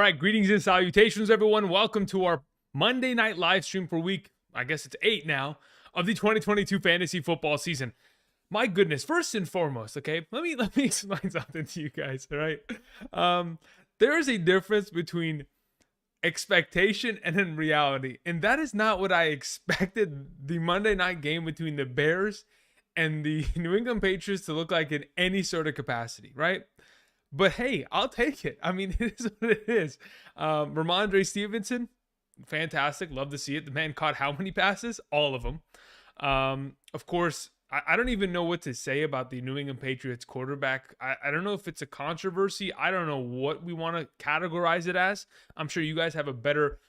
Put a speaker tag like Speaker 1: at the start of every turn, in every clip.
Speaker 1: right, greetings and salutations, everyone. Welcome to our Monday night live stream for week, I guess it's 8 now, of the 2022 fantasy football season. My goodness, first and foremost, okay, let me explain something to you guys, all right? There is a difference between expectation and in reality, and that is not what I expected the Monday night game between the Bears and the New England Patriots to look like in any sort of capacity, right? But hey, I'll take it. I mean, it is what it is. Ramondre Stevenson, fantastic. Love to see it. The man caught how many passes? All of them. Of course, I don't even know what to say about the New England Patriots quarterback. I don't know if it's a controversy. I don't know what we want to categorize it as. I'm sure you guys have a better,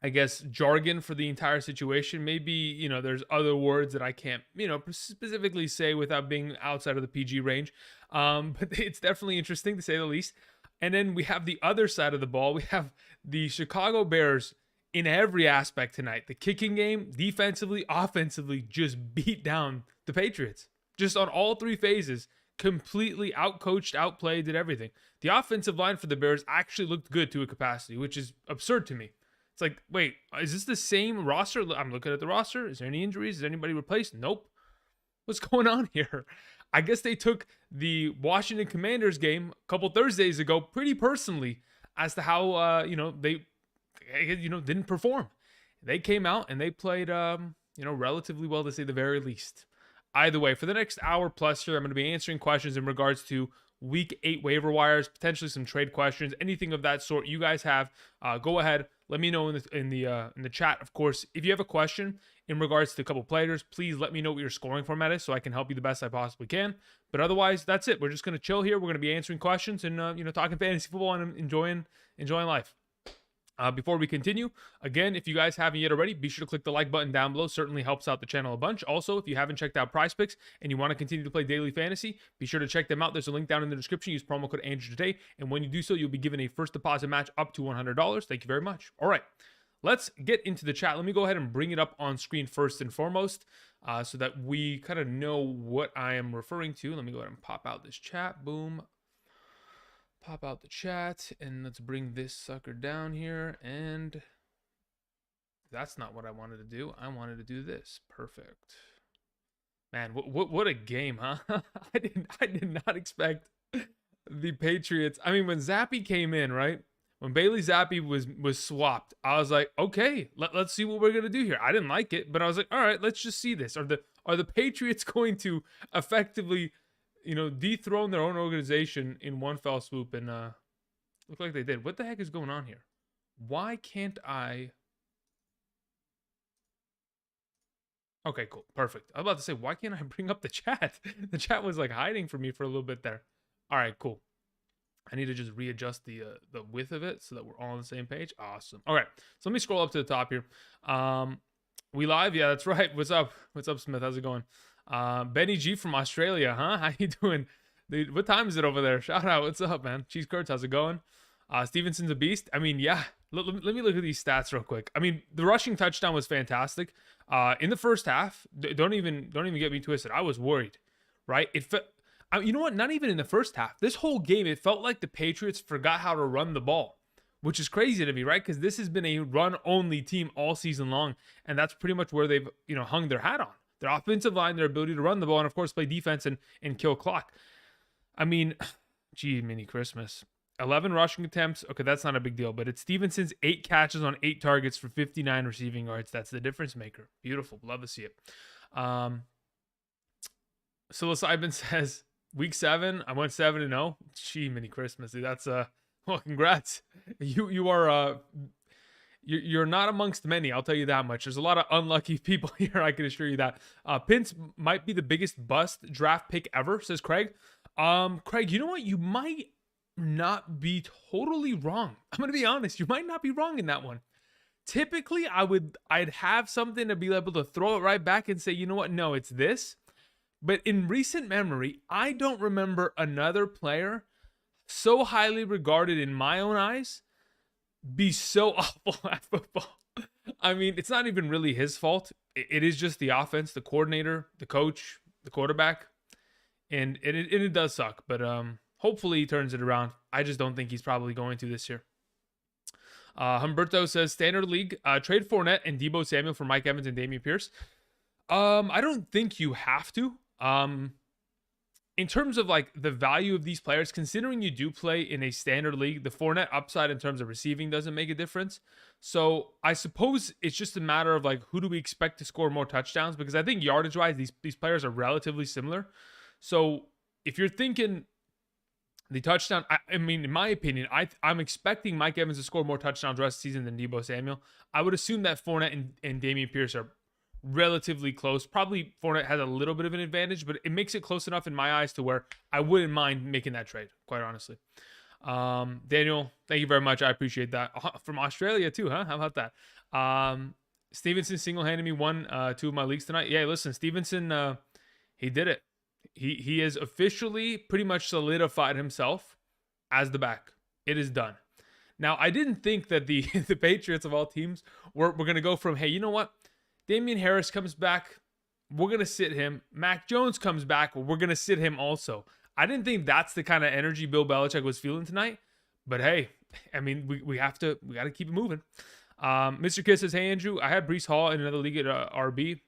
Speaker 1: I guess, jargon for the entire situation. Maybe, there's other words that I can't, specifically say without being outside of the PG range. But it's definitely interesting to say the least. And then we have the other side of the ball. We have the Chicago Bears in every aspect tonight. The kicking game, defensively, offensively, just beat down the Patriots. Just on all three phases, completely outcoached, outplayed, did everything. The offensive line for the Bears actually looked good to a capacity, which is absurd to me. It's like, wait, is this the same roster? I'm looking at the roster. Is there any injuries? Is anybody replaced? Nope. What's going on here? I guess they took the Washington Commanders game a couple Thursdays ago pretty personally as to how, they didn't perform. They came out and they played, relatively well, to say the very least. Either way, for the next hour plus here, I'm going to be answering questions in regards to Week 8 waiver wires, potentially some trade questions, anything of that sort you guys have. Go ahead, let me know in the chat. Of course, if you have a question in regards to a couple players, please let me know what your scoring format is so I can help you the best I possibly can. But otherwise, that's it. We're just going to chill here. We're going to be answering questions and talking fantasy football and enjoying life. Before we continue, again, if you guys haven't yet already, be sure to click the like button down below. Certainly helps out the channel a bunch. Also, if you haven't checked out PrizePicks and you want to continue to play daily fantasy, be sure to check them out. There's a link down in the description. Use promo code Andrew today, and when you do so, you'll be given a first deposit match up to $100. Thank you very much. All right, let's get into the chat. Let me go ahead and bring it up on screen first and foremost, so that we kind of know what I am referring to. Let me go ahead and pop out this chat. Boom. Pop out the chat, and let's bring this sucker down here. And that's not what I wanted to do. I wanted to do this. Perfect. Man, what a game, huh? I did not expect the Patriots. I mean, when Zappi came in, right? When Bailey Zappi was swapped, I was like, okay, let's see what we're gonna do here. I didn't like it, but I was like, all right, let's just see this. Are the Patriots going to effectively, dethrone their own organization in one fell swoop? And look like they did. What the heck is going on here? Why can't I? Okay, cool. Perfect. I was about to say, why can't I bring up the chat? The chat was like hiding from me for a little bit there. All right, cool. I need to just readjust the width of it so that we're all on the same page. Awesome. All right, so let me scroll up to the top here. We live? Yeah, that's right. What's up? What's up, Smith? How's it going? Benny G from Australia, huh? How you doing? Dude, what time is it over there? Shout out. What's up, man? Cheese Kurtz, how's it going? Stevenson's a beast. I mean, yeah. Let me look at these stats real quick. I mean, the rushing touchdown was fantastic. In the first half, don't even get me twisted. I was worried, right? You know what? Not even in the first half. This whole game, it felt like the Patriots forgot how to run the ball, which is crazy to me, right? Because this has been a run-only team all season long, and that's pretty much where they've hung their hat on. Their offensive line, their ability to run the ball, and of course play defense and kill clock. I mean, gee, mini Christmas. 11 rushing attempts. Okay, that's not a big deal, but it's Stevenson's 8 catches on 8 targets for 59 receiving yards. That's the difference maker. Beautiful. Love to see it. Psilocybin says, week 7, I went 7-0. Gee, mini Christmas. Dude, that's well, congrats. You are You're not amongst many, I'll tell you that much. There's a lot of unlucky people here, I can assure you that. Pince might be the biggest bust draft pick ever, says Craig. Craig, you know what? You might not be totally wrong. I'm going to be honest. You might not be wrong in that one. Typically, I'd have something to be able to throw it right back and say, you know what? No, it's this. But in recent memory, I don't remember another player so highly regarded in my own eyes be so awful at football. I mean, it's not even really his fault. It is just the offense, the coordinator, the coach, the quarterback, and it does suck. But hopefully he turns it around. I just don't think he's probably going to this year. Humberto says standard league, trade Fournette and Deebo Samuel for Mike Evans and Dameon Pierce. I don't think you have to. In terms of like the value of these players, considering you do play in a standard league, the Fournette upside in terms of receiving doesn't make a difference. So I suppose it's just a matter of like, who do we expect to score more touchdowns? Because I think yardage wise, these players are relatively similar. So if you're thinking the touchdown, I mean, in my opinion, I'm expecting Mike Evans to score more touchdowns the rest of the season than Deebo Samuel. I would assume that Fournette and Dameon Pierce are relatively close. Probably Fournette has a little bit of an advantage, but it makes it close enough in my eyes to where I wouldn't mind making that trade, quite honestly. Daniel, thank you very much. I appreciate that. From Australia too, huh? How about that? Stevenson single-handed me won 2 of my leagues tonight. Yeah, listen, Stevenson, he did it. He has officially pretty much solidified himself as the back. It is done. Now, I didn't think that the Patriots of all teams were going to go from, hey, you know what? Damian Harris comes back, we're going to sit him. Mac Jones comes back, we're going to sit him also. I didn't think that's the kind of energy Bill Belichick was feeling tonight. But hey, I mean, we got to keep it moving. Mr. Kiss says, hey, Andrew, I had Breece Hall in another league at RB.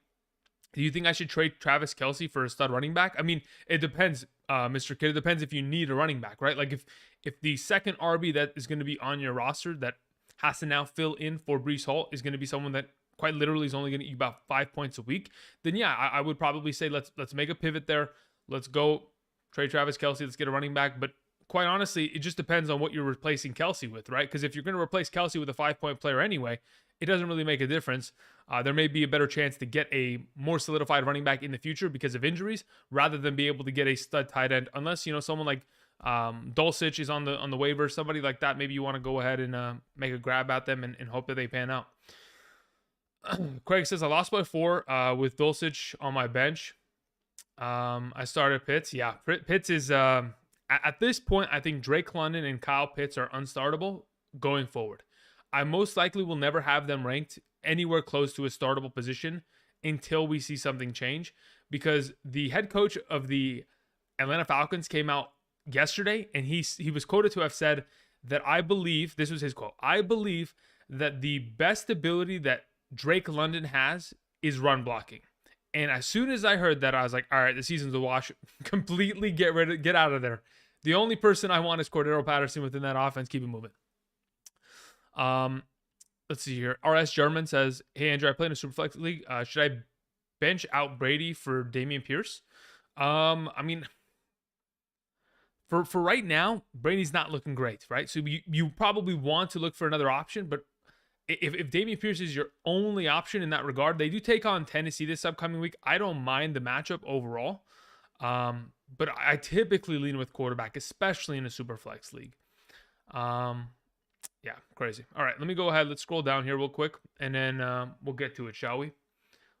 Speaker 1: Do you think I should trade Travis Kelce for a stud running back? I mean, it depends, Mr. Kid. It depends if you need a running back, right? Like if the second RB that is going to be on your roster that has to now fill in for Breece Hall is going to be someone that quite literally is only going to eat about 5 points a week, then yeah, I would probably say let's make a pivot there. Let's go trade Travis Kelce. Let's get a running back. But quite honestly, it just depends on what you're replacing Kelce with, right? Because if you're going to replace Kelce with a 5-point player anyway, it doesn't really make a difference. There may be a better chance to get a more solidified running back in the future because of injuries rather than be able to get a stud tight end. Unless, someone like Dulcich is on the waiver, somebody like that, maybe you want to go ahead and make a grab at them and hope that they pan out. Craig says, I lost by 4 with Dulcich on my bench. I started Pitts. Yeah, Pitts is, at this point, I think Drake London and Kyle Pitts are unstartable going forward. I most likely will never have them ranked anywhere close to a startable position until we see something change, because the head coach of the Atlanta Falcons came out yesterday and he was quoted to have said that I believe, this was his quote, I believe that the best ability that Drake London has is run blocking. And as soon as I heard that, I was like, all right, the season's a wash. Completely get out of there. The only person I want is Cordero Patterson within that offense. Keep it moving. Let's see here. RS German says, hey, Andrew, I play in a Superflex league. Should I bench out Brady for Dameon Pierce? I mean, for right now, Brady's not looking great, right? So you probably want to look for another option, but if Dameon Pierce is your only option in that regard, they do take on Tennessee this upcoming week. I don't mind the matchup overall, but I typically lean with quarterback, especially in a Superflex league. Yeah, crazy. All right, let me go ahead. Let's scroll down here real quick, and then we'll get to it, shall we?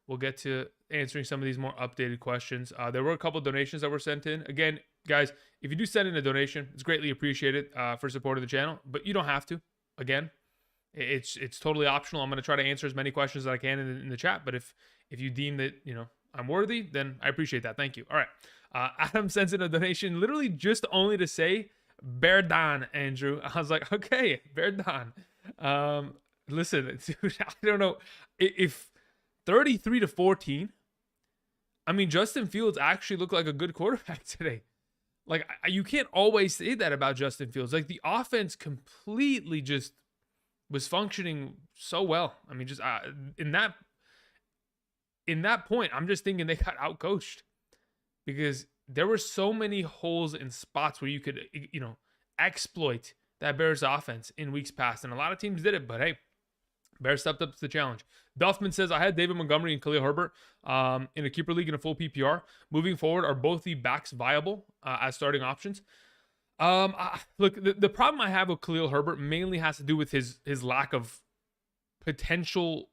Speaker 1: We'll get to answering some of these more updated questions. There were a couple of donations that were sent in. Again, guys, if you do send in a donation, it's greatly appreciated for supporting the channel, but you don't have to. Again, it's totally optional. I'm going to try to answer as many questions as I can in the chat, but if you deem that, I'm worthy, then I appreciate that. Thank you. All right. Adam sends in a donation literally just only to say, Bear Don, Andrew. I was like, okay, Bear Don. Listen, dude, I don't know if 33-14. I mean, Justin Fields actually looked like a good quarterback today. Like, you can't always say that about Justin Fields. Like, the offense completely just was functioning so well. I mean, just in that point, I'm just thinking they got outcoached because there were so many holes and spots where you could, exploit that Bears offense in weeks past. And a lot of teams did it, but hey, Bears stepped up to the challenge. Duffman says, I had David Montgomery and Khalil Herbert in a keeper league in a full PPR. Moving forward, are both the backs viable as starting options? Look, the problem I have with Khalil Herbert mainly has to do with his lack of potential.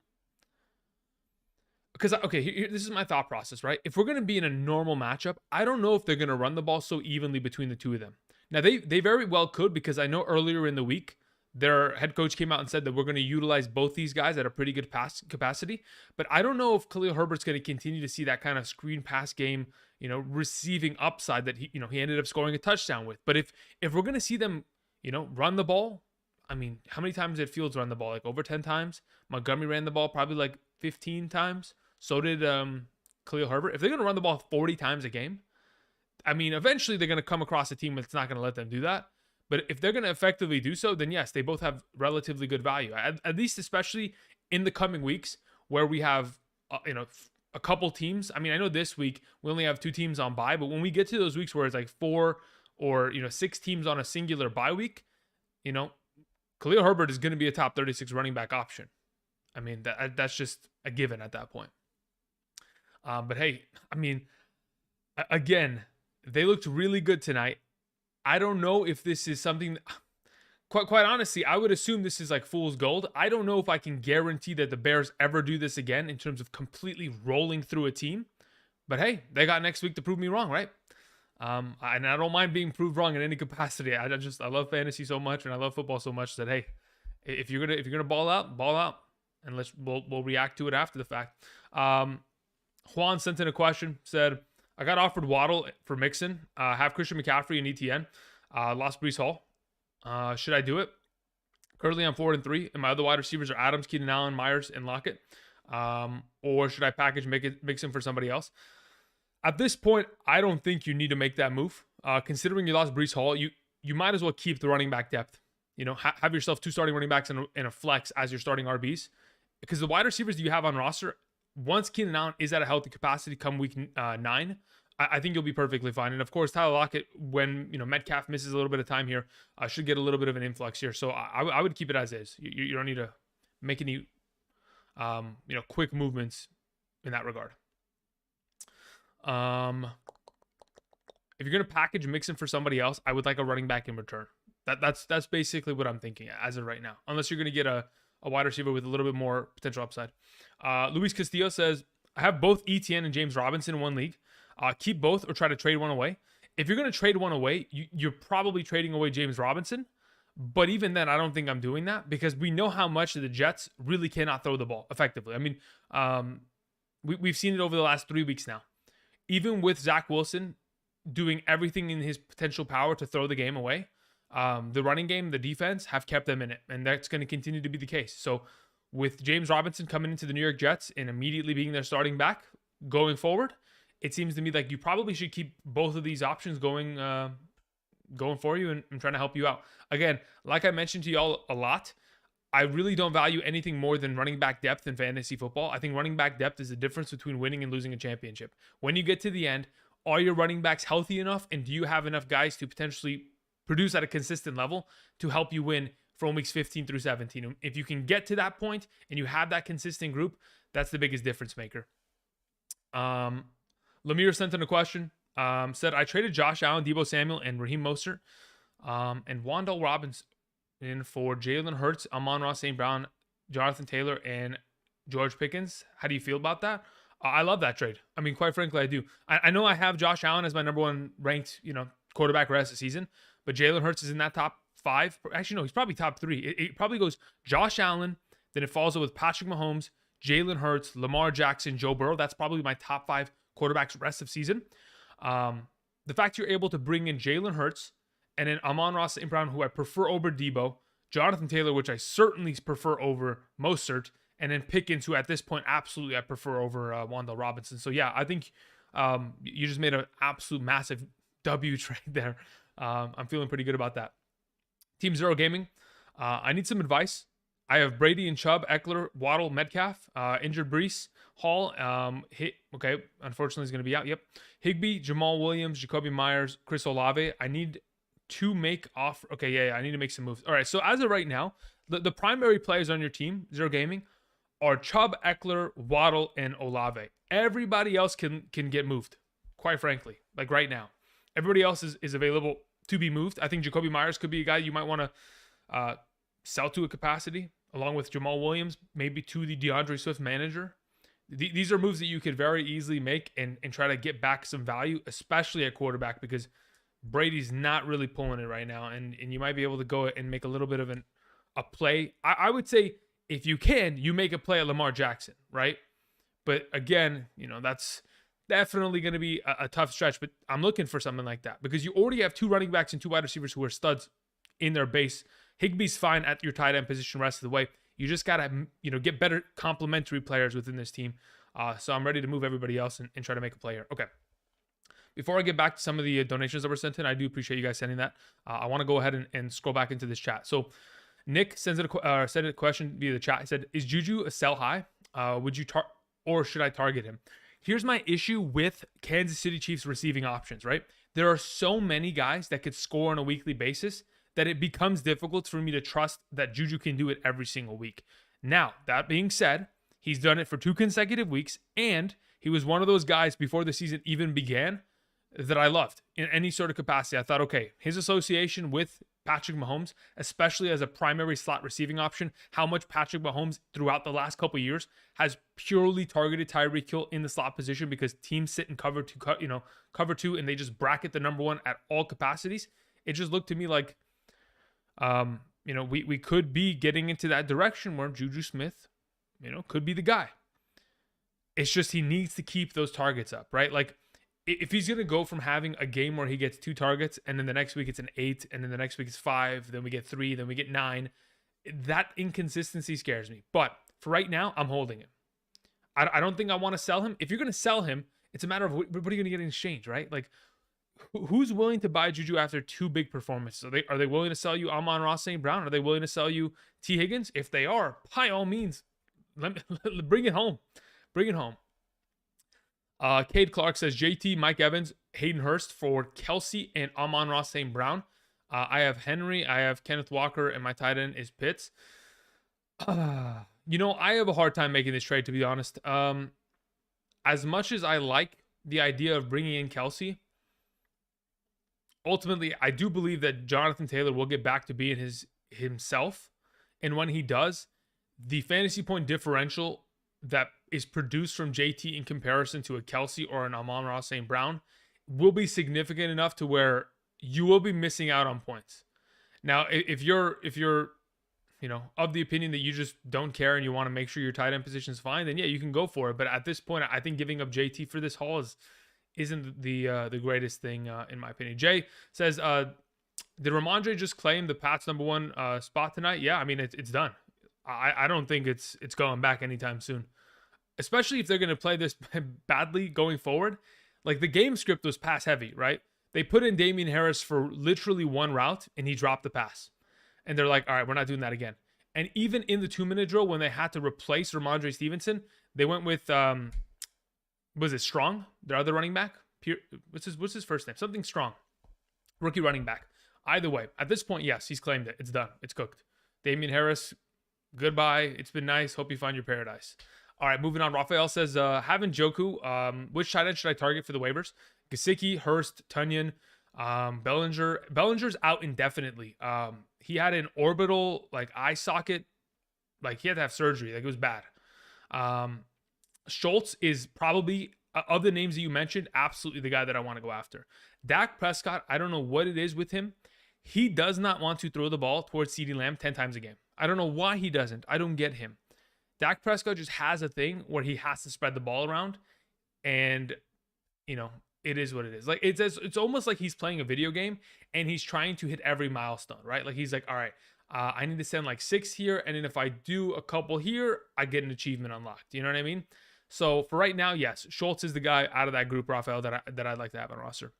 Speaker 1: Because, okay, this is my thought process, right? If we're going to be in a normal matchup, I don't know if they're going to run the ball so evenly between the two of them. Now, they very well could, because I know earlier in the week, their head coach came out and said that we're going to utilize both these guys at a pretty good pass capacity. But I don't know if Khalil Herbert's going to continue to see that kind of screen pass game, receiving upside that he ended up scoring a touchdown with. But if we're going to see them Run the ball. I mean, how many times did Fields run the ball? Like over 10 times. Montgomery ran the ball probably like 15 times. So did Khalil Herbert. If they're going to run the ball 40 times a game, I mean, eventually they're going to come across a team that's not going to let them do that. But if they're going to effectively do so, then yes, they both have relatively good value. At least, especially in the coming weeks where we have, a couple teams. I mean, I know this week we only have 2 teams on bye, but when we get to those weeks where it's like 4 or 6 teams on a singular bye week, Khalil Herbert is going to be a top 36 running back option. I mean, that's just a given at that point. But hey, I mean, again, they looked really good tonight. I don't know if this is something. Quite honestly, I would assume this is like fool's gold. I don't know if I can guarantee that the Bears ever do this again in terms of completely rolling through a team. But hey, they got next week to prove me wrong, right? And I don't mind being proved wrong in any capacity. I love fantasy so much and I love football so much that hey, if you're gonna ball out, and we'll react to it after the fact. Juan sent in a question, said, I got offered Waddle for Mixon, have Christian McCaffrey and ETN, lost Breece Hall. Should I do it? Currently, I'm 4-3, and my other wide receivers are Adams, Keenan Allen, Myers, and Lockett. Or should I package Mixon for somebody else? At this point, I don't think you need to make that move. Considering you lost Breece Hall, you might as well keep the running back depth. Have yourself 2 starting running backs and a flex as your starting RBs. Because the wide receivers you have on roster, once Keenan Allen is at a healthy capacity come week 9, I think you'll be perfectly fine. And of course, Tyler Lockett, when Metcalf misses a little bit of time here, should get a little bit of an influx here. So I would keep it as is. You don't need to make any quick movements in that regard. If you're gonna package Mixon for somebody else, I would like a running back in return. That's basically what I'm thinking as of right now. Unless you're gonna get a wide receiver with a little bit more potential upside. Luis Castillo says, I have both ETN and James Robinson in one league. Keep both or try to trade one away. If you're going to trade one away, you're probably trading away James Robinson. But even then, I don't think I'm doing that because we know how much the Jets really cannot throw the ball effectively. I mean, we've seen it over the last 3 weeks now. Even with Zach Wilson doing everything in his potential power to throw the game away, the running game, the defense have kept them in it. And that's going to continue to be the case. So with James Robinson coming into the New York Jets and immediately being their starting back going forward, it seems to me like you probably should keep both of these options going for you and trying to help you out. Again, like I mentioned to y'all a lot, I really don't value anything more than running back depth in fantasy football. I think running back depth is the difference between winning and losing a championship. When you get to the end, are your running backs healthy enough and do you have enough guys to potentially produce at a consistent level to help you win from weeks 15 through 17? If you can get to that point and you have that consistent group, that's the biggest difference maker. Lemire sent in a question, said, I traded Josh Allen, Deebo Samuel, and Raheem Mostert, and Wan'Dale Robinson for Jalen Hurts, Amon-Ra St. Brown, Jonathan Taylor, and George Pickens. How do you feel about that? I love that trade. I mean, quite frankly, I do. I know I have Josh Allen as my number 1 ranked, quarterback rest of the season, but Jalen Hurts is in that top 5. Actually, no, he's probably top 3. It probably goes Josh Allen, then it follows up with Patrick Mahomes, Jalen Hurts, Lamar Jackson, Joe Burrow. That's probably my top 5 quarterbacks rest of season. The fact you're able to bring in Jalen Hurts and then Amon-Ra St. Brown, who I prefer over Deebo, Jonathan Taylor, which I certainly prefer over Mostert, and then Pickens, who at this point absolutely I prefer over Wan'Dale Robinson. So yeah, I think you just made an absolute massive W trade there. I'm feeling pretty good about that. Team Zero Gaming, I need some advice. I have Brady and Chubb, Eckler, Waddle, Metcalf, injured Breece, Hall, okay, unfortunately he's going to be out, yep. Higbee, Jamal Williams, Jacoby Myers, Chris Olave. I need to make off, okay, yeah, I need to make some moves. All right, so as of right now, the primary players on your team, Zero Gaming, are Chubb, Eckler, Waddle, and Olave. Everybody else can get moved, quite frankly, like right now. Everybody else is available to be moved. I think Jacoby Myers could be a guy you might want to sell to a capacity, along with Jamal Williams, maybe to the DeAndre Swift manager. These are moves that you could very easily make and try to get back some value, especially at quarterback, because Brady's not really pulling it right now, and you might be able to go and make a little bit of a play. I would say if you can, you make a play at Lamar Jackson, right? But again, that's definitely going to be a tough stretch, but I'm looking for something like that because you already have 2 running backs and 2 wide receivers who are studs in their base. Higbee's fine at your tight end position rest of the way. You just got to, get better complementary players within this team. So I'm ready to move everybody else and try to make a play here. Okay. Before I get back to some of the donations that were sent in, I do appreciate you guys sending that. I want to go ahead and scroll back into this chat. So Nick sent a question via the chat. He said, "Is Juju a sell high? Would you or should I target him?" Here's my issue with Kansas City Chiefs receiving options, right? There are so many guys that could score on a weekly basis that it becomes difficult for me to trust that Juju can do it every single week. Now, that being said, he's done it for 2 consecutive weeks, and he was one of those guys before the season even began that I loved in any sort of capacity. I thought, okay, his association with Patrick Mahomes, especially as a primary slot receiving option, how much Patrick Mahomes throughout the last couple of years has purely targeted Tyreek Hill in the slot position because teams sit in cover two, and they just bracket the number one at all capacities. It just looked to me like, we could be getting into that direction where Juju Smith, could be the guy. It's just he needs to keep those targets up, right? Like, if he's going to go from having a game where he gets 2 targets and then the next week it's an 8 and then the next week it's 5, then we get 3, then we get 9, that inconsistency scares me. But for right now, I'm holding him. I don't think I want to sell him. If you're going to sell him, it's a matter of what are you going to get in exchange, right? Like, who's willing to buy Juju after 2 big performances? Are they willing to sell you Amon-Ra St. Brown? Are they willing to sell you T. Higgins? If they are, by all means, bring it home. Bring it home. Cade Clark says, JT, Mike Evans, Hayden Hurst for Kelsey and Amon-Ra St. Brown. I have Henry, I have Kenneth Walker, and my tight end is Pitts. I have a hard time making this trade, to be honest. As much as I like the idea of bringing in Kelsey, ultimately, I do believe that Jonathan Taylor will get back to being himself. And when he does, the fantasy point differential that is produced from JT in comparison to a Kelsey or an Amon-Ra St. Brown will be significant enough to where you will be missing out on points. Now, if you're of the opinion that you just don't care and you want to make sure your tight end position is fine, then yeah, you can go for it. But at this point, I think giving up JT for this haul isn't the greatest thing in my opinion. Jay says, did Ramondre just claim the Pats #1 spot tonight? Yeah, I mean it's done. I don't think it's going back anytime soon, especially if they're going to play this badly going forward. Like, the game script was pass heavy, right? They put in Damian Harris for literally 1 route and he dropped the pass. And they're like, all right, we're not doing that again. And even in the 2-minute drill, when they had to replace Ramondre Stevenson, they went with, was it Strong? Their other running back? What's his first name? Something Strong. Rookie running back. Either way, at this point, yes, he's claimed it. It's done. It's cooked. Damian Harris, goodbye. It's been nice. Hope you find your paradise. All right, moving on. Rafael says, having Njoku, which tight end should I target for the waivers? Gesicki, Hurst, Tunyon, Bellinger. Bellinger's out indefinitely. He had an orbital, eye socket. He had to have surgery. It was bad. Schultz is probably, of the names that you mentioned, absolutely the guy that I want to go after. Dak Prescott, I don't know what it is with him. He does not want to throw the ball towards CeeDee Lamb 10 times a game. I don't know why he doesn't. I don't get him. Dak Prescott just has a thing where he has to spread the ball around, and it is what it is. It's almost like he's playing a video game and he's trying to hit every milestone, right? Like, he's like, all right, I need to send 6 here, and then if I do a couple here, I get an achievement unlocked. You know what I mean? So for right now, yes, Schultz is the guy out of that group, Rafael, that I'd like to have on roster.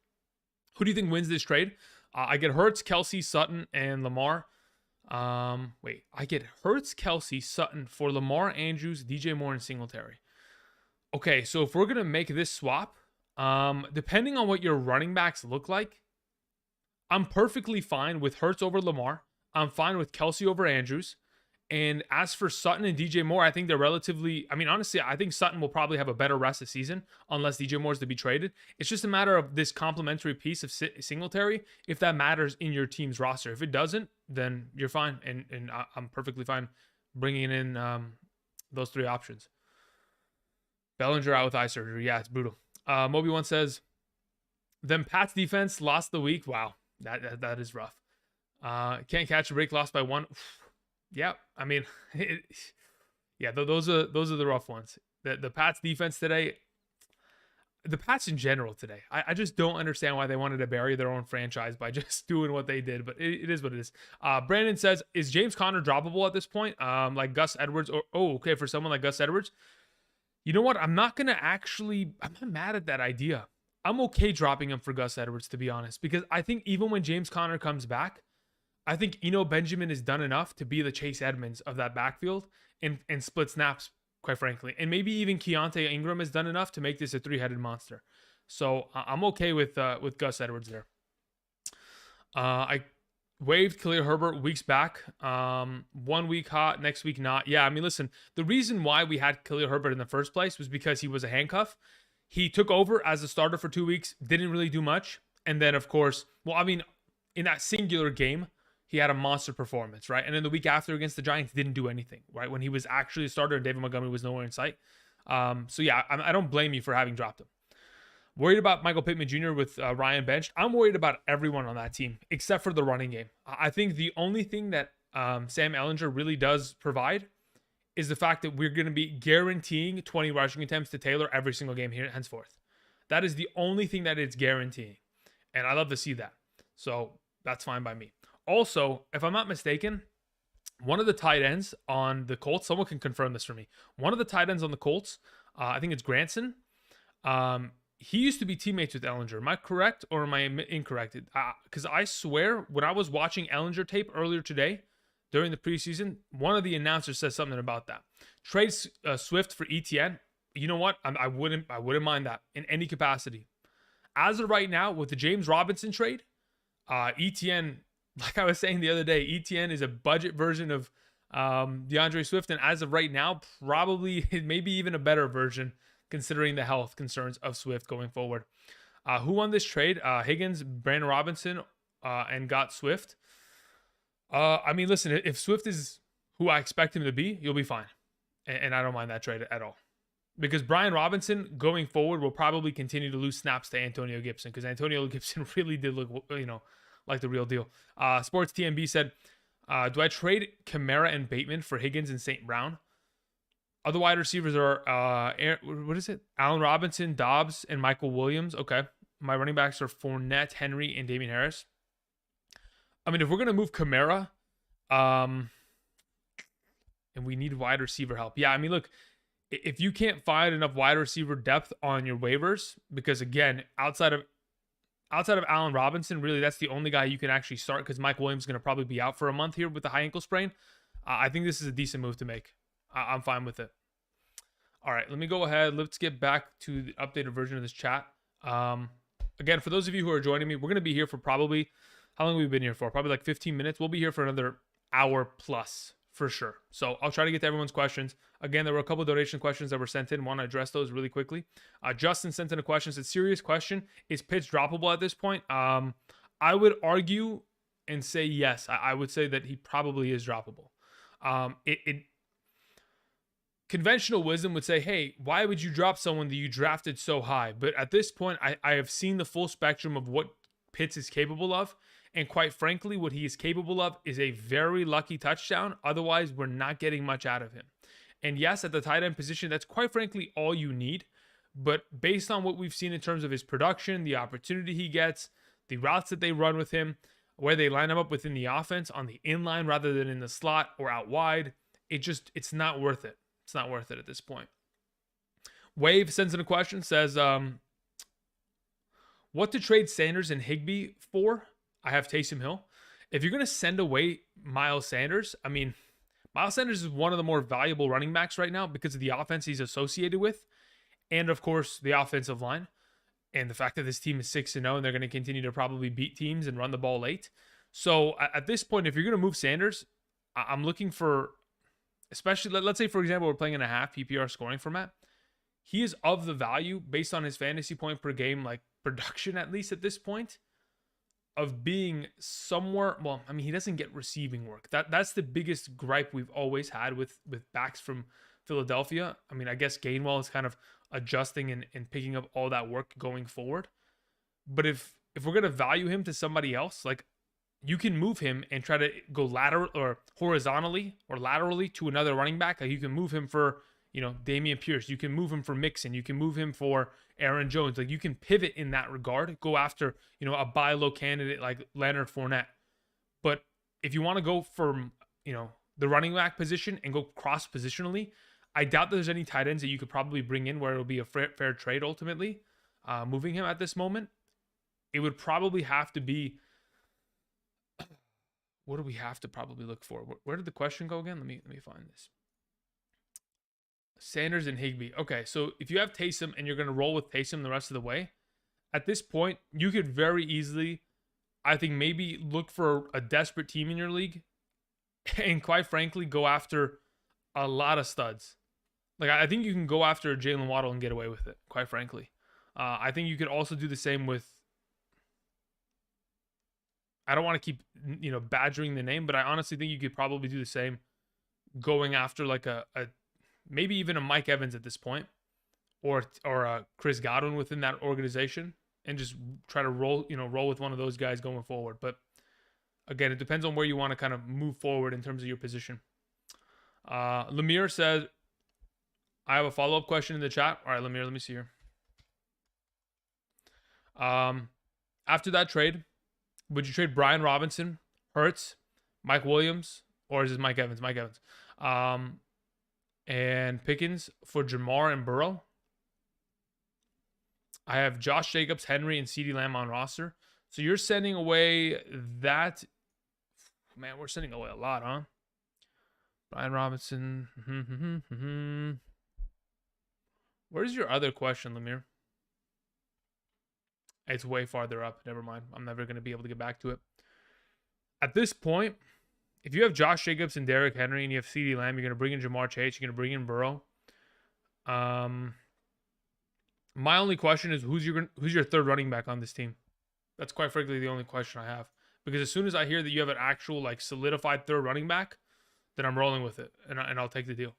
Speaker 1: Who do you think wins this trade? I get Hurts, Kelsey, Sutton, and Lamar. I get Hurts, Kelsey, Sutton for Lamar, Andrews, DJ Moore, and Singletary. Okay, so if we're going to make this swap, depending on what your running backs look like, I'm perfectly fine with Hurts over Lamar. I'm fine with Kelsey over Andrews. And as for Sutton and DJ Moore, I think they're relatively, honestly, I think Sutton will probably have a better rest of the season unless DJ Moore is to be traded. It's just a matter of this complementary piece of Singletary, if that matters in your team's roster. If it doesn't, then you're fine. And I'm perfectly fine bringing in those 3 options. Bellinger out with eye surgery. Yeah, it's brutal. Moby1 says, then Pat's defense lost the week. Wow, that is rough. Can't catch a break, lost by 1. Yeah, those are the rough ones. The Pats defense today, the Pats in general today. I just don't understand why they wanted to bury their own franchise by just doing what they did, but it is what it is. Brandon says, is James Conner droppable at this point? Like Gus Edwards, or okay, for someone like Gus Edwards. You know what? I'm not mad at that idea. I'm okay dropping him for Gus Edwards, to be honest, because I think even when James Conner comes back, I think Benjamin has done enough to be the Chase Edmonds of that backfield and split snaps, quite frankly. And maybe even Keontae Ingram has done enough to make this a three-headed monster. So I'm okay with Gus Edwards there. I waived Khalil Herbert weeks back. 1 week hot, next week not. Yeah, I mean, listen, the reason why we had Khalil Herbert in the first place was because he was a handcuff. He took over as a starter for 2 weeks, didn't really do much. And then, of course, in that singular game, he had a monster performance, right? And then the week after against the Giants, didn't do anything, right? When he was actually a starter and David Montgomery was nowhere in sight. So yeah, I don't blame you for having dropped him. Worried about Michael Pittman Jr. with Ryan benched. I'm worried about everyone on that team except for the running game. I think the only thing that Sam Ehlinger really does provide is the fact that we're going to be guaranteeing 20 rushing attempts to Taylor every single game here henceforth. That is the only thing that it's guaranteeing. And I love to see that. So that's fine by me. Also, if I'm not mistaken, one of the tight ends on the Colts, someone can confirm this for me. One of the tight ends on the Colts, I think it's Granson. He used to be teammates with Ehlinger. Am I correct or am I incorrect? Because I swear, when I was watching Ehlinger tape earlier today during the preseason, one of the announcers said something about that. Trade Swift for ETN. You know what? I wouldn't mind that in any capacity. As of right now, with the James Robinson trade, ETN, like I was saying the other day, ETN is a budget version of DeAndre Swift, and as of right now, probably maybe even a better version considering the health concerns of Swift going forward. Who won this trade? Higgins, Brandon Robinson, and got Swift. I mean, listen, if Swift is who I expect him to be, you'll be fine. And I don't mind that trade at all. Because Brian Robinson, going forward, will probably continue to lose snaps to Antonio Gibson, because Antonio Gibson really did look, like the real deal. Sports TMB said, do I trade Kamara and Bateman for Higgins and St. Brown? Other wide receivers are, Allen Robinson, Dobbs, and Michael Williams. Okay. My running backs are Fournette, Henry, and Damien Harris. I mean, if we're going to move Kamara, and we need wide receiver help. Yeah, I mean, look, if you can't find enough wide receiver depth on your waivers, because again, outside of Allen Robinson, really that's the only guy you can actually start, because Mike Williams is going to probably be out for a month here with the high ankle sprain. I think this is a decent move to make. I'm fine with it. All right, let me go ahead. Let's get back to the updated version of this chat. Again, for those of you who are joining me, we're going to be here for probably, how long have we been here for? Probably like 15 minutes. We'll be here for another hour plus for sure. So I'll try to get to everyone's questions. Again, there were a couple of donation questions that were sent in. Want to address those really quickly. Justin sent in a question. It's a serious question. Is Pitts droppable at this point? I would argue and say yes. I would say that he probably is droppable. Conventional wisdom would say, hey, why would you drop someone that you drafted so high? But at this point, I have seen the full spectrum of what Pitts is capable of. And quite frankly, what he is capable of is a very lucky touchdown. Otherwise, we're not getting much out of him. And yes, at the tight end position, that's quite frankly all you need. But based on what we've seen in terms of his production, the opportunity he gets, the routes that they run with him, where they line him up within the offense on the inline rather than in the slot or out wide, it's not worth it. It's not worth it at this point. Wave sends in a question, says, what to trade Sanders and Higbee for? I have Taysom Hill. If you're going to send away Miles Sanders, I mean, Miles Sanders is one of the more valuable running backs right now because of the offense he's associated with. And of course, the offensive line. And the fact that this team is 6-0 and they're going to continue to probably beat teams and run the ball late. So at this point, if you're going to move Sanders, I'm looking for, especially, let's say, for example, we're playing in a half PPR scoring format. He is of the value based on his fantasy point per game, like production, at least at this point, of being somewhere. Well, I mean, he doesn't get receiving work. That's the biggest gripe we've always had with backs from Philadelphia. I mean, I guess Gainwell is kind of adjusting and picking up all that work going forward. But if we're going to value him to somebody else, like, you can move him and try to go lateral or horizontally or laterally to another running back. Like, you can move him for, Damian Pierce. You can move him for Mixon. You can move him for Aaron Jones. Like, you can pivot in that regard. Go after, a buy low candidate like Leonard Fournette. But if you want to go from, the running back position and go cross positionally, I doubt there's any tight ends that you could probably bring in where it'll be a fair trade ultimately. Moving him at this moment, it would probably have to be. What do we have to probably look for? Where did the question go again? Let me find this. Sanders and Higbee. Okay, so if you have Taysom and you're going to roll with Taysom the rest of the way, at this point, you could very easily, I think, maybe look for a desperate team in your league and, quite frankly, go after a lot of studs. Like, I think you can go after Jalen Waddle and get away with it, quite frankly. I think you could also do the same with, I don't want to keep, badgering the name, but I honestly think you could probably do the same going after like a maybe even a Mike Evans at this point, or a Chris Godwin within that organization, and just try to roll with one of those guys going forward. But again, it depends on where you want to kind of move forward in terms of your position. Lemire says, I have a follow-up question in the chat. All right, Lemire, let me see here. After that trade, would you trade Brian Robinson, Hurts, Mike Williams, or is it Mike Evans? Mike Evans. And Pickens for Jamar and Burrow. I have Josh Jacobs, Henry, and CeeDee Lamb on roster. So you're sending away that. Man, we're sending away a lot, huh? Brian Robinson. Where's your other question, Lemire? It's way farther up. Never mind. I'm never going to be able to get back to it. At this point, if you have Josh Jacobs and Derrick Henry and you have CeeDee Lamb, you're going to bring in Jamar Chase. You're going to bring in Burrow. My only question is who's your third running back on this team? That's quite frankly the only question I have. Because as soon as I hear that you have an actual like solidified third running back, then I'm rolling with it and I'll take the deal.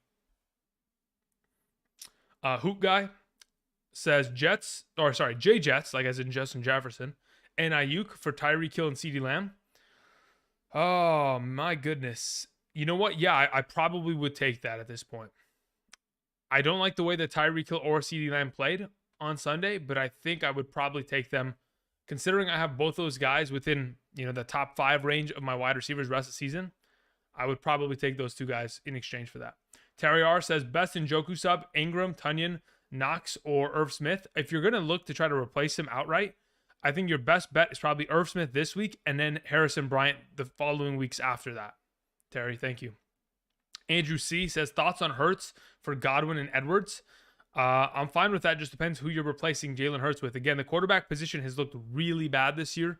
Speaker 1: Hoop Guy says Jets, like as in Justin Jefferson, and Ayuk for Tyreek Hill and CeeDee Lamb. Oh my goodness. You know what? Yeah, I probably would take that at this point. I don't like the way that Tyreek Hill or CeeDee Lamb played on Sunday, but I think I would probably take them, considering I have both those guys within, the top 5 range of my wide receivers rest of the season. I would probably take those two guys in exchange for that. Terry R says best Njoku sub, Ingram, Tunyon, Knox, or Irv Smith. If you're going to look to try to replace him outright, I think your best bet is probably Irv Smith this week and then Harrison Bryant the following weeks after that. Terry, thank you. Andrew C says thoughts on Hurts for Godwin and Edwards. I'm fine with that. Just depends who you're replacing Jalen Hurts with. Again, the quarterback position has looked really bad this year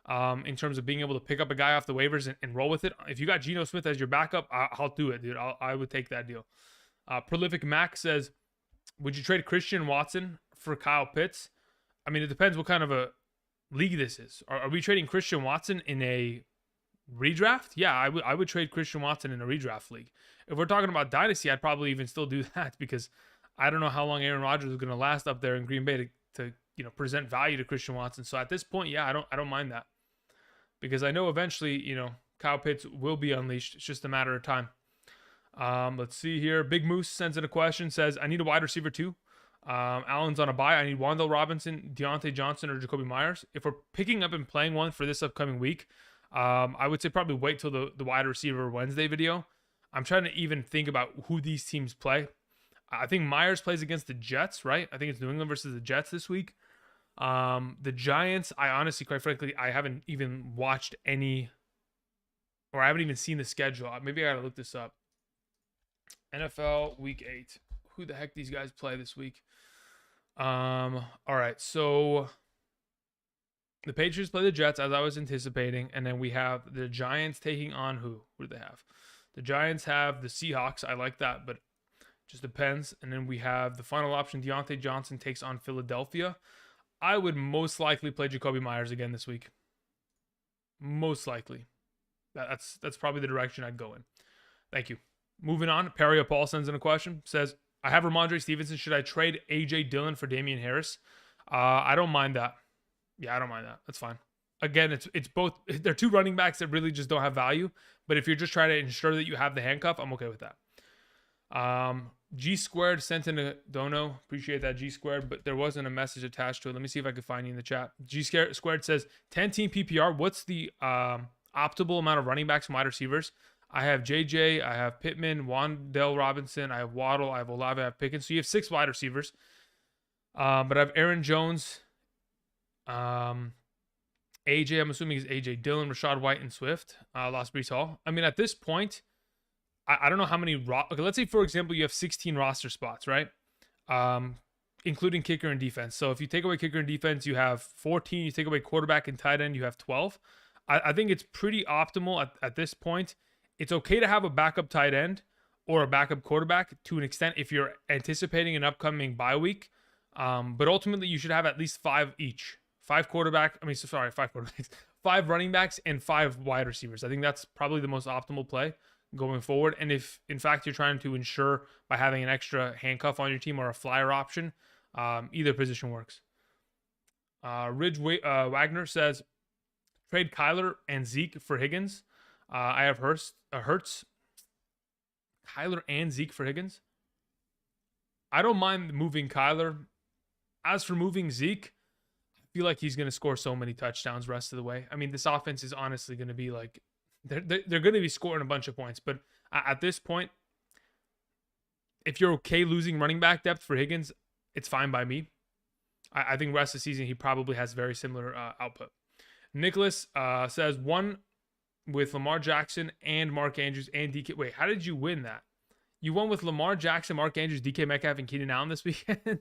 Speaker 1: in terms of being able to pick up a guy off the waivers and roll with it. If you got Geno Smith as your backup, I'll do it, dude. I would take that deal. Prolific Mac says, would you trade Christian Watson for Kyle Pitts? I mean, it depends what kind of a league this is. Are we trading Christian Watson in a redraft? Yeah, I would trade Christian Watson in a redraft league. If we're talking about dynasty, I'd probably even still do that because I don't know how long Aaron Rodgers is going to last up there in Green Bay to present value to Christian Watson. So at this point, yeah, I don't mind that because I know eventually, Kyle Pitts will be unleashed. It's just a matter of time. Let's see here. Big Moose sends in a question, says, I need a wide receiver too. Allen's on a bye. I need Wan'Dale Robinson, Deontay Johnson, or Jacoby Myers. If we're picking up and playing one for this upcoming week, I would say probably wait till the wide receiver Wednesday video. I'm trying to even think about who these teams play. I think Myers plays against the Jets, right? I think it's New England versus the Jets this week. The Giants, I honestly, quite frankly, I haven't even watched any, or I haven't even seen the schedule. Maybe I gotta look this up. NFL Week 8. Who the heck these guys play this week? All right, so the Patriots play the Jets as I was anticipating, and then we have the Giants taking on who? Who do they have? The Giants have the Seahawks. I like that, but just depends. And then we have the final option. Deontay Johnson takes on Philadelphia. I would most likely play Jacoby Myers again this week. Most likely. That's probably the direction I'd go in. Thank you. Moving on. Perry Paul sends in a question. Says, I have Ramondre Stevenson. Should I trade A.J. Dillon for Damian Harris? I don't mind that. Yeah, I don't mind that. That's fine. Again, it's both. They're two running backs that really just don't have value. But if you're just trying to ensure that you have the handcuff, I'm okay with that. G squared sent in a dono. Appreciate that, G squared, but there wasn't a message attached to it. Let me see if I can find you in the chat. G squared says 10 team PPR. What's the optimal amount of running backs and wide receivers? I have JJ, I have Pittman, Wan'Dale Robinson, I have Waddle, I have Olave, I have Pickens. So you have 6 wide receivers. But I have Aaron Jones, AJ, I'm assuming is AJ Dillon, Rashad White, and Swift. Lost Brees Hall. I mean, at this point, I don't know how many. Okay, let's say, for example, you have 16 roster spots, right? Including kicker and defense. So if you take away kicker and defense, you have 14. You take away quarterback and tight end, you have 12. I think it's pretty optimal at this point. It's okay to have a backup tight end or a backup quarterback to an extent if you're anticipating an upcoming bye week. But ultimately, you should have at least 5 each. 5 quarterbacks, 5 running backs and 5 wide receivers. I think that's probably the most optimal play going forward. And if, in fact, you're trying to ensure by having an extra handcuff on your team or a flyer option, either position works. Ridge Wagner says, trade Kyler and Zeke for Higgins. I have Hurts. Kyler and Zeke for Higgins. I don't mind moving Kyler. As for moving Zeke, I feel like he's going to score so many touchdowns rest of the way. I mean, this offense is honestly going to be like, they're going to be scoring a bunch of points. But at this point, if you're okay losing running back depth for Higgins, it's fine by me. I think rest of the season, he probably has very similar output. Nicholas says, one with Lamar Jackson and Mark Andrews and DK. Wait, how did you win that? You won with Lamar Jackson, Mark Andrews, DK Metcalf, and Keenan Allen this weekend?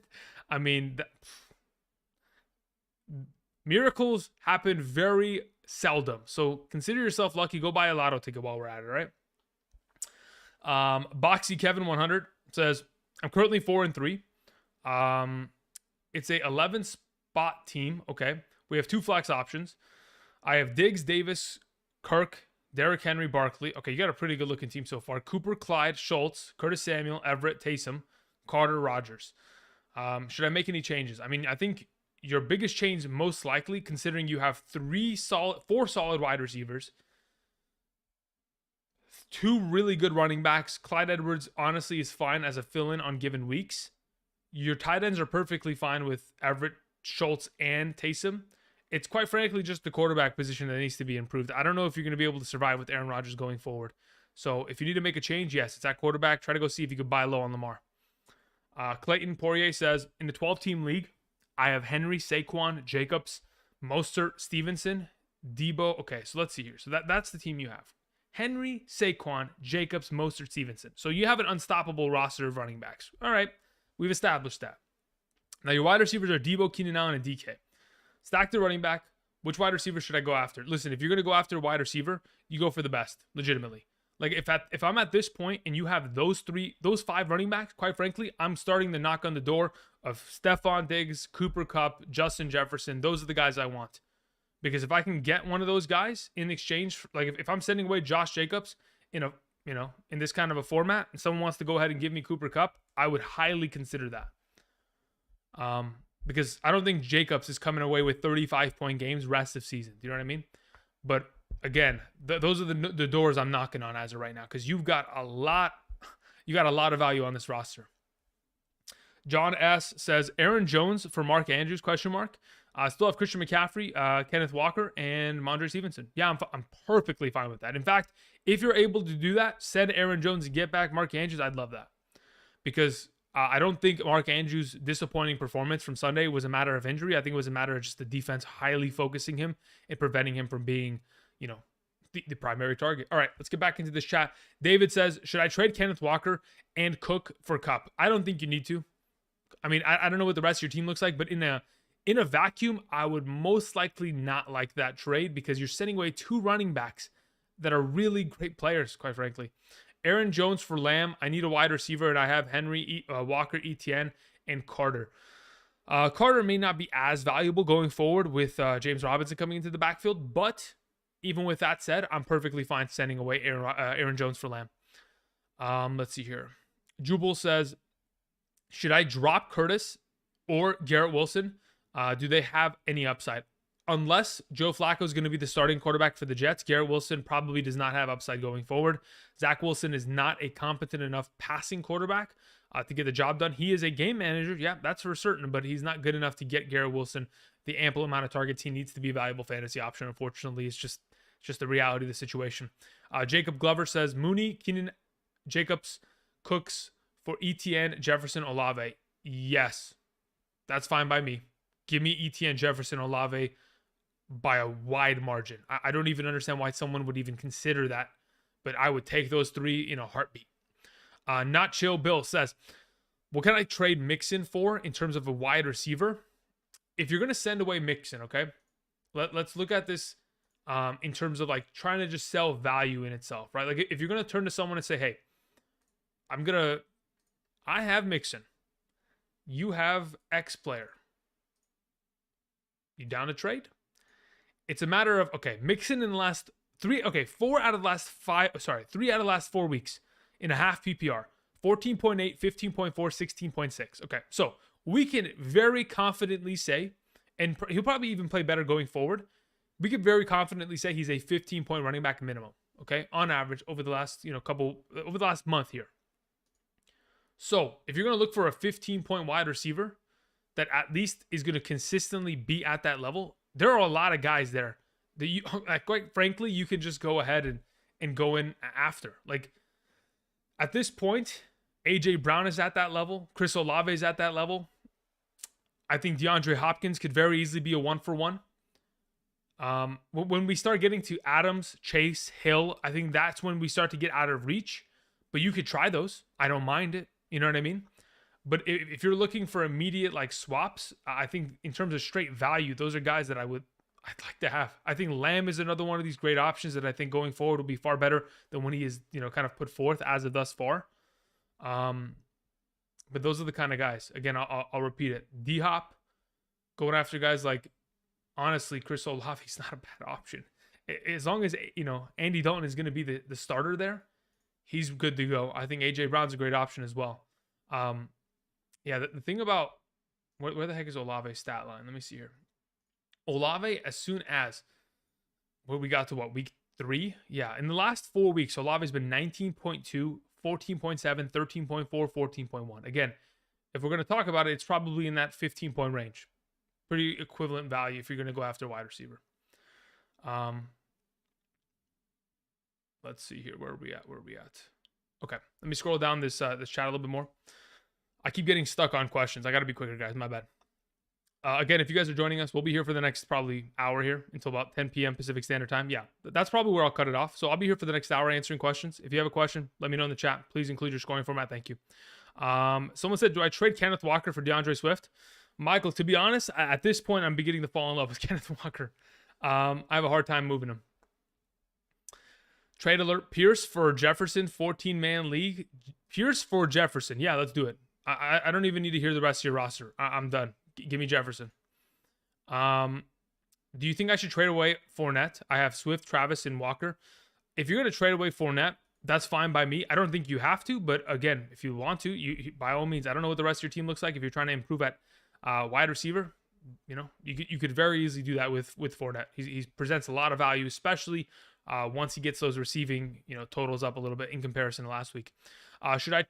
Speaker 1: I mean, miracles happen very seldom. So consider yourself lucky. Go buy a lotto ticket while we're at it, right? Boxy Kevin 100 says, I'm currently 4-3. It's a 11 spot team. Okay. We have 2 flex options. I have Diggs, Davis, Kirk, Derrick Henry, Barkley. Okay, you got a pretty good looking team so far. Cooper, Clyde, Schultz, Curtis Samuel, Everett, Taysom, Carter, Rogers. Should I make any changes? I mean, I think your biggest change, most likely, considering you have 4 solid wide receivers, 2 really good running backs. Clyde Edwards, honestly, is fine as a fill-in on given weeks. Your tight ends are perfectly fine with Everett, Schultz, and Taysom. It's quite frankly just the quarterback position that needs to be improved. I don't know if you're going to be able to survive with Aaron Rodgers going forward. So if you need to make a change, yes, it's at quarterback. Try to go see if you could buy low on Lamar. Clayton Poirier says, in the 12-team league, I have Henry, Saquon, Jacobs, Mostert, Stevenson, Debo. Okay, so let's see here. So that's the team you have. Henry, Saquon, Jacobs, Mostert, Stevenson. So you have an unstoppable roster of running backs. All right, we've established that. Now your wide receivers are Debo, Keenan Allen, and DK. Stack the running back. Which wide receiver should I go after? Listen, if you're going to go after a wide receiver, you go for the best, legitimately. Like if I'm at this point and you have those 5 running backs, quite frankly, I'm starting to knock on the door of Stephon Diggs, Cooper Kupp, Justin Jefferson. Those are the guys I want. Because if I can get one of those guys in exchange, like if I'm sending away Josh Jacobs in this kind of a format and someone wants to go ahead and give me Cooper Kupp, I would highly consider that. Because I don't think Jacobs is coming away with 35-point games rest of season. Do you know what I mean? But again, those are the doors I'm knocking on as of right now, because you've got a lot of value on this roster. John S says Aaron Jones for Mark Andrews ? I still have Christian McCaffrey, Kenneth Walker, and Mondre Stevenson. Yeah, I'm perfectly fine with that. In fact, if you're able to do that, send Aaron Jones and get back Mark Andrews. I'd love that, because I don't think Mark Andrews' disappointing performance from Sunday was a matter of injury. I think it was a matter of just the defense highly focusing him and preventing him from being, the primary target. All right, let's get back into this chat. David says, should I trade Kenneth Walker and Cook for Kupp? I don't think you need to. I mean, I don't know what the rest of your team looks like, but in a vacuum, I would most likely not like that trade, because you're sending away 2 running backs that are really great players, quite frankly. Aaron Jones for Lamb. I need a wide receiver, and I have Henry, Walker, Etienne, and Carter. Carter may not be as valuable going forward with James Robinson coming into the backfield, but even with that said, I'm perfectly fine sending away Aaron Jones for Lamb. Let's see here. Jubal says, should I drop Curtis or Garrett Wilson? Do they have any upside? Unless Joe Flacco is going to be the starting quarterback for the Jets, Garrett Wilson probably does not have upside going forward. Zach Wilson is not a competent enough passing quarterback to get the job done. He is a game manager. Yeah, that's for certain, but he's not good enough to get Garrett Wilson the ample amount of targets he needs to be a valuable fantasy option. Unfortunately, it's just the reality of the situation. Jacob Glover says Mooney, Keenan, Jacobs, Cooks for ETN, Jefferson, Olave. Yes, that's fine by me. Give me ETN, Jefferson, Olave by a wide margin. I don't even understand why someone would even consider that, but I would take those three in a heartbeat. Not Chill Bill says, what can I trade Mixon for in terms of a wide receiver? If you're going to send away Mixon, okay, let's look at this in terms of like trying to just sell value in itself, right? Like if you're going to turn to someone and say, hey, I have Mixon. You have X player. You down to trade? It's a matter of, okay, Mixon in the last 3 out of the last 4 weeks in a half PPR, 14.8, 15.4, 16.6. Okay, so we can very confidently say, and he'll probably even play better going forward, we could very confidently say he's a 15-point running back minimum, okay, on average over the last, over the last month here. So if you're going to look for a 15-point wide receiver that at least is going to consistently be at that level, there are a lot of guys there that you, quite frankly, you can just go ahead and go in after. Like at this point, AJ Brown is at that level. Chris Olave is at that level. I think DeAndre Hopkins could very easily be a 1-for-1. When we start getting to Adams, Chase, Hill, I think that's when we start to get out of reach. But you could try those. I don't mind it. You know what I mean? But if you're looking for immediate like swaps, I think in terms of straight value, those are guys that I'd like to have. I think Lamb is another one of these great options that I think going forward will be far better than when he is, kind of put forth as of thus far. But those are the kind of guys. Again, I'll repeat it. D-Hop, going after guys like, honestly, Chris Olave is not a bad option. As long as, Andy Dalton is going to be the starter there, he's good to go. I think A.J. Brown's a great option as well. Yeah, the thing about, where the heck is Olave's stat line? Let me see here. Olave, as soon as, we got to week 3? Yeah, in the last 4 weeks, Olave's been 19.2, 14.7, 13.4, 14.1. Again, if we're going to talk about it, it's probably in that 15-point range. Pretty equivalent value if you're going to go after a wide receiver. Let's see here. Where are we at? Okay, let me scroll down this chat a little bit more. I keep getting stuck on questions. I got to be quicker, guys. My bad. Again, if you guys are joining us, we'll be here for the next probably hour here until about 10 p.m. Pacific Standard Time. Yeah, that's probably where I'll cut it off. So I'll be here for the next hour answering questions. If you have a question, let me know in the chat. Please include your scoring format. Thank you. Someone said, do I trade Kenneth Walker for DeAndre Swift? Michael, to be honest, at this point, I'm beginning to fall in love with Kenneth Walker. I have a hard time moving him. Trade alert, Pierce for Jefferson, 14-man league. Pierce for Jefferson. Yeah, let's do it. I don't even need to hear the rest of your roster. I'm done. Give me Jefferson. Do you think I should trade away Fournette? I have Swift, Travis, and Walker. If you're going to trade away Fournette, that's fine by me. I don't think you have to, but again, if you want to, you by all means. I don't know what the rest of your team looks like. If you're trying to improve at wide receiver, you could very easily do that with Fournette. He presents a lot of value, especially once he gets those receiving totals up a little bit in comparison to last week. Should I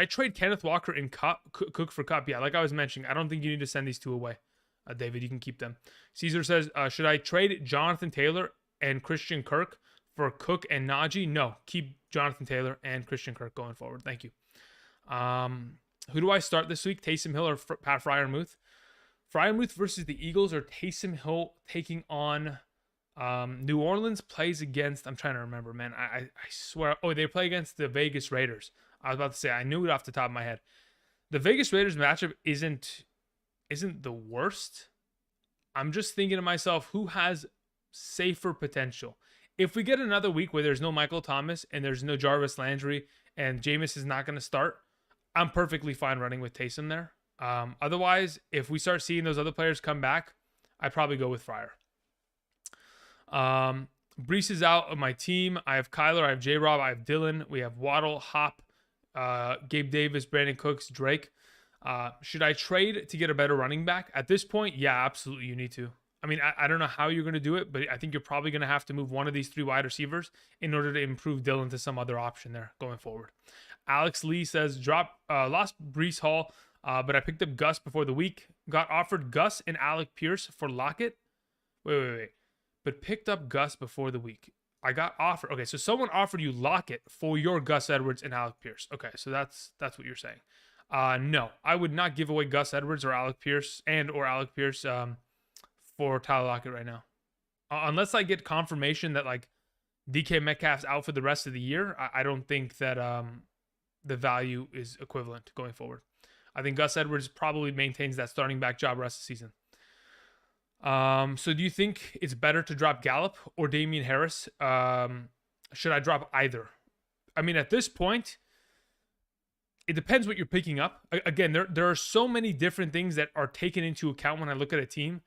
Speaker 1: trade Kenneth Walker and Cook for Kupp? Yeah, like I was mentioning, I don't think you need to send these two away. David, you can keep them. Caesar says, should I trade Jonathan Taylor and Christian Kirk for Cook and Najee? No, keep Jonathan Taylor and Christian Kirk going forward. Thank you. Who do I start this week? Taysom Hill or Pat Freiermuth? Freiermuth versus the Eagles or Taysom Hill taking on New Orleans plays against, I'm trying to remember, man. I swear. Oh, they play against the Vegas Raiders. I was about to say, I knew it off the top of my head. The Vegas Raiders matchup isn't the worst. I'm just thinking to myself, who has safer potential? If we get another week where there's no Michael Thomas and there's no Jarvis Landry and Jameis is not going to start, I'm perfectly fine running with Taysom there. Otherwise, if we start seeing those other players come back, I'd probably go with Fryer. Brees is out of my team. I have Kyler, I have J-Rob, I have Dylan. We have Waddle, Hop, Gabe Davis, Brandon Cooks, Drake. Should I trade to get a better running back? At this point, yeah, absolutely you need to. I mean, I don't know how you're going to do it, but I think you're probably going to have to move one of these 3 wide receivers in order to improve Dylan to some other option there going forward. Alex Lee says, lost Brees Hall, but I picked up Gus before the week. Got offered Gus and Alec Pierce for Lockett. Wait. But picked up Gus before the week. I got offered. Okay, so someone offered you Lockett for your Gus Edwards and Alec Pierce. Okay, so that's what you're saying. No, I would not give away Gus Edwards or Alec Pierce for Tyler Lockett right now. Unless I get confirmation that like DK Metcalf's out for the rest of the year, I don't think that the value is equivalent going forward. I think Gus Edwards probably maintains that starting back job rest of the season. So do you think it's better to drop Gallup or Damian Harris? Should I drop either? I mean, at this point, it depends what you're picking up. Again, there are so many different things that are taken into account when I look at a team.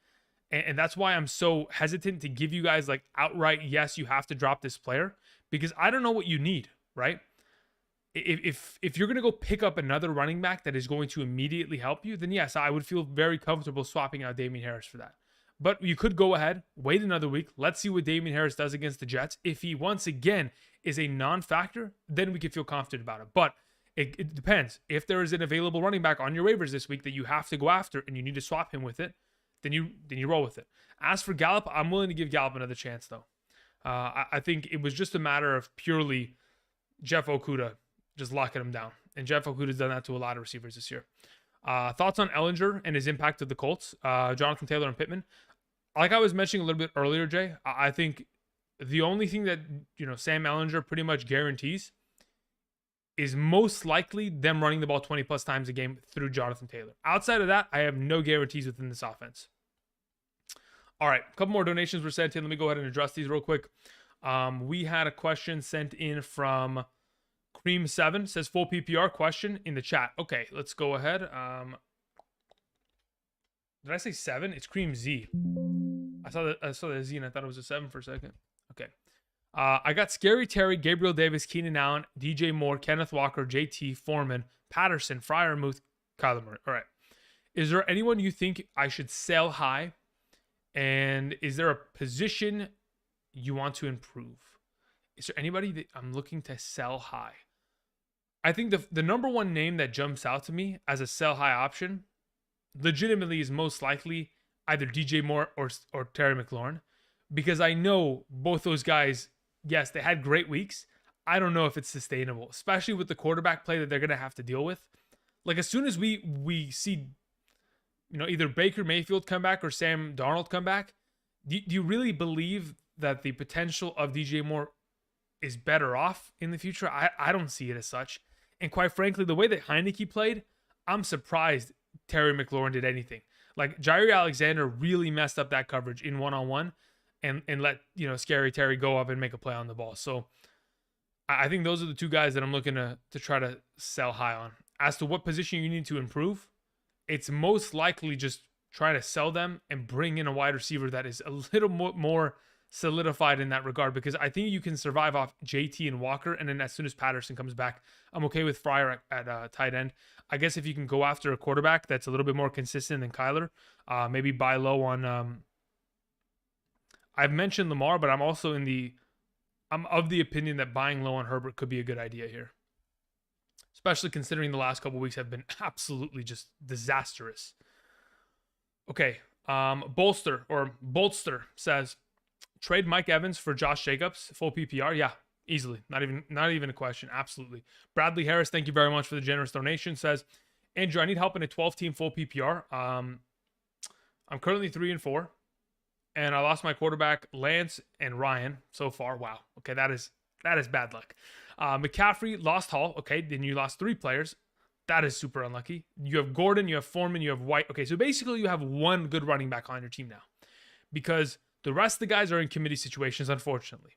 Speaker 1: And that's why I'm so hesitant to give you guys like outright, yes, you have to drop this player, because I don't know what you need, right? If you're going to go pick up another running back that is going to immediately help you, then yes, I would feel very comfortable swapping out Damian Harris for that. But you could go ahead, wait another week. Let's see what Damian Harris does against the Jets. If he once again is a non-factor, then we can feel confident about it. But it depends. If there is an available running back on your waivers this week that you have to go after and you need to swap him with it, then you roll with it. As for Gallup, I'm willing to give Gallup another chance, though. I think it was just a matter of purely Jeff Okudah just locking him down. And Jeff Okudah's done that to a lot of receivers this year. Thoughts on Ellinger and his impact of the Colts? Jonathan Taylor and Pittman. Like I was mentioning a little bit earlier, Jay, I think the only thing that Sam Ellinger pretty much guarantees is most likely them running the ball 20 plus times a game through Jonathan Taylor. Outside of that, I have no guarantees within this offense. All right, a couple more donations were sent in. Let me go ahead and address these real quick. We had a question sent in from Cream7, says full PPR question in the chat. Okay, let's go ahead. Did I say 7? It's Cream Z. I saw the Z and I thought it was a 7 for a second. Okay. I got Scary Terry, Gabriel Davis, Keenan Allen, DJ Moore, Kenneth Walker, JT, Foreman, Patterson, Freiermuth, Kyler Murray. All right. Is there anyone you think I should sell high? And is there a position you want to improve? Is there anybody that I'm looking to sell high? I think the number one name that jumps out to me as a sell high option legitimately is most likely either DJ Moore or Terry McLaurin, because I know both those guys, yes, they had great weeks. I don't know if it's sustainable, especially with the quarterback play that they're going to have to deal with. Like as soon as we see, either Baker Mayfield come back or Sam Darnold come back, do you really believe that the potential of DJ Moore is better off in the future? I don't see it as such. And quite frankly, the way that Heineke played, I'm surprised Terry McLaurin did anything. Like Jair Alexander really messed up that coverage in one-on-one and let, Scary Terry go up and make a play on the ball. So I think those are the two guys that I'm looking to try to sell high on. As to what position you need to improve, it's most likely just try to sell them and bring in a wide receiver that is a little more solidified in that regard, because I think you can survive off JT and Walker, and then as soon as Patterson comes back, I'm okay with Fryer at tight end. I guess if you can go after a quarterback that's a little bit more consistent than Kyler, maybe buy low on I've mentioned Lamar, but I'm of the opinion that buying low on Herbert could be a good idea here, especially considering the last couple weeks have been absolutely just disastrous. Okay, Bolster says, trade Mike Evans for Josh Jacobs, full PPR. Yeah, easily. Not even a question. Absolutely. Bradley Harris, thank you very much for the generous donation, says, Andrew, I need help in a 12-team full PPR. I'm currently 3-4, and I lost my quarterback Lance and Ryan so far. Wow. Okay, that is bad luck. McCaffrey lost Hall. Okay, then you lost 3 players. That is super unlucky. You have Gordon, you have Foreman, you have White. Okay, so basically you have one good running back on your team now, because the rest of the guys are in committee situations, unfortunately.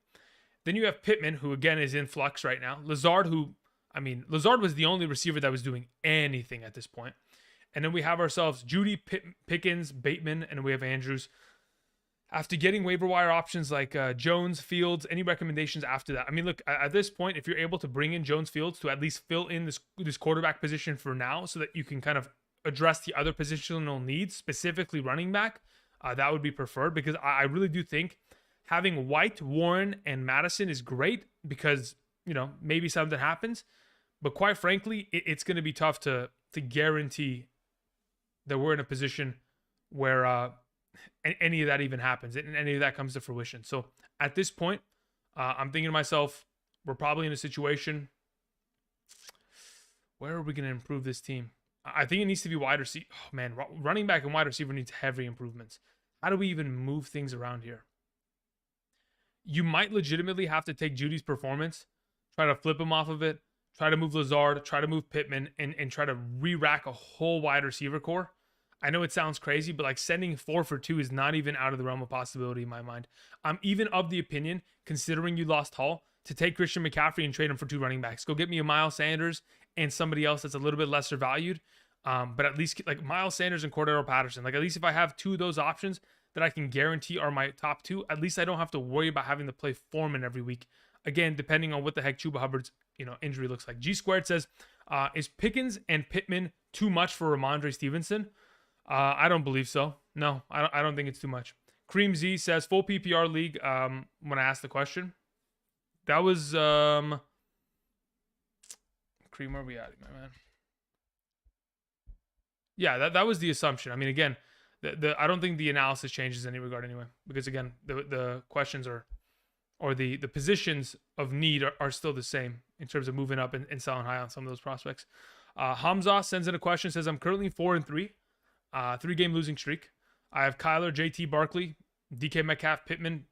Speaker 1: Then you have Pittman, who again is in flux right now. Lazard was the only receiver that was doing anything at this point. And then we have ourselves Judy, Pickens, Bateman, and we have Andrews. After getting waiver wire options like Jones, Fields, any recommendations after that? I mean, look, at this point, if you're able to bring in Jones, Fields to at least fill in this quarterback position for now so that you can kind of address the other positional needs, specifically running back, that would be preferred, because I really do think having White, Warren, and Madison is great because, maybe something happens. But quite frankly, it's going to be tough to guarantee that we're in a position where any of that even happens and any of that comes to fruition. So at this point, I'm thinking to myself, we're probably in a situation. Where are we going to improve this team? I think it needs to be wide receiver. Oh, man, running back and wide receiver needs heavy improvements. How do we even move things around here? You might legitimately have to take Judy's performance, try to flip him off of it, try to move Lazard, try to move Pittman, and try to re-rack a whole wide receiver core. I know it sounds crazy, but like sending 4 for 2 is not even out of the realm of possibility in my mind. I'm even of the opinion, considering you lost Hall, to take Christian McCaffrey and trade him for 2 running backs. Go get me a Miles Sanders and somebody else that's a little bit lesser valued. But at least like Miles Sanders and Cordero Patterson. Like at least if I have 2 of those options that I can guarantee are my top 2, at least I don't have to worry about having to play Foreman every week. Again, depending on what the heck Chuba Hubbard's injury looks like. G Squared says, is Pickens and Pittman too much for Ramondre Stevenson? I don't believe so. No, I don't think it's too much. Cream Z says, full PPR league. When I asked the question, that was Cream. Where are we at, my man? Yeah, that was the assumption. I mean, again, I don't think the analysis changes in any regard anyway, because again, the questions or the positions of need are still the same in terms of moving up and selling high on some of those prospects. Hamza sends in a question, says, I'm currently 4-3, 3-game losing streak. I have Kyler, JT Barkley, DK Metcalf, Pittman,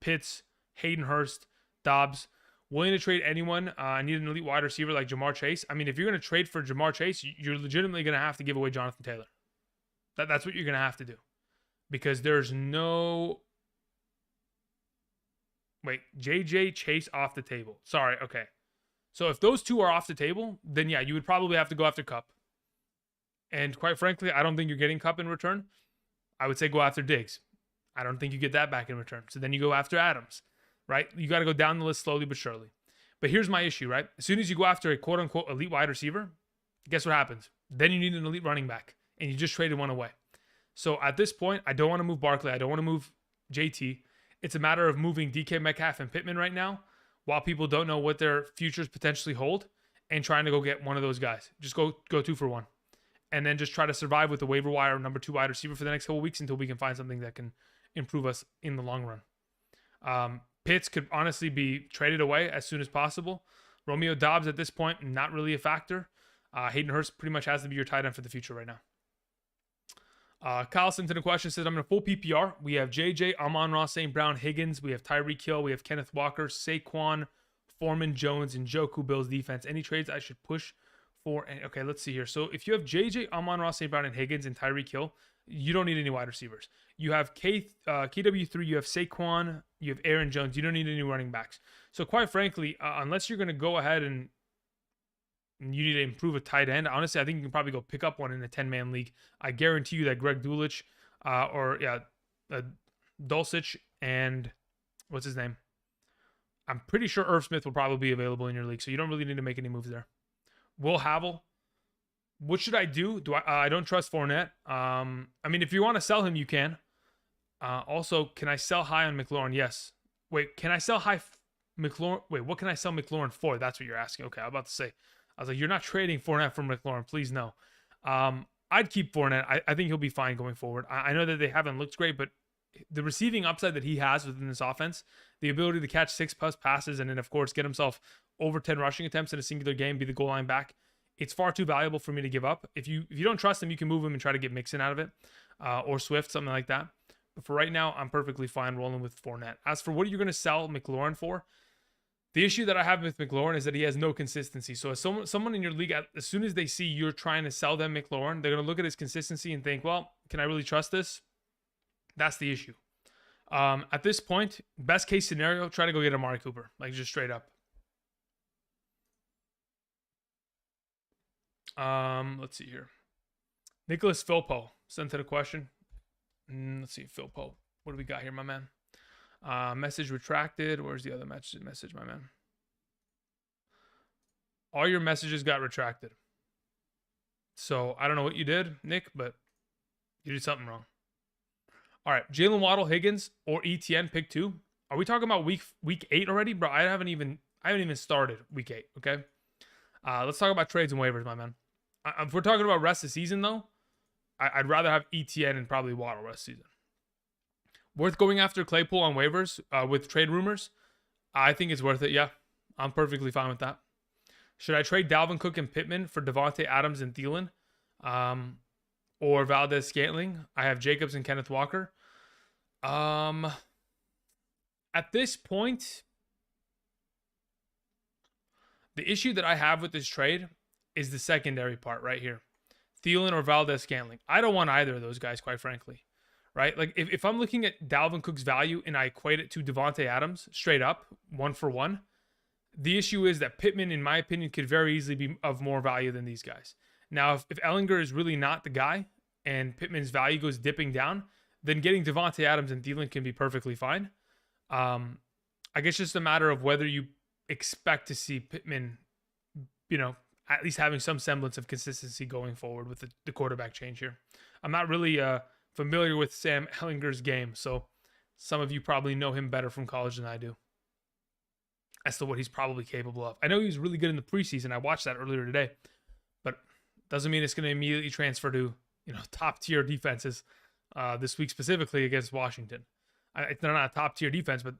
Speaker 1: Pitts, Hayden Hurst, Dobbs. Willing to trade anyone. I need an elite wide receiver like Jamar Chase. I mean, if you're going to trade for Jamar Chase, you're legitimately going to have to give away Jonathan Taylor. That's what you're going to have to do. Because there's no... Wait, JJ Chase off the table. Sorry, okay. So if those 2 are off the table, then yeah, you would probably have to go after Kupp. And quite frankly, I don't think you're getting Kupp in return. I would say go after Diggs. I don't think you get that back in return. So then you go after Adams, right? You got to go down the list slowly but surely. But here's my issue, right? As soon as you go after a quote-unquote elite wide receiver, guess what happens? Then you need an elite running back, and you just traded one away. So at this point, I don't want to move Barkley. I don't want to move JT. It's a matter of moving DK Metcalf and Pittman right now while people don't know what their futures potentially hold and trying to go get one of those guys. Just go 2 for 1. And then just try to survive with the waiver wire number 2 wide receiver for the next couple weeks until we can find something that can improve us in the long run. Pitts could honestly be traded away as soon as possible. Romeo Dobbs at this point, not really a factor. Hayden Hurst pretty much has to be your tight end for the future right now. Kyle sent in a question, says, I'm in a full PPR. We have JJ, Amon-Ra, St. Brown, Higgins. We have Tyreek Hill. We have Kenneth Walker, Saquon, Foreman, Jones, and Njoku, Bills defense. Any trades I should push for? Okay, let's see here. So if you have JJ, Amon-Ra, St. Brown, and Higgins, and Tyreek Hill, you don't need any wide receivers. You have KW3, you have Saquon, you have Aaron Jones. You don't need any running backs. So quite frankly, unless you're going to go ahead and you need to improve a tight end, honestly, I think you can probably go pick up one in a 10-man league. I guarantee you that Greg Dulcich Dulcich and what's his name? I'm pretty sure Irv Smith will probably be available in your league, so you don't really need to make any moves there. Will Havel. What should I do? I don't trust Fournette. I mean, if you want to sell him, you can. Also, can I sell high on McLaurin? Yes. Wait, can I sell high McLaurin? Wait, what can I sell McLaurin for? That's what you're asking. Okay, I'm about to say. I was like, you're not trading Fournette for McLaurin. Please, no. I'd keep Fournette. I think he'll be fine going forward. I know that they haven't looked great, but the receiving upside that he has within this offense, the ability to catch 6+ passes and then, of course, get himself over 10 rushing attempts in a singular game, be the goal line back, it's far too valuable for me to give up. If you don't trust him, you can move him and try to get Mixon out of it, or Swift, something like that. But for right now, I'm perfectly fine rolling with Fournette. As for what you're going to sell McLaurin for, the issue that I have with McLaurin is that he has no consistency. So as someone in your league, as soon as they see you're trying to sell them McLaurin, they're going to look at his consistency and think, well, can I really trust this? That's the issue. At this point, best case scenario, try to go get Amari Cooper, like just straight up. Let's see here. Nicholas Philpo sent in a question. Let's see, Philpo. What do we got here, my man? Message retracted. Where's the other message, my man? All your messages got retracted. So I don't know what you did, Nick, but you did something wrong. All right, Jalen Waddle, Higgins, or ETN, pick 2. Are we talking about week 8 already, bro? I haven't even started week 8. Okay. Let's talk about trades and waivers, my man. If we're talking about rest of the season, though, I'd rather have ETN and probably Waddle rest of the season. Worth going after Claypool on waivers with trade rumors? I think it's worth it, yeah. I'm perfectly fine with that. Should I trade Dalvin Cook and Pittman for Devontae Adams and Thielen? Or Valdez-Scantling? I have Jacobs and Kenneth Walker. At this point, the issue that I have with this trade is the secondary part right here. Thielen or Valdez-Scantling. I don't want either of those guys, quite frankly. Right? Like, if I'm looking at Dalvin Cook's value and I equate it to Devontae Adams, straight up, 1-for-1, the issue is that Pittman, in my opinion, could very easily be of more value than these guys. Now, if Ellinger is really not the guy and Pittman's value goes dipping down, then getting Devontae Adams and Thielen can be perfectly fine. I guess just a matter of whether you expect to see Pittman, at least having some semblance of consistency going forward with the quarterback change here. I'm not really familiar with Sam Ehlinger's game, so some of you probably know him better from college than I do as to what he's probably capable of. I know he was really good in the preseason. I watched that earlier today, but doesn't mean it's going to immediately transfer to top tier defenses this week, specifically against Washington. They're not a top tier defense, but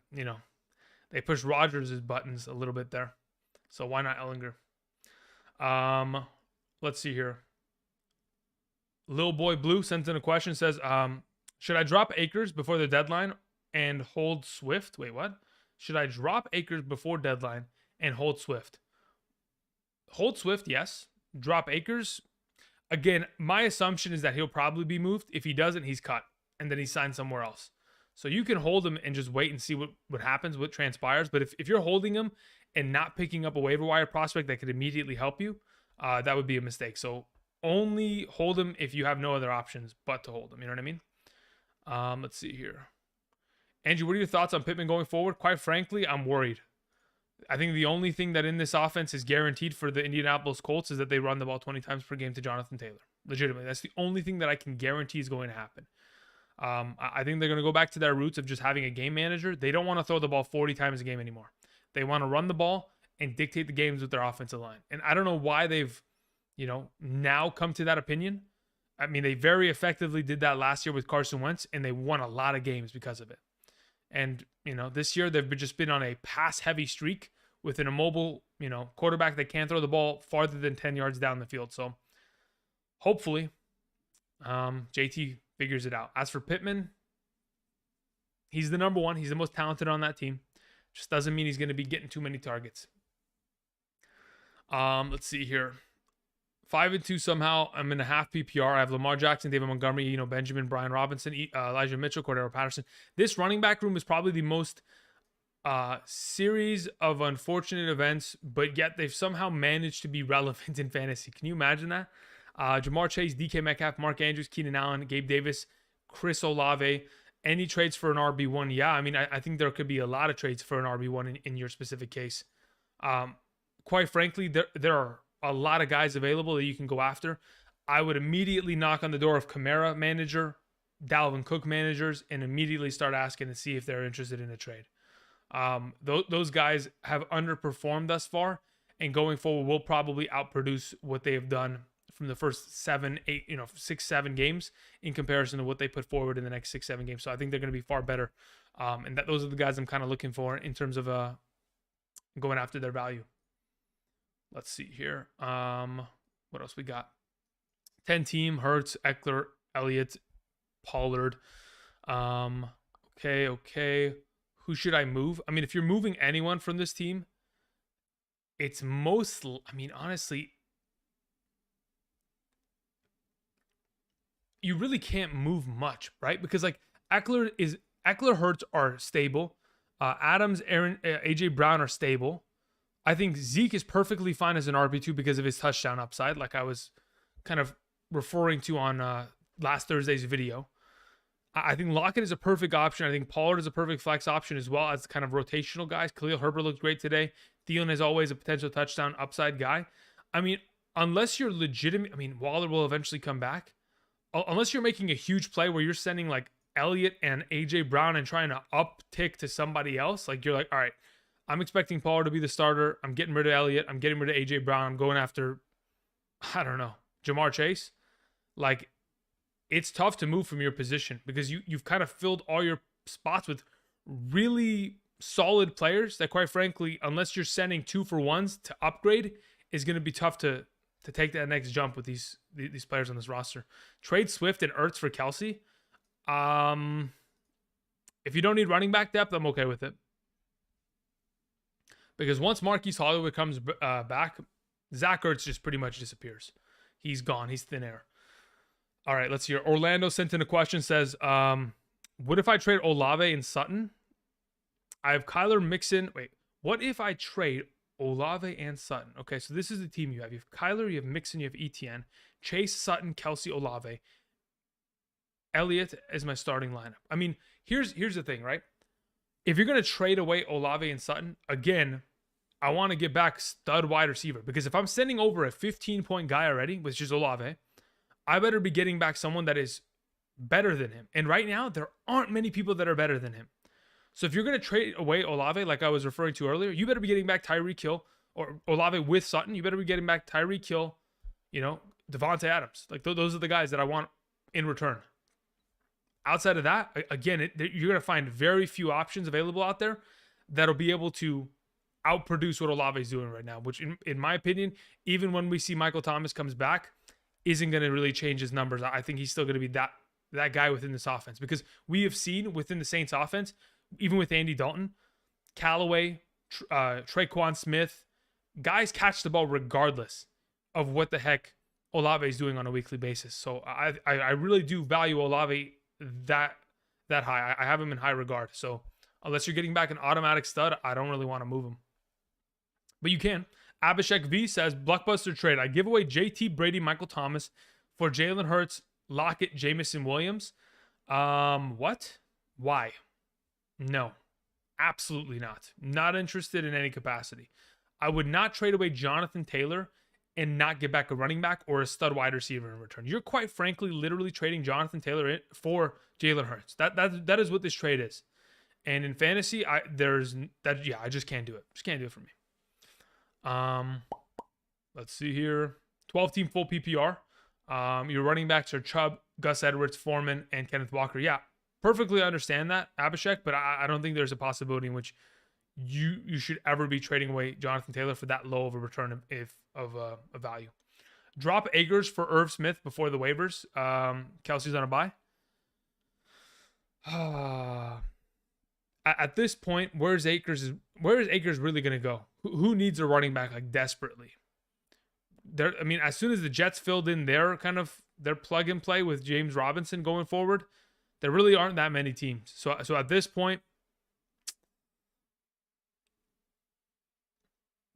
Speaker 1: they push Rodgers' buttons a little bit there, so why not Ehlinger? Let's see here. Lil Boy Blue sent in a question, says, should I drop Akers before the deadline and hold Swift? Wait, what? Should I drop Akers before deadline and hold Swift? Hold Swift, yes. Drop Akers. Again, my assumption is that he'll probably be moved. If he doesn't, he's cut, and then he's signed somewhere else. So you can hold him and just wait and see what happens, what transpires. But if you're holding him and not picking up a waiver wire prospect that could immediately help you, that would be a mistake. So only hold him if you have no other options but to hold him. You know what I mean? Let's see here. Andrew, what are your thoughts on Pittman going forward? Quite frankly, I'm worried. I think the only thing that in this offense is guaranteed for the Indianapolis Colts is that they run the ball 20 times per game to Jonathan Taylor. Legitimately. That's the only thing that I can guarantee is going to happen. I think they're going to go back to their roots of just having a game manager. They don't want to throw the ball 40 times a game anymore. They want to run the ball and dictate the games with their offensive line. And I don't know why they've now come to that opinion. I mean, they very effectively did that last year with Carson Wentz, and they won a lot of games because of it. And, this year they've just been on a pass-heavy streak with an immobile, quarterback that can't throw the ball farther than 10 yards down the field. So hopefully JT figures it out. As for Pittman, he's the number one. He's the most talented on that team. Just doesn't mean he's going to be getting too many targets. Let's see here. 5-2 somehow. I'm in a half PPR. I have Lamar Jackson, David Montgomery, Benjamin, Brian Robinson, Elijah Mitchell, Cordero Patterson. This running back room is probably the most series of unfortunate events, but yet they've somehow managed to be relevant in fantasy. Can you imagine that? Jamar Chase, DK Metcalf, Mark Andrews, Keenan Allen, Gabe Davis, Chris Olave. Any trades for an RB1? Yeah, I mean, I think there could be a lot of trades for an RB1 in your specific case. Quite frankly, there are a lot of guys available that you can go after. I would immediately knock on the door of Kamara manager, Dalvin Cook managers, and immediately start asking to see if they're interested in a trade. Those guys have underperformed thus far, and going forward will probably outproduce what they have done from the first 7, 8, 6, 7 games in comparison to what they put forward in the next 6, 7 games. So I think they're going to be far better. And those are the guys I'm kind of looking for in terms of going after their value. Let's see here. What else we got? 10 team, Hurts, Eckler, Elliott, Pollard. Okay. Who should I move? I mean, if you're moving anyone from this team, it's honestly, you really can't move much, right? Because Eckler, Hurts are stable. Adams, AJ Brown are stable. I think Zeke is perfectly fine as an RB2 because of his touchdown upside, like I was kind of referring to on last Thursday's video. I think Lockett is a perfect option. I think Pollard is a perfect flex option as well as kind of rotational guys. Khalil Herbert looked great today. Thielen is always a potential touchdown upside guy. I mean, unless you're legitimate, Waller will eventually come back. Unless you're making a huge play where you're sending Elliott and AJ Brown and trying to uptick to somebody else, you're all right, I'm expecting Pollard to be the starter. I'm getting rid of Elliott. I'm getting rid of AJ Brown. I'm going after, I don't know, Jamar Chase. Like, it's tough to move from your position because you've kind of filled all your spots with really solid players that, quite frankly, unless you're sending 2-for-1s to upgrade, is going to be tough to take that next jump with these players on this roster. Trade Swift and Ertz for Kelsey. If you don't need running back depth, I'm okay with it. Because once Marquise Hollywood comes back, Zach Ertz just pretty much disappears. He's gone. He's thin air. All right, let's hear. Orlando sent in a question, says, what if I trade Olave and Sutton? I have Kyler Mixon. Wait, what if I trade Olave and Sutton? Okay, so this is the team you have. You have Kyler, you have Mixon, you have ETN, Chase, Sutton, Kelsey, Olave. Elliott is my starting lineup. I mean, here's the thing, right? If you're going to trade away Olave and Sutton, again, I want to get back stud wide receiver. Because if I'm sending over a 15-point guy already, which is Olave, I better be getting back someone that is better than him. And right now, there aren't many people that are better than him. So if you're going to trade away Olave, like I was referring to earlier, you better be getting back Tyreek Hill, or Olave with Sutton. You better be getting back Tyreek Hill, Devontae Adams. Like, those are the guys that I want in return. Outside of that, again, you're going to find very few options available out there that'll be able to outproduce what Olave is doing right now, which in my opinion, even when we see Michael Thomas comes back, isn't going to really change his numbers. I think he's still going to be that guy within this offense, because we have seen within the Saints offense, even with Andy Dalton, Callaway, Traquan Smith, guys catch the ball regardless of what the heck Olave is doing on a weekly basis. So I really do value Olave that high. I have him in high regard. So unless you're getting back an automatic stud, I don't really want to move him. But you can. Abhishek V says, blockbuster trade. I give away JT Brady, Michael Thomas for Jalen Hurts, Lockett, Jamison Williams. What? Why? No, absolutely not. Not interested in any capacity. I would not trade away Jonathan Taylor and not get back a running back or a stud wide receiver in return. You're quite frankly literally trading Jonathan Taylor for Jalen Hurts. That is what this trade is. And in fantasy, I just can't do it. Just can't do it for me. Let's see here. 12-team full PPR. Your running backs are Chubb, Gus Edwards, Foreman, and Kenneth Walker. Yeah, perfectly understand that, Abhishek, but I don't think there's a possibility in which you should ever be trading away Jonathan Taylor for that low of a return of value. Drop Akers for Irv Smith before the waivers. Kelsey's on a bye. At this point, where's Akers really going to go? Who needs a running back like desperately? As soon as the Jets filled in their plug and play with James Robinson going forward, there really aren't that many teams. So at this point,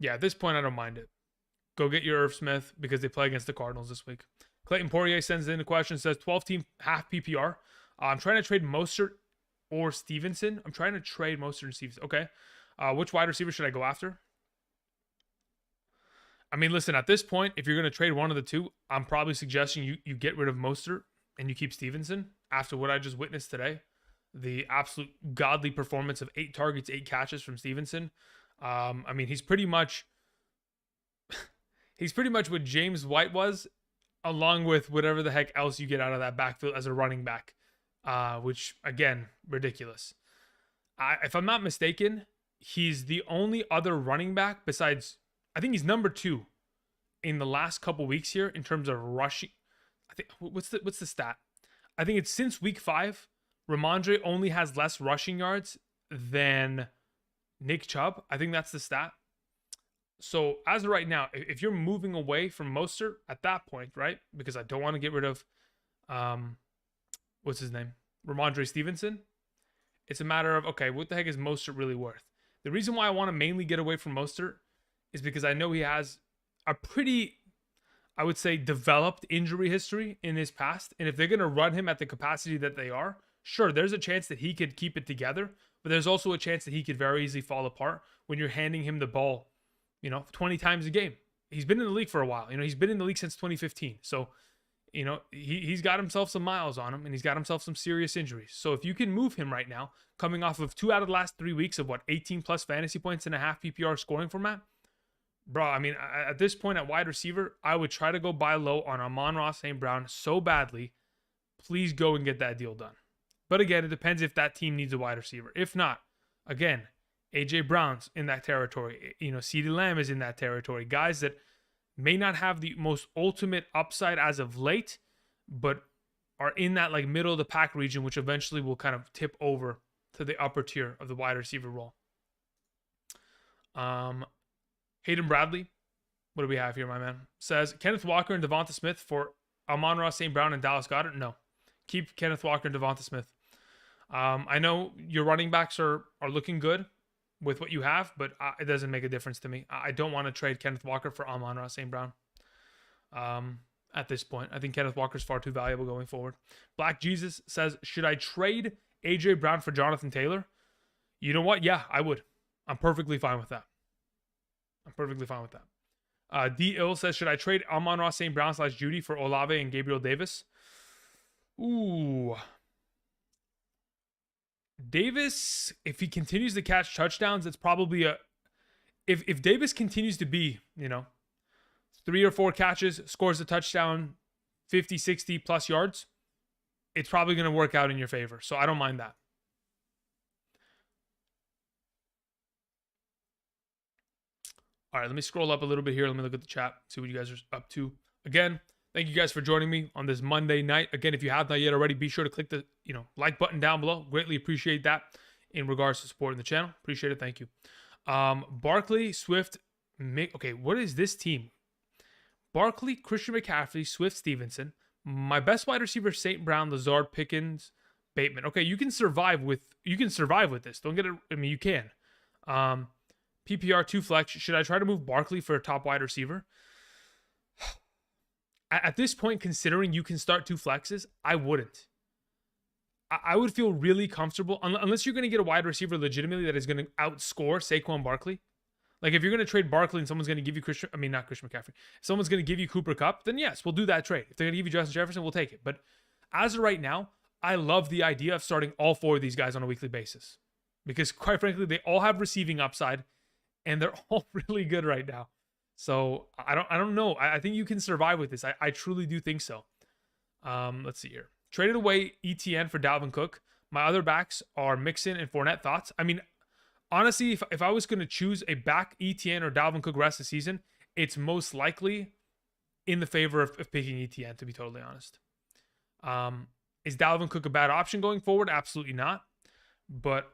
Speaker 1: I don't mind it. Go get your Irv Smith because they play against the Cardinals this week. Clayton Poirier sends in a question, says 12-team half PPR. I'm trying to trade Mostert or Stevenson. Okay. Which wide receiver should I go after? Listen, at this point, if you're going to trade one of the two, I'm probably suggesting you get rid of Mostert and you keep Stevenson after what I just witnessed today. The absolute godly performance of 8 targets, 8 catches from Stevenson. He's pretty much what James White was, along with whatever the heck else you get out of that backfield as a running back, which, again, ridiculous. If I'm not mistaken, he's the only other running back besides, I think he's number 2 in the last couple weeks here in terms of rushing. I think, what's the stat? I think it's since week 5, Ramondre only has less rushing yards than Nick Chubb. I think that's the stat. So as of right now, if you're moving away from Mostert at that point, right? Because I don't want to get rid of, what's his name? Ramondre Stevenson. It's a matter of, okay, what the heck is Mostert really worth? The reason why I want to mainly get away from Mostert is because I know he has a pretty, I would say, developed injury history in his past. And if they're going to run him at the capacity that they are, sure, there's a chance that he could keep it together. But there's also a chance that he could very easily fall apart when you're handing him the ball, 20 times a game. He's been in the league for a while. He's been in the league since 2015. So he's got himself some miles on him, and he's got himself some serious injuries. So if you can move him right now, coming off of 2 out of the last 3 weeks of 18 plus fantasy points in a half PPR scoring format, bro, I mean, at this point at wide receiver, I would try to go buy low on Amon-Ra St. Brown so badly. Please go and get that deal done. But again, it depends if that team needs a wide receiver. If not, again, AJ Brown's in that territory. CeeDee Lamb is in that territory. Guys that may not have the most ultimate upside as of late, but are in that like middle of the pack region, which eventually will kind of tip over to the upper tier of the wide receiver role. Hayden Bradley, what do we have here, my man? Says Kenneth Walker and Devonta Smith for Amon-Ra St. Brown and Dallas Goedert. No, keep Kenneth Walker and Devonta Smith. I know your running backs are looking good with what you have, but it doesn't make a difference to me. I don't want to trade Kenneth Walker for Amon-Ra St. Brown. At this point, I think Kenneth Walker's far too valuable going forward. Black Jesus says, should I trade AJ Brown for Jonathan Taylor? You know what? Yeah, I would. I'm perfectly fine with that. D. Ill says, should I trade Amon-Ra St. Brown / Judy for Olave and Gabriel Davis? Ooh. Davis, if he continues to catch touchdowns, it's probably if Davis continues to be, 3 or 4 catches, scores a touchdown, 50, 60 plus yards, it's probably going to work out in your favor. So I don't mind that. All right, let me scroll up a little bit here. Let me look at the chat, see what you guys are up to. Again, thank you guys for joining me on this Monday night. Again, if you have not yet already, be sure to click the like button down below. Greatly appreciate that in regards to supporting the channel. Appreciate it. Thank you. Barkley, Swift, okay, what is this team? Barkley, Christian McCaffrey, Swift, Stevenson. My best wide receiver, St. Brown, Lazard, Pickens, Bateman. Okay, you can survive with this. Don't get it. I mean, you can. PPR 2 flex. Should I try to move Barkley for a top wide receiver? At this point, considering you can start 2 flexes, I wouldn't. I would feel really comfortable, unless you're going to get a wide receiver legitimately that is going to outscore Saquon Barkley. Like if you're going to trade Barkley and someone's going to give you not Christian McCaffrey. If someone's going to give you Cooper Kupp, then yes, we'll do that trade. If they're going to give you Justin Jefferson, we'll take it. But as of right now, I love the idea of starting all 4 of these guys on a weekly basis. Because quite frankly, they all have receiving upside and they're all really good right now. So I don't know. I think you can survive with this. I truly do think so. Let's see here. Traded away ETN for Dalvin Cook. My other backs are Mixon and Fournette. Thoughts? I mean, honestly, if I was going to choose a back ETN or Dalvin Cook rest of the season, it's most likely in the favor of picking ETN, to be totally honest. Is Dalvin Cook a bad option going forward? Absolutely not. But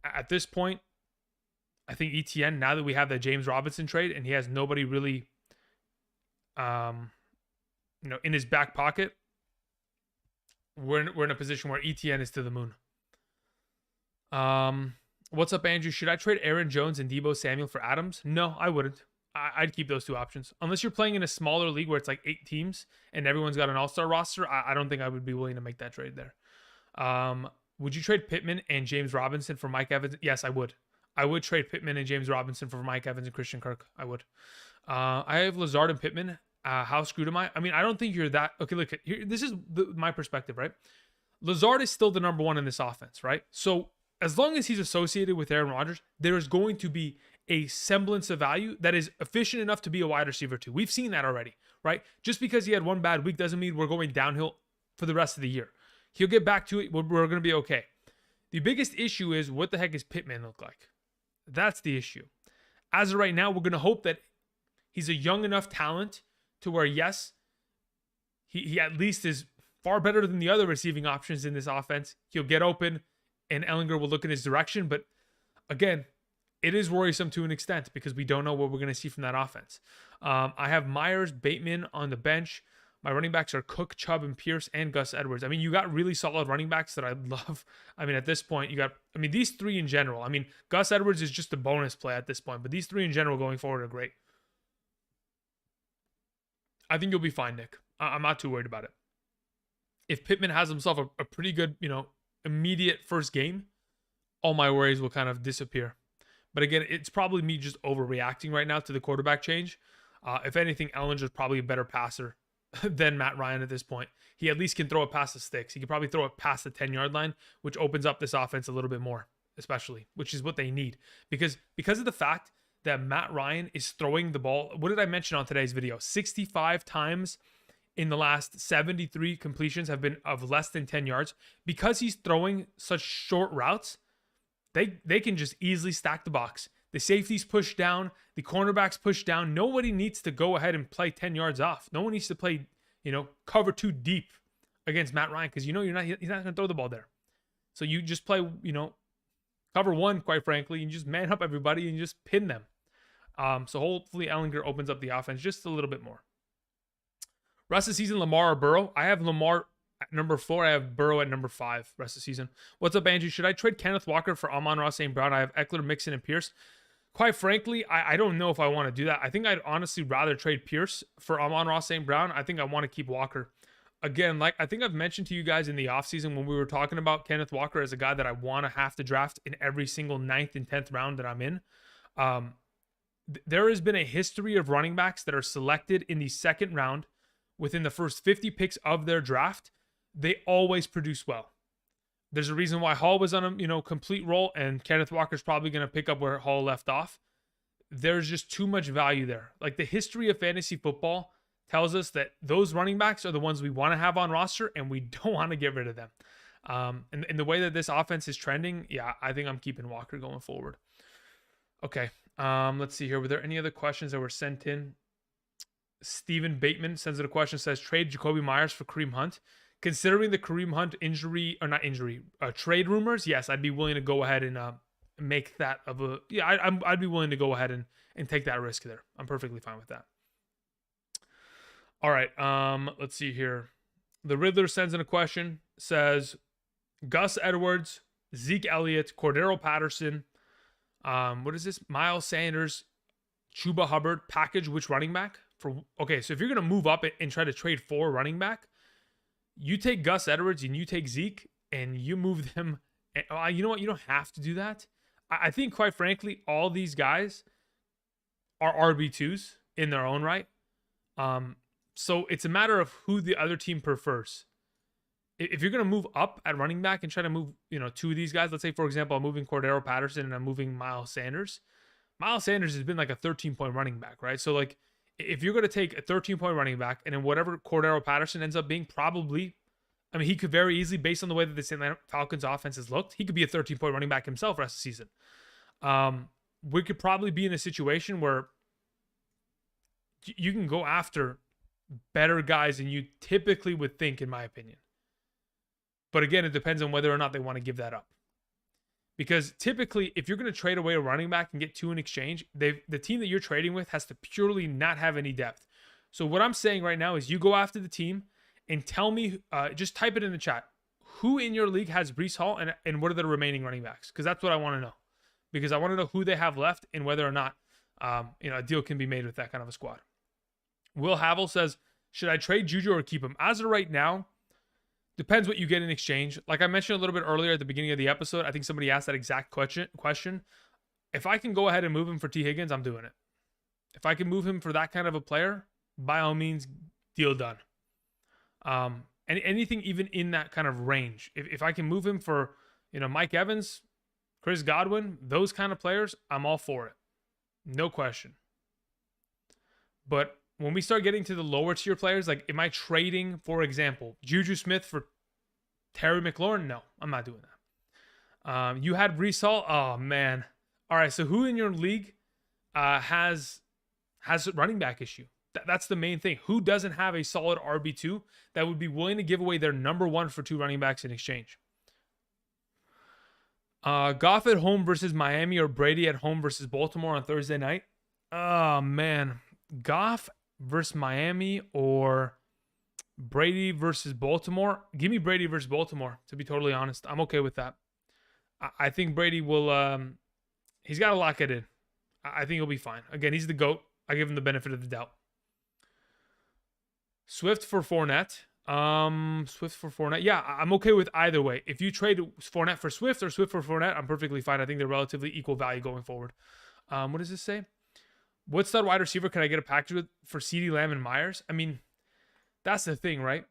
Speaker 1: at this point, I think ETN, now that we have the James Robinson trade and he has nobody really, in his back pocket, we're in a position where ETN is to the moon. What's up, Andrew? Should I trade Aaron Jones and Deebo Samuel for Adams? No, I wouldn't. I'd keep those 2 options. Unless you're playing in a smaller league where it's like 8 teams and everyone's got an all-star roster, I don't think I would be willing to make that trade there. Would you trade Pittman and James Robinson for Mike Evans? Yes, I would. I would trade Pittman and James Robinson for Mike Evans and Christian Kirk. I would. I have Lazard and Pittman. How screwed am I? I mean, I don't think you're that. Okay, look, here, this is my perspective, right? Lazard is still the number 1 in this offense, right? So as long as he's associated with Aaron Rodgers, there is going to be a semblance of value that is efficient enough to be a wide receiver too. We've seen that already, right? Just because he had 1 bad week doesn't mean we're going downhill for the rest of the year. He'll get back to it. We're going to be okay. The biggest issue is, what the heck is Pittman look like? That's the issue. As of right now, we're going to hope that he's a young enough talent to where, yes, he at least is far better than the other receiving options in this offense. He'll get open and Ellinger will look in his direction. But again, it is worrisome to an extent because we don't know what we're going to see from that offense. I have Myers, Bateman on the bench. My running backs are Cook, Chubb, and Pierce, and Gus Edwards. I mean, you got really solid running backs that I love. I mean, at this point, these 3 in general. I mean, Gus Edwards is just a bonus play at this point, but these 3 in general going forward are great. I think you'll be fine, Nick. I'm not too worried about it. If Pittman has himself a pretty good, immediate first game, all my worries will kind of disappear. But again, it's probably me just overreacting right now to the quarterback change. If anything, Ellinger's probably a better passer than Matt Ryan at this point. He at least can throw it past the sticks. He could probably throw it past the 10-yard line, which opens up this offense a little bit more, especially, which is what they need. Because of the fact that Matt Ryan is throwing the ball, what did I mention on today's video? 65 times in the last 73 completions have been of less than 10 yards. Because he's throwing such short routes, they can just easily stack the box. The safeties push down, the cornerbacks push down. Nobody needs to go ahead and play 10 yards off. No one needs to play, cover too deep against Matt Ryan, because he's not going to throw the ball there. So you just play, cover one, quite frankly, and just man up everybody and just pin them. So hopefully Ellinger opens up the offense just a little bit more. Rest of the season, Lamar or Burrow? I have Lamar at number 4. I have Burrow at number 5 rest of the season. What's up, Andrew? Should I trade Kenneth Walker for Amon-Ra St. Brown? I have Eckler, Mixon, and Pierce. Quite frankly, I don't know if I want to do that. I think I'd honestly rather trade Pierce for Amon-Ra St. Brown. I think I want to keep Walker. Again, like I think I've mentioned to you guys in the offseason when we were talking about Kenneth Walker as a guy that I want to have to draft in every single 9th and 10th round that I'm in. There has been a history of running backs that are selected in the second round within the first 50 picks of their draft. They always produce well. There's a reason why Hall was on a complete roll, and Kenneth Walker's probably going to pick up where Hall left off. There's just too much value there. Like, the history of fantasy football tells us that those running backs are the ones we want to have on roster, and we don't want to get rid of them. And the way that this offense is trending, yeah, I think I'm keeping Walker going forward. Okay, let's see here. Were there any other questions that were sent in? Steven Bateman sends in a question, says, trade Jacoby Myers for Kareem Hunt. Considering the Kareem Hunt trade rumors, yes, I'd be willing to go ahead and make that of a, I'd be willing to go ahead and take that risk there. I'm perfectly fine with that. All right, let's see here. The Riddler sends in a question, says, Gus Edwards, Zeke Elliott, Cordero Patterson, what is this? Miles Sanders, Chuba Hubbard, package which running back? Okay, so if you're going to move up and try to trade for running back, you take Gus Edwards and you take Zeke and you move them. You know what? You don't have to do that. I think, quite frankly, all these guys are RB2s in their own right. So it's a matter of who the other team prefers. If you're going to move up at running back and try to move, 2 of these guys, let's say, for example, I'm moving Cordero Patterson and I'm moving Miles Sanders. Miles Sanders has been like a 13-point running back, right? So, like, if you're going to take a 13-point running back and then whatever Cordero Patterson ends up being, probably, I mean, he could very easily, based on the way that the Atlanta Falcons offense has looked, he could be a 13-point running back himself rest of the season. We could probably be in a situation where you can go after better guys than you typically would think, in my opinion. But again, it depends on whether or not they want to give that up. Because typically, if you're going to trade away a running back and get 2 in exchange, the team that you're trading with has to purely not have any depth. So what I'm saying right now is you go after the team and tell me, just type it in the chat, who in your league has Breece Hall and what are the remaining running backs? Because that's what I want to know. Because I want to know who they have left and whether or not a deal can be made with that kind of a squad. Will Havel says, should I trade Juju or keep him? As of right now, depends what you get in exchange. Like I mentioned a little bit earlier at the beginning of the episode, I think somebody asked that exact question. If I can go ahead and move him for T. Higgins, I'm doing it. If I can move him for that kind of a player, by all means, deal done. And anything even in that kind of range. If I can move him for, Mike Evans, Chris Godwin, those kind of players, I'm all for it. No question. But when we start getting to the lower tier players, like, am I trading, for example, Juju Smith for Terry McLaurin? No, I'm not doing that. You had Breece Hall. Oh, man. All right, so who in your league has a running back issue? That's the main thing. Who doesn't have a solid RB2 that would be willing to give away their number 1 for 2 running backs in exchange? Goff at home versus Miami or Brady at home versus Baltimore on Thursday night? Oh, man. Goff versus Miami or Brady versus Baltimore? Give me Brady versus Baltimore, to be totally honest. I'm okay with that. I think Brady will, he's got to lock it in. I think he'll be fine. Again, he's the GOAT. I give him the benefit of the doubt. Swift for Fournette. Yeah, I'm okay with either way. If you trade Fournette for Swift or Swift for Fournette, I'm perfectly fine. I think they're relatively equal value going forward. What does this say? What stud wide receiver can I get a package with for CeeDee Lamb and Myers? I mean, That's the thing, right?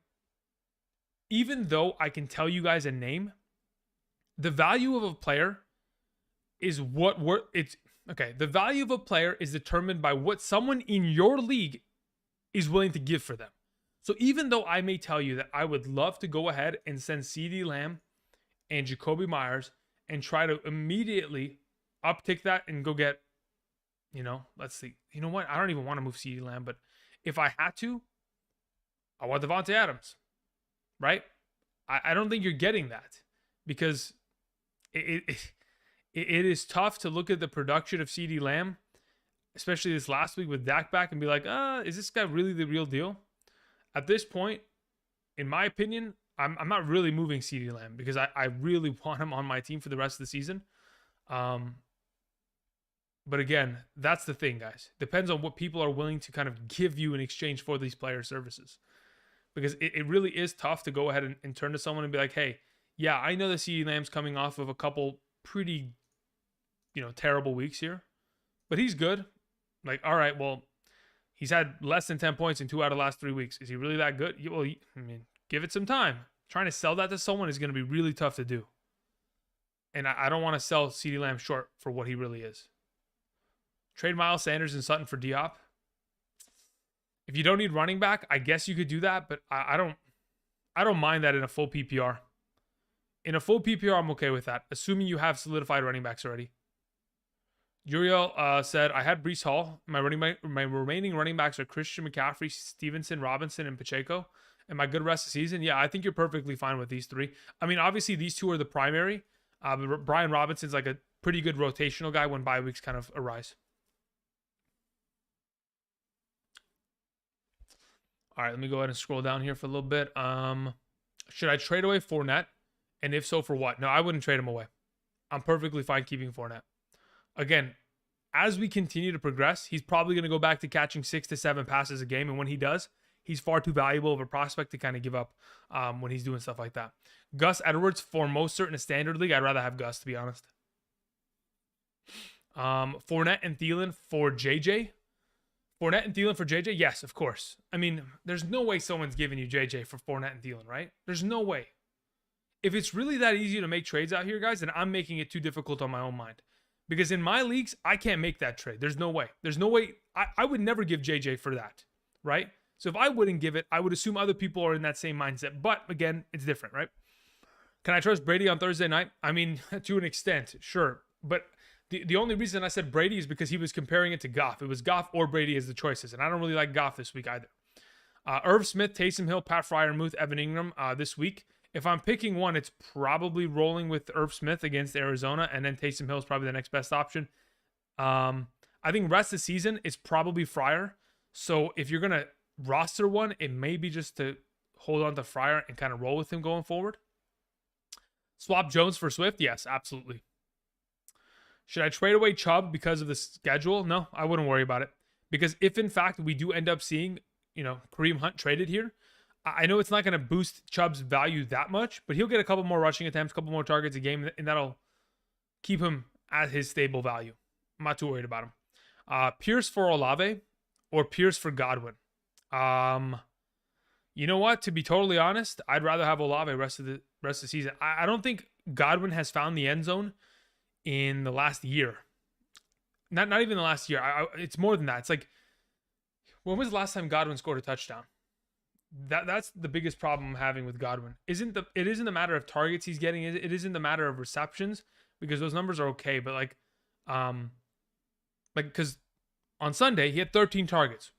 Speaker 1: Even though I can tell you guys a name, the value of a player is what it's okay. The value of a player is determined by what someone in your league is willing to give for them. So even though I may tell you that I would love to go ahead and send CeeDee Lamb and Jacoby Myers and try to immediately uptick that and go get, let's see. You know what? I don't even want to move CeeDee Lamb, but if I had to, I want Devontae Adams, right? I don't think you're getting that because it is tough to look at the production of CeeDee Lamb, especially this last week with Dak back, and be like, is this guy really the real deal? At this point, in my opinion, I'm not really moving CeeDee Lamb because I really want him on my team for the rest of the season. But again, that's the thing, guys. Depends on what people are willing to kind of give you in exchange for these player services. Because it really is tough to go ahead and turn to someone and be like, hey, yeah, I know that CeeDee Lamb's coming off of a couple pretty, terrible weeks here. But he's good. Like, all right, well, he's had less than 10 points in 2 out of the last 3 weeks. Is he really that good? Well, give it some time. Trying to sell that to someone is going to be really tough to do. And I don't want to sell CeeDee Lamb short for what he really is. Trade Miles Sanders and Sutton for Diop. If you don't need running back, I guess you could do that, but I don't mind that in a full PPR. In a full PPR, I'm okay with that, assuming you have solidified running backs already. Uriel said, I had Breece Hall. My remaining running backs are Christian McCaffrey, Stevenson, Robinson, and Pacheco. Am I good rest of the season? Yeah, I think you're perfectly fine with these three. I mean, obviously, these two are the primary. But Brian Robinson's like a pretty good rotational guy when bye weeks kind of arise. All right, let me go ahead and scroll down here for a little bit. Should I trade away Fournette? And if so, for what? No, I wouldn't trade him away. I'm perfectly fine keeping Fournette. Again, as we continue to progress, he's probably going to go back to catching 6 to 7 passes a game. And when he does, he's far too valuable of a prospect to kind of give up when he's doing stuff like that. Gus Edwards, for most certain a standard league, I'd rather have Gus, to be honest. Fournette and Thielen for JJ. Fournette and Thielen for JJ? Yes, of course. I mean, there's no way someone's giving you JJ for Fournette and Thielen, right? There's no way. If it's really that easy to make trades out here, guys, then I'm making it too difficult on my own mind. Because in my leagues, I can't make that trade. There's no way. There's no way. I would never give JJ for that, right? So if I wouldn't give it, I would assume other people are in that same mindset. But again, it's different, right? Can I trust Brady on Thursday night? I mean, to an extent, sure. But the only reason I said Brady is because he was comparing it to Goff. It was Goff or Brady as the choices. And I don't really like Goff this week either. Irv Smith, Taysom Hill, Pat Freiermuth, Evan Ingram this week. If I'm picking one, it's probably rolling with Irv Smith against Arizona. And then Taysom Hill is probably the next best option. I think rest of the season is probably Fryer. So if you're going to roster one, it may be just to hold on to Fryer and kind of roll with him going forward. Swap Jones for Swift? Yes, absolutely. Should I trade away Chubb because of the schedule? No, I wouldn't worry about it. Because if, in fact, we do end up seeing, Kareem Hunt traded here, I know it's not going to boost Chubb's value that much, but he'll get a couple more rushing attempts, a couple more targets a game, and that'll keep him at his stable value. I'm not too worried about him. Pierce for Olave or Pierce for Godwin? You know what? To be totally honest, I'd rather have Olave rest of the season. I don't think Godwin has found the end zone in the last year. Not even the last year. It's more than that. It's like, when was the last time Godwin scored a touchdown? That's the biggest problem I'm having with Godwin. It isn't a matter of targets he's getting. It isn't a matter of receptions, because those numbers are okay. But because on Sunday he had 13 targets.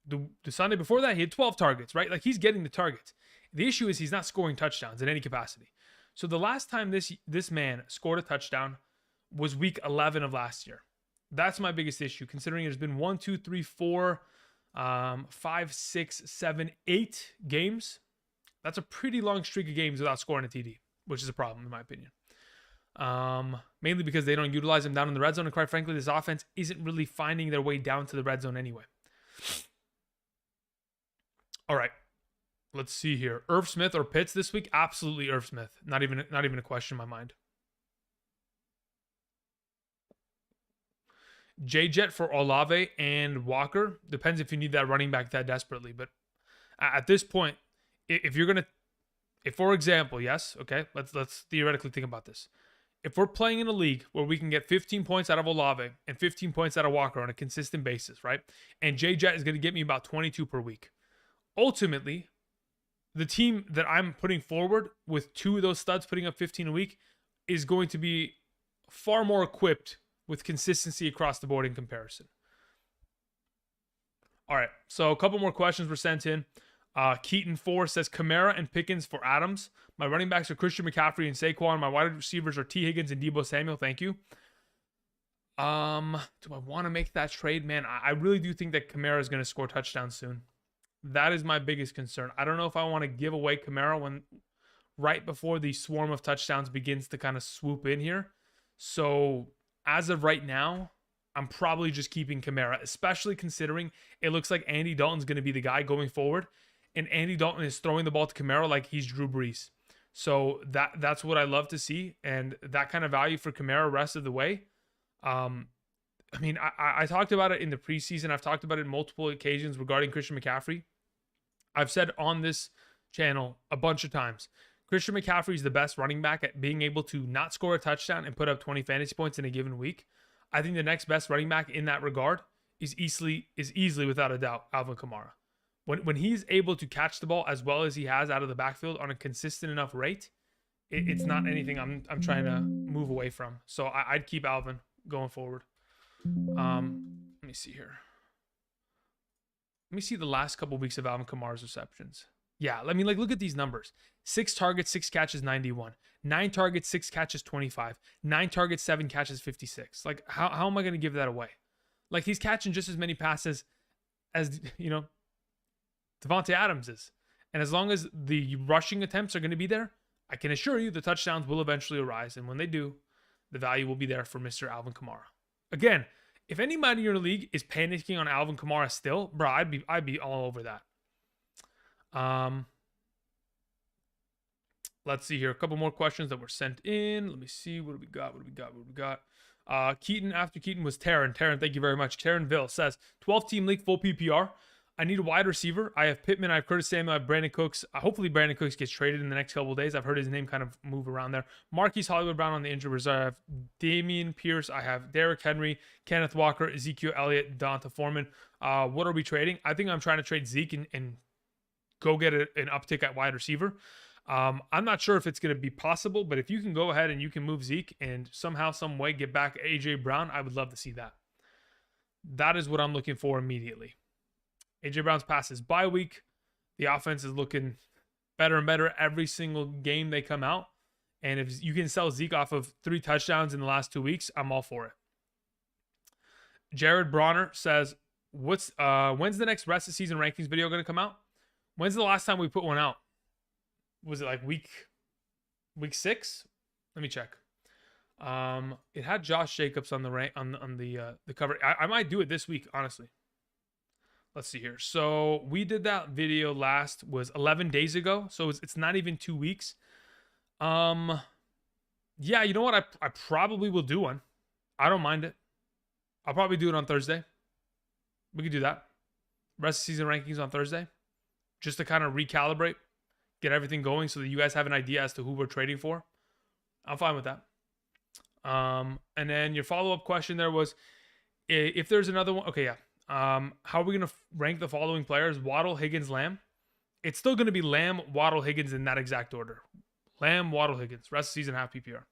Speaker 1: The Sunday before that he had 12 targets, right? Like, he's getting the targets. The issue is he's not scoring touchdowns in any capacity. So the last time this man scored a touchdown was week 11 of last year. That's my biggest issue, considering there's been 1, 2, 3, 4, 5, 6, 7, 8 games. That's a pretty long streak of games without scoring a TD, which is a problem in my opinion. Mainly because they don't utilize him down in the red zone, and quite frankly, this offense isn't really finding their way down to the red zone anyway. All right, let's see here. Irv Smith or Pitts this week? Absolutely Irv Smith. Not even a question in my mind. J-Jet for Olave and Walker. Depends if you need that running back that desperately. But At this point, if you're gonna, if for example, yes, okay, let's theoretically think about this. If we're playing in a league where we can get 15 points out of Olave and 15 points out of Walker on a consistent basis, right? And J Jet is going to get me about 22 per week. Ultimately, the team that I'm putting forward with two of those studs putting up 15 a week is going to be far more equipped with consistency across the board in comparison. All right, so a couple more questions were sent in. Keaton4 says Kamara and Pickens for Adams. My running backs are Christian McCaffrey and Saquon. My wide receivers are T. Higgins and Deebo Samuel. Thank you. Do I want to make that trade? Man, I really do think that Kamara is going to score touchdowns soon. That is my biggest concern. I don't know if I want to give away Kamara when right before the swarm of touchdowns begins to kind of swoop in here. So as of right now, I'm probably just keeping Kamara, especially considering it looks like Andy Dalton's going to be the guy going forward. And Andy Dalton is throwing the ball to Kamara like he's Drew Brees. So that's what I love to see. And that kind of value for Kamara rest of the way. I mean, I talked about it in the preseason. I've talked about it in multiple occasions regarding Christian McCaffrey. I've said on this channel a bunch of times, Christian McCaffrey is the best running back at being able to not score a touchdown and put up 20 fantasy points in a given week. I think the next best running back in that regard is easily without a doubt Alvin Kamara. When he's able to catch the ball as well as he has out of the backfield on a consistent enough rate, it's not anything I'm trying to move away from. So I'd keep Alvin going forward. Let me see here. Let me see the last couple weeks of Alvin Kamara's receptions. Yeah, I mean, like, look at these numbers. 6 targets, 6 catches, 91. 9 targets, 6 catches, 25. 9 targets, 7 catches, 56. Like, how am I going to give that away? Like, he's catching just as many passes as, Devontae Adams is. And as long as the rushing attempts are going to be there, I can assure you the touchdowns will eventually arise. And when they do, the value will be there for Mr. Alvin Kamara. Again, if anybody in your league is panicking on Alvin Kamara still, bro, I'd be all over that. Let's see here. A couple more questions that were sent in. Let me see. What do we got? Keaton, after Keaton was Taryn. Taryn, thank you very much. Tarynville says, 12-team league, full PPR. I need a wide receiver. I have Pittman, I have Curtis Samuel, I have Brandon Cooks. Hopefully Brandon Cooks gets traded in the next couple of days. I've heard his name kind of move around there. Marquise Hollywood Brown on the injured reserve. I have Damian Pierce. I have Derrick Henry, Kenneth Walker, Ezekiel Elliott, Donta Foreman. What are we trading? I think I'm trying to trade Zeke and go get an uptick at wide receiver. I'm not sure if it's going to be possible, but if you can go ahead and you can move Zeke and somehow, some way get back AJ Brown, I would love to see that. That is what I'm looking for immediately. AJ Brown's past his bye week. The offense is looking better and better every single game they come out. And if you can sell Zeke off of 3 touchdowns in the last 2 weeks, I'm all for it. Jared Bronner says, when's the next rest of season rankings video going to come out? When's the last time we put one out? Was it like week 6? Let me check. It had Josh Jacobs on the cover. I might do it this week, honestly. Let's see here. So we did that video was 11 days ago. So it's not even 2 weeks. Yeah, you know what? I probably will do one. I don't mind it. I'll probably do it on Thursday. We could do that. Rest of season rankings on Thursday. Just to kind of recalibrate, get everything going so that you guys have an idea as to who we're trading for. I'm fine with that. And then your follow-up question there was, if there's another one. Okay, yeah. How are we going to rank the following players? Waddle, Higgins, Lamb. It's still going to be Lamb, Waddle, Higgins in that exact order. Lamb, Waddle, Higgins. Rest of the season, half PPR.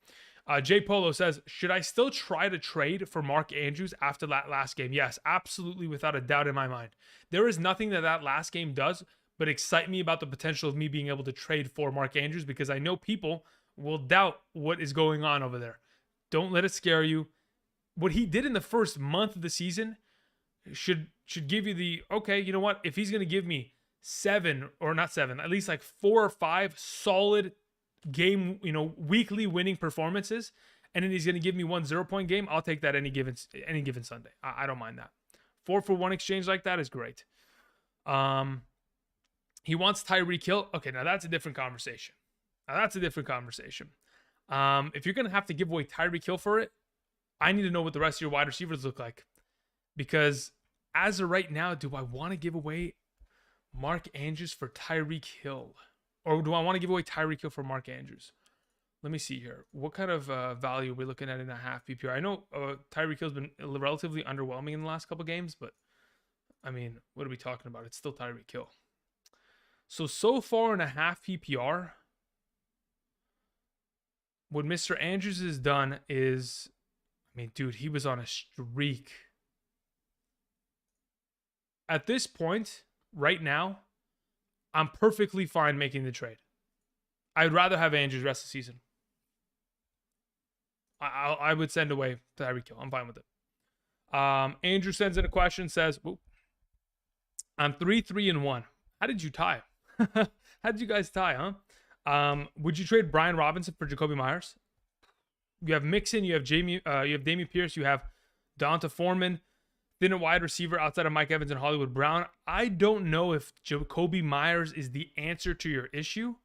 Speaker 1: Jay Polo says, should I still try to trade for Mark Andrews after that last game? Yes, absolutely, without a doubt in my mind. There is nothing that last game does but excite me about the potential of me being able to trade for Mark Andrews, because I know people will doubt what is going on over there. Don't let it scare you. What he did in the first month of the season should give you the, okay, you know what? If he's going to give me 7, or not 7, at least like 4 or 5 solid game, weekly winning performances, and then he's going to give me 1 0-point game, I'll take that any given Sunday. I don't mind that. 4-for-1 exchange like that is great. He wants Tyreek Hill. Okay, now that's a different conversation. If you're going to have to give away Tyreek Hill for it, I need to know what the rest of your wide receivers look like. Because as of right now, do I want to give away Mark Andrews for Tyreek Hill. Or do I want to give away Tyreek Hill for Mark Andrews? Let me see here. What kind of value are we looking at in a half PPR? I know Tyreek Hill's been relatively underwhelming in the last couple games, but I mean, what are we talking about? It's still Tyreek Hill. So far in a half PPR, what Mr. Andrews has done is, I mean, dude, he was on a streak. At this point, right now, I'm perfectly fine making the trade. I'd rather have Andrews rest of the season. I would send away Tyreek Hill. I'm fine with it. Andrew sends in a question, says, I'm 3-3-1. How did you tie? How did you guys tie, huh? Would you trade Brian Robinson for Jacoby Myers? You have Mixon, you have Damian Pierce, you have Donta Foreman, then a wide receiver outside of Mike Evans and Hollywood Brown. I don't know if Jacoby Myers is the answer to your issue,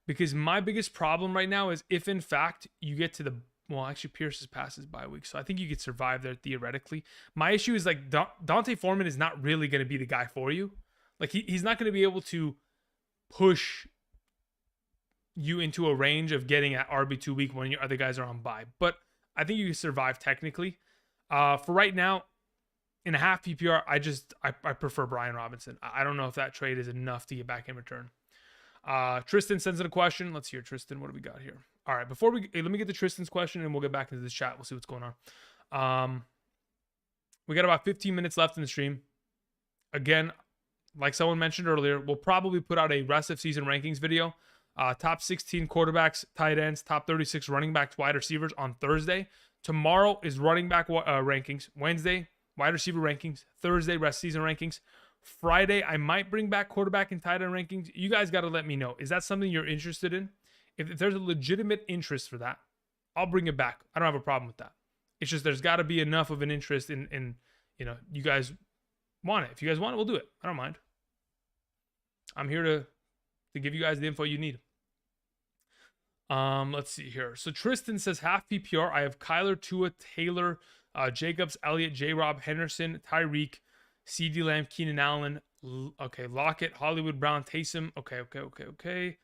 Speaker 1: because my biggest problem right now is if in fact you get to the, well, actually Pierce's passes bye week, so I think you could survive there theoretically. My issue is like Donta Foreman is not really going to be the guy for you. Like he's not going to be able to push you into a range of getting at RB2 week when your other guys are on bye. But I think you can survive technically. For right now, in a half PPR, I prefer Brian Robinson. I don't know if that trade is enough to get back in return. Tristan sends in a question. Let's hear Tristan. What do we got here? All right, let me get to Tristan's question and we'll get back into this chat. We'll see what's going on. We got about 15 minutes left in the stream. Again, like someone mentioned earlier, we'll probably put out a rest of season rankings video. Top 16 quarterbacks, tight ends, top 36 running backs, wide receivers on Thursday. Tomorrow is running back rankings. Wednesday, wide receiver rankings. Thursday, rest season rankings. Friday, I might bring back quarterback and tight end rankings. You guys got to let me know. Is that something you're interested in? If there's a legitimate interest for that, I'll bring it back. I don't have a problem with that. It's just there's got to be enough of an interest in you guys want it. If you guys want it, we'll do it. I don't mind. I'm here to give you guys the info you need. Let's see here. So Tristan says half PPR. I have Kyler, Tua, Taylor, Jacobs, Elliott, J-Rob, Henderson, Tyreek, CeeDee Lamb, Keenan Allen. Okay, Lockett, Hollywood Brown, Taysom. Okay.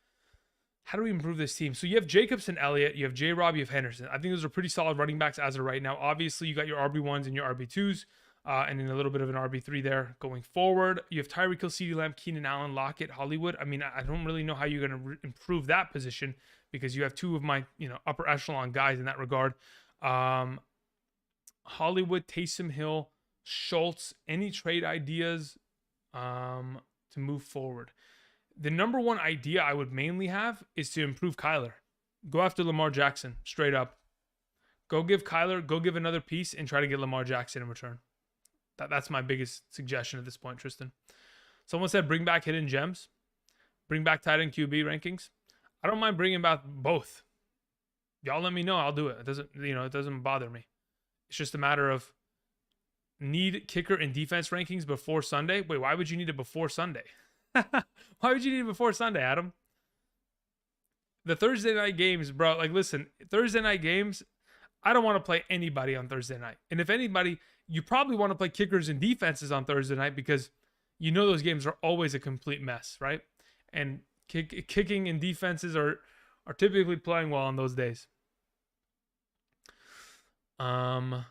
Speaker 1: How do we improve this team? So you have Jacobs and Elliott. You have J-Rob. You have Henderson. I think those are pretty solid running backs as of right now. Obviously, you got your RB1s and your RB2s. And then a little bit of an RB3 there going forward. You have Tyreek Hill, CeeDee Lamb, Keenan Allen, Lockett, Hollywood. I mean, I don't really know how you're going to improve that position because you have two of my, upper echelon guys in that regard. Hollywood, Taysom Hill, Schultz. Any trade ideas to move forward? The number one idea I would mainly have is to improve Kyler. Go after Lamar Jackson, straight up. Go give another piece and try to get Lamar Jackson in return. That's my biggest suggestion at this point, Tristan. Someone said bring back hidden gems. Bring back tight end QB rankings. I don't mind bringing back both. Y'all let me know. I'll do it. It doesn't bother me. It's just a matter of need kicker and defense rankings before Sunday. Wait, why would you need it before Sunday? Why would you need it before Sunday, Adam? The Thursday night games, bro. Like, listen, Thursday night games, I don't want to play anybody on Thursday night. And if anybody, you probably want to play kickers and defenses on Thursday night because those games are always a complete mess, right? And kicking and defenses are typically playing well on those days. Okay.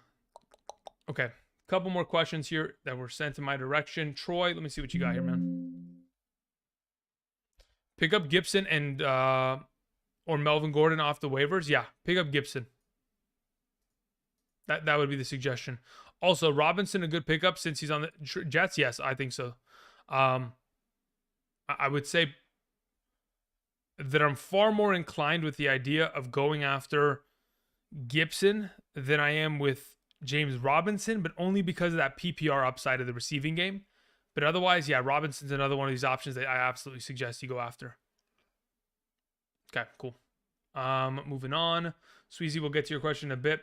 Speaker 1: Couple more questions here that were sent in my direction. Troy, let me see what you got here, man. Pick up Gibson and or Melvin Gordon off the waivers. Yeah, pick up Gibson. That would be the suggestion. Also, Robinson a good pickup since he's on the Jets. Yes, I think so. I would say that I'm far more inclined with the idea of going after Gibson than I am with James Robinson, but only because of that PPR upside of the receiving game. But otherwise, yeah, Robinson's another one of these options that I absolutely suggest you go after. Okay, cool. Moving on. Sweezy, we'll get to your question in a bit.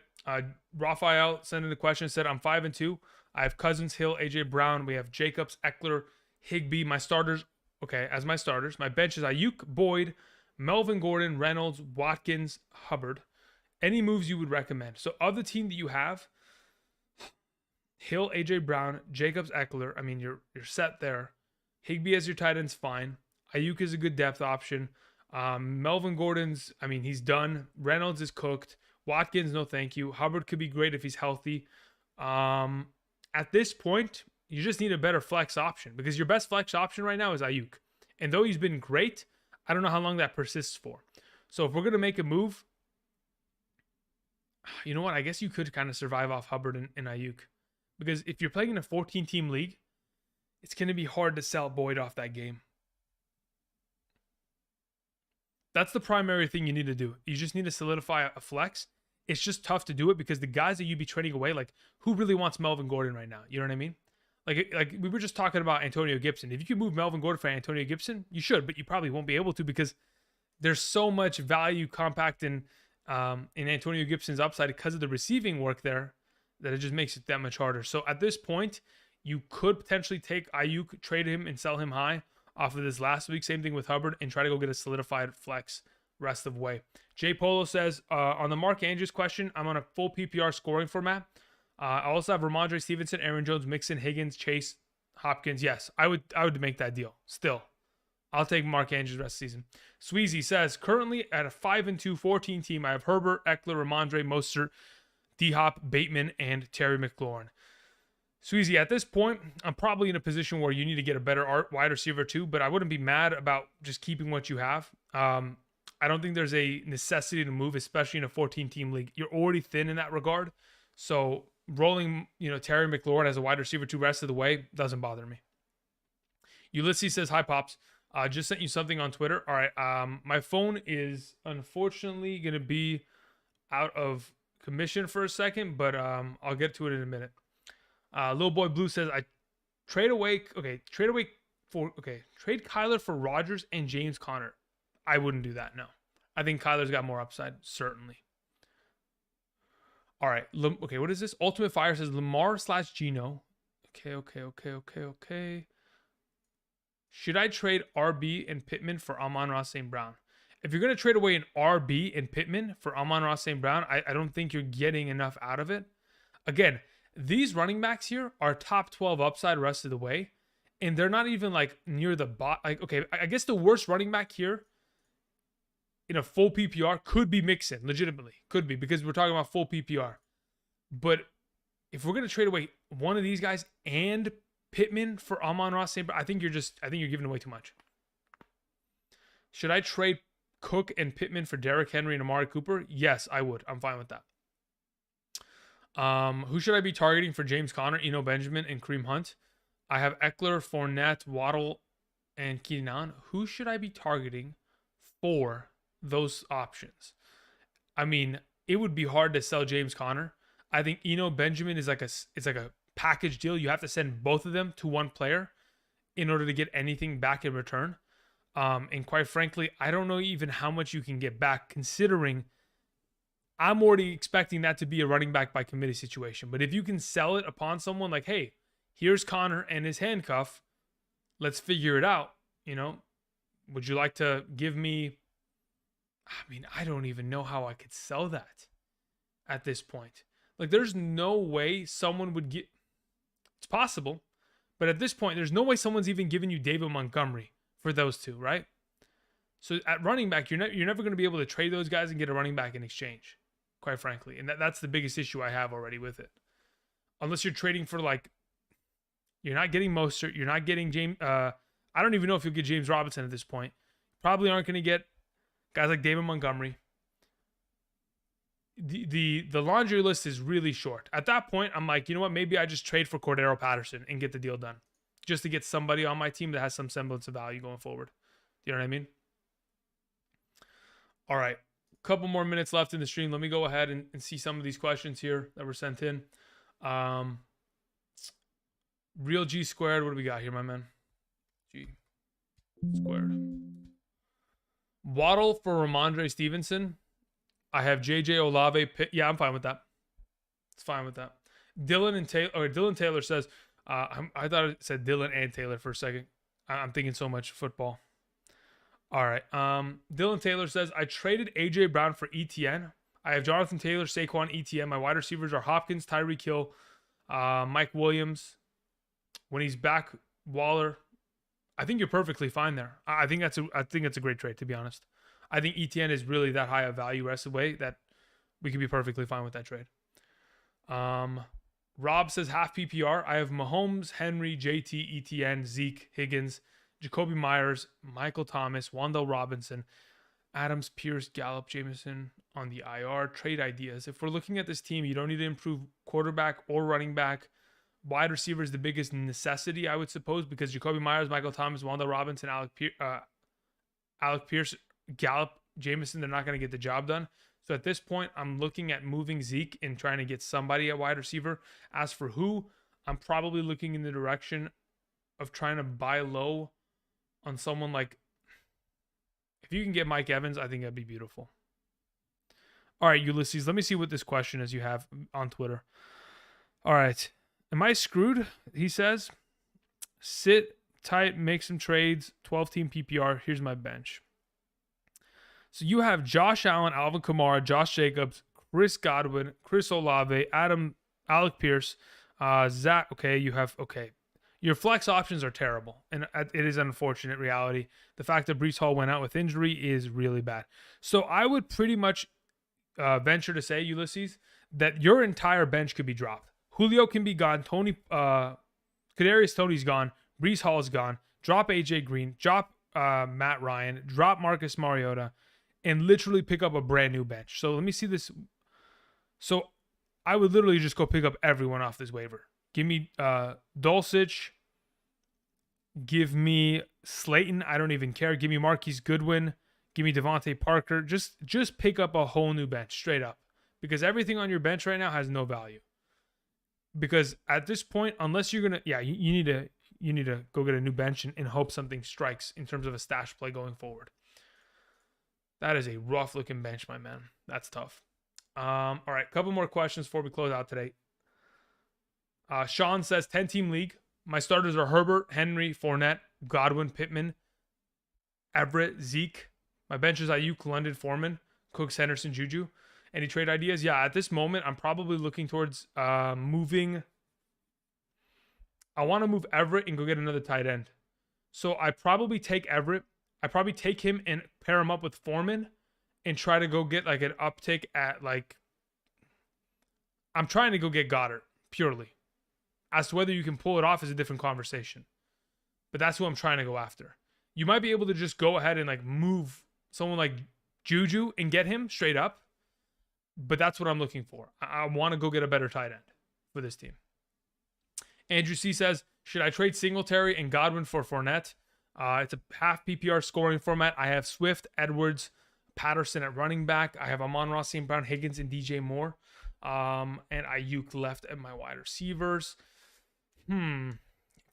Speaker 1: Raphael sent in a question, said, I'm 5-2. I have Cousins, Hill, AJ Brown. We have Jacobs, Eckler, Higbee. My starters, okay, as my starters. My bench is Ayuk, Boyd, Melvin Gordon, Reynolds, Watkins, Hubbard. Any moves you would recommend? So of the team that you have, Hill, AJ Brown, Jacobs, Eckler. I mean, you're set there. Higbee as your tight end's fine. Ayuk is a good depth option. Melvin Gordon's, I mean, he's done. Reynolds is cooked. Watkins, no thank you. Hubbard could be great if he's healthy. At this point, you just need a better flex option because your best flex option right now is Ayuk. And though he's been great, I don't know how long that persists for. So if we're going to make a move, you know what? I guess you could kind of survive off Hubbard and Ayuk. Because if you're playing in a 14-team league, it's going to be hard to sell Boyd off that game. That's the primary thing you need to do. You just need to solidify a flex. It's just tough to do it because the guys that you'd be trading away, like, who really wants Melvin Gordon right now? You know what I mean? Like we were just talking about Antonio Gibson. If you could move Melvin Gordon for Antonio Gibson, you should, but you probably won't be able to because there's so much value compact in Antonio Gibson's upside because of the receiving work there that it just makes it that much harder. So at this point, you could potentially take Ayuk, trade him, and sell him high off of this last week. Same thing with Hubbard, and try to go get a solidified flex rest of the way. Jay Polo says, on the Mark Andrews question, I'm on a full PPR scoring format. I also have Ramondre Stevenson, Aaron Jones, Mixon, Higgins, Chase, Hopkins. Yes, I would make that deal. Still, I'll take Mark Andrews rest of the season. Sweezy says, currently at a 5-2 14 team, I have Herbert, Eckler, Ramondre, Mostert, D-Hop, Bateman, and Terry McLaurin. Sweezy, at this point, I'm probably in a position where you need to get a better wide receiver too, but I wouldn't be mad about just keeping what you have. I don't think there's a necessity to move, especially in a 14-team league. You're already thin in that regard. So rolling, Terry McLaurin as a wide receiver 2 rest of the way doesn't bother me. Ulysses says, hi, Pops. Just sent you something on Twitter. All right. My phone is unfortunately going to be out of commission for a second, but I'll get to it in a minute. Little Boy Blue says, trade Kyler for Rodgers and James Conner. I wouldn't do that, no. I think Kyler's got more upside, certainly. All right. Okay, what is this? Ultimate Fire says Lamar/Geno. Okay. Should I trade RB and Pittman for Amon-Ra St. Brown? If you're going to trade away an RB and Pittman for Amon-Ra St. Brown, I don't think you're getting enough out of it. Again, these running backs here are top 12 upside rest of the way, and they're not even like near the bot. Like, okay, I guess the worst running back here in a full PPR could be Mixon, legitimately. Could be, because we're talking about full PPR. But if we're going to trade away one of these guys and Pittman for Amon-Ra St. Brown, I think you're giving away too much. Should I trade Cook and Pittman for Derrick Henry and Amari Cooper? Yes, I would. I'm fine with that. Who should I be targeting for James Conner, Eno Benjamin, and Kareem Hunt? I have Eckler, Fournette, Waddle, and Keenan. Who should I be targeting for those options? I mean, it would be hard to sell James Conner. I think Eno Benjamin is like a package deal. You have to send both of them to one player in order to get anything back in return. And quite frankly, I don't know even how much you can get back, considering I'm already expecting that to be a running back by committee situation. But if you can sell it upon someone like, hey, here's Connor and his handcuff, let's figure it out. Would you like to give me? I mean, I don't even know how I could sell that at this point. Like, there's no way someone would get. It's possible, but at this point, there's no way someone's even giving you David Montgomery for those two, right? So at running back, you're never going to be able to trade those guys and get a running back in exchange, quite frankly. And that's the biggest issue I have already with it. Unless you're trading for, like, you're not getting Mostert, you're not getting James. I don't even know if you'll get James Robinson at this point. Probably aren't going to get guys like David Montgomery. The laundry list is really short. At that point, I'm like, you know what? Maybe I just trade for Cordero Patterson and get the deal done, just to get somebody on my team that has some semblance of value going forward. You know what I mean? All right, a couple more minutes left in the stream. Let me go ahead and see some of these questions here that were sent in. Real G squared. What do we got here, my man? G squared. Waddle for Ramondre Stevenson. I have JJ Olave. Yeah, I'm fine with that. It's fine with that. Dylan Taylor says, I thought it said Dylan and Taylor for a second. I'm thinking so much football. All right. Dylan Taylor says, I traded AJ Brown for ETN. I have Jonathan Taylor, Saquon, ETN. My wide receivers are Hopkins, Tyreek Hill, Mike Williams. When he's back, Waller. I think you're perfectly fine there. I think that's a great trade, to be honest. I think ETN is really that high of value rest away that we could be perfectly fine with that trade. Rob says half PPR. I have Mahomes, Henry, JT, ETN, Zeke, Higgins, Jacoby Myers, Michael Thomas, Wan'Dale Robinson, Adams, Pierce, Gallup, Jameson on the IR. Trade ideas. If we're looking at this team, you don't need to improve quarterback or running back. Wide receiver is the biggest necessity, I would suppose, because Jacoby Myers, Michael Thomas, Wan'Dale Robinson, Alec Pierce, Gallup, Jameson, they're not going to get the job done. So at this point, I'm looking at moving Zeke and trying to get somebody at wide receiver. As for who, I'm probably looking in the direction of trying to buy low on someone like, if you can get Mike Evans, I think that'd be beautiful. All right, Ulysses, let me see what this question is you have on Twitter. All right. Am I screwed? He says, sit tight, make some trades, 12-team PPR. Here's my bench. So you have Josh Allen, Alvin Kamara, Josh Jacobs, Chris Godwin, Chris Olave, Alec Pierce, Zach. Okay, you have, okay. Your flex options are terrible, and it is an unfortunate reality. The fact that Breece Hall went out with injury is really bad. So I would pretty much venture to say, Ulysses, that your entire bench could be dropped. Julio can be gone. Kadarius Toney's gone. Breece Hall is gone. Drop AJ Green. Drop Matt Ryan. Drop Marcus Mariota, and literally pick up a brand new bench. So let me see this. So I would literally just go pick up everyone off this waiver. Give me Dulcich. Give me Slayton. I don't even care. Give me Marquise Goodwin. Give me Devontae Parker. Just pick up a whole new bench straight up, because everything on your bench right now has no value. Because at this point, unless you're gonna, you need to go get a new bench and hope something strikes in terms of a stash play going forward. That is a rough looking bench, my man. That's tough. All right, a couple more questions before we close out today. Sean says 10-team league. My starters are Herbert, Henry, Fournette, Godwin, Pittman, Everett, Zeke. My bench is Ayuk, London, Foreman, Cooks, Henderson, Juju. Any trade ideas? Yeah, at this moment, I'm probably looking towards moving. I want to move Everett and go get another tight end. So I probably take Everett. I probably take him and pair him up with Foreman and try to go get like an uptick at like. I'm trying to go get Goddard purely. As to whether you can pull it off is a different conversation. But that's who I'm trying to go after. You might be able to just go ahead and like move someone like Juju and get him straight up. But that's what I'm looking for. I want to go get a better tight end for this team. Andrew C says, should I trade Singletary and Godwin for Fournette? It's a half PPR scoring format. I have Swift, Edwards, Patterson at running back. I have Amon-Ra St. Brown, Higgins, and DJ Moore. And Ayuk left at my wide receivers. We're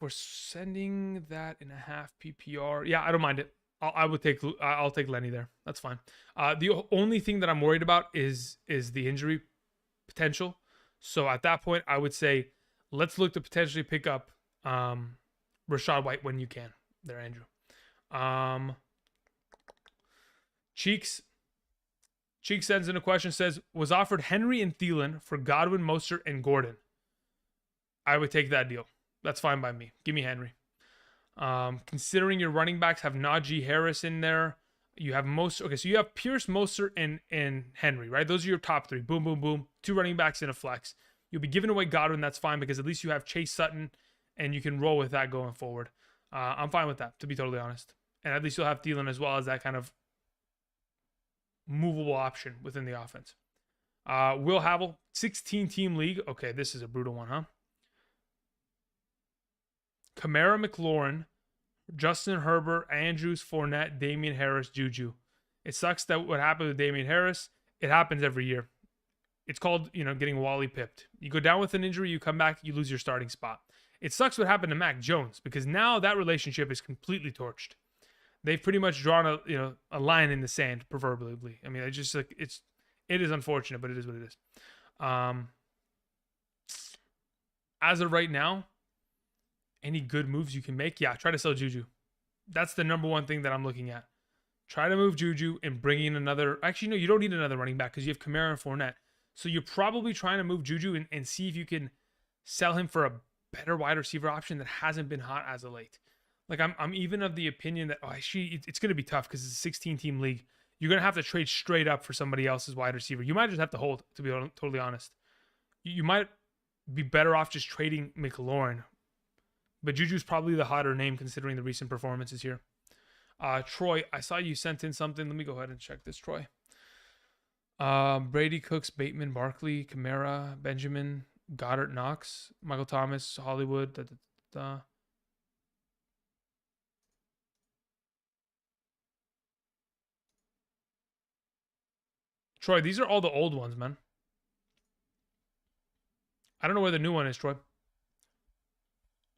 Speaker 1: sending that in a half PPR. Yeah, I don't mind it. I'll take Lenny there. That's fine. The only thing that I'm worried about is the injury potential. So at that point, I would say let's look to potentially pick up Rachaad White when you can. There, Andrew. Cheeks sends in a question, says, was offered Henry and Thielen for Godwin, Mostert, and Gordon. I would take that deal. That's fine by me. Give me Henry. Considering your running backs have Najee Harris in there, you have so you have Pierce, Mostert, and Henry, right? Those are your top three. Boom, boom, boom. 2 running backs in a flex. You'll be giving away Godwin. That's fine because at least you have Chase Sutton, and you can roll with that going forward. I'm fine with that, to be totally honest. And at least you'll have Thielen as well as that kind of movable option within the offense. Will Havel, 16-team league. Okay, this is a brutal one, huh? Kamara, McLaurin, Justin Herbert, Andrews, Fournette, Damian Harris, Juju. It sucks that what happened with Damian Harris. It happens every year. It's called, getting Wally pipped. You go down with an injury, you come back, you lose your starting spot. It sucks what happened to Mac Jones because now that relationship is completely torched. They've pretty much drawn a line in the sand, proverbially. I mean, it is unfortunate, but it is what it is. As of right now, any good moves you can make? Yeah, try to sell Juju. That's the number one thing that I'm looking at. Try to move Juju and bring in another. Actually, no, you don't need another running back because you have Kamara and Fournette. So you're probably trying to move Juju and see if you can sell him for a better wide receiver option that hasn't been hot as of late. Like I'm even of the opinion that it's going to be tough because it's a 16-team league. You're going to have to trade straight up for somebody else's wide receiver. You might just have to hold, to be totally honest. You might be better off just trading McLaurin. But Juju's probably the hotter name considering the recent performances here. Troy, I saw you sent in something. Let me go ahead and check this, Troy. Brady, Cooks, Bateman, Barkley, Kamara, Benjamin, Goddard, Knox, Michael Thomas, Hollywood. Troy, these are all the old ones, man. I don't know where the new one is, Troy.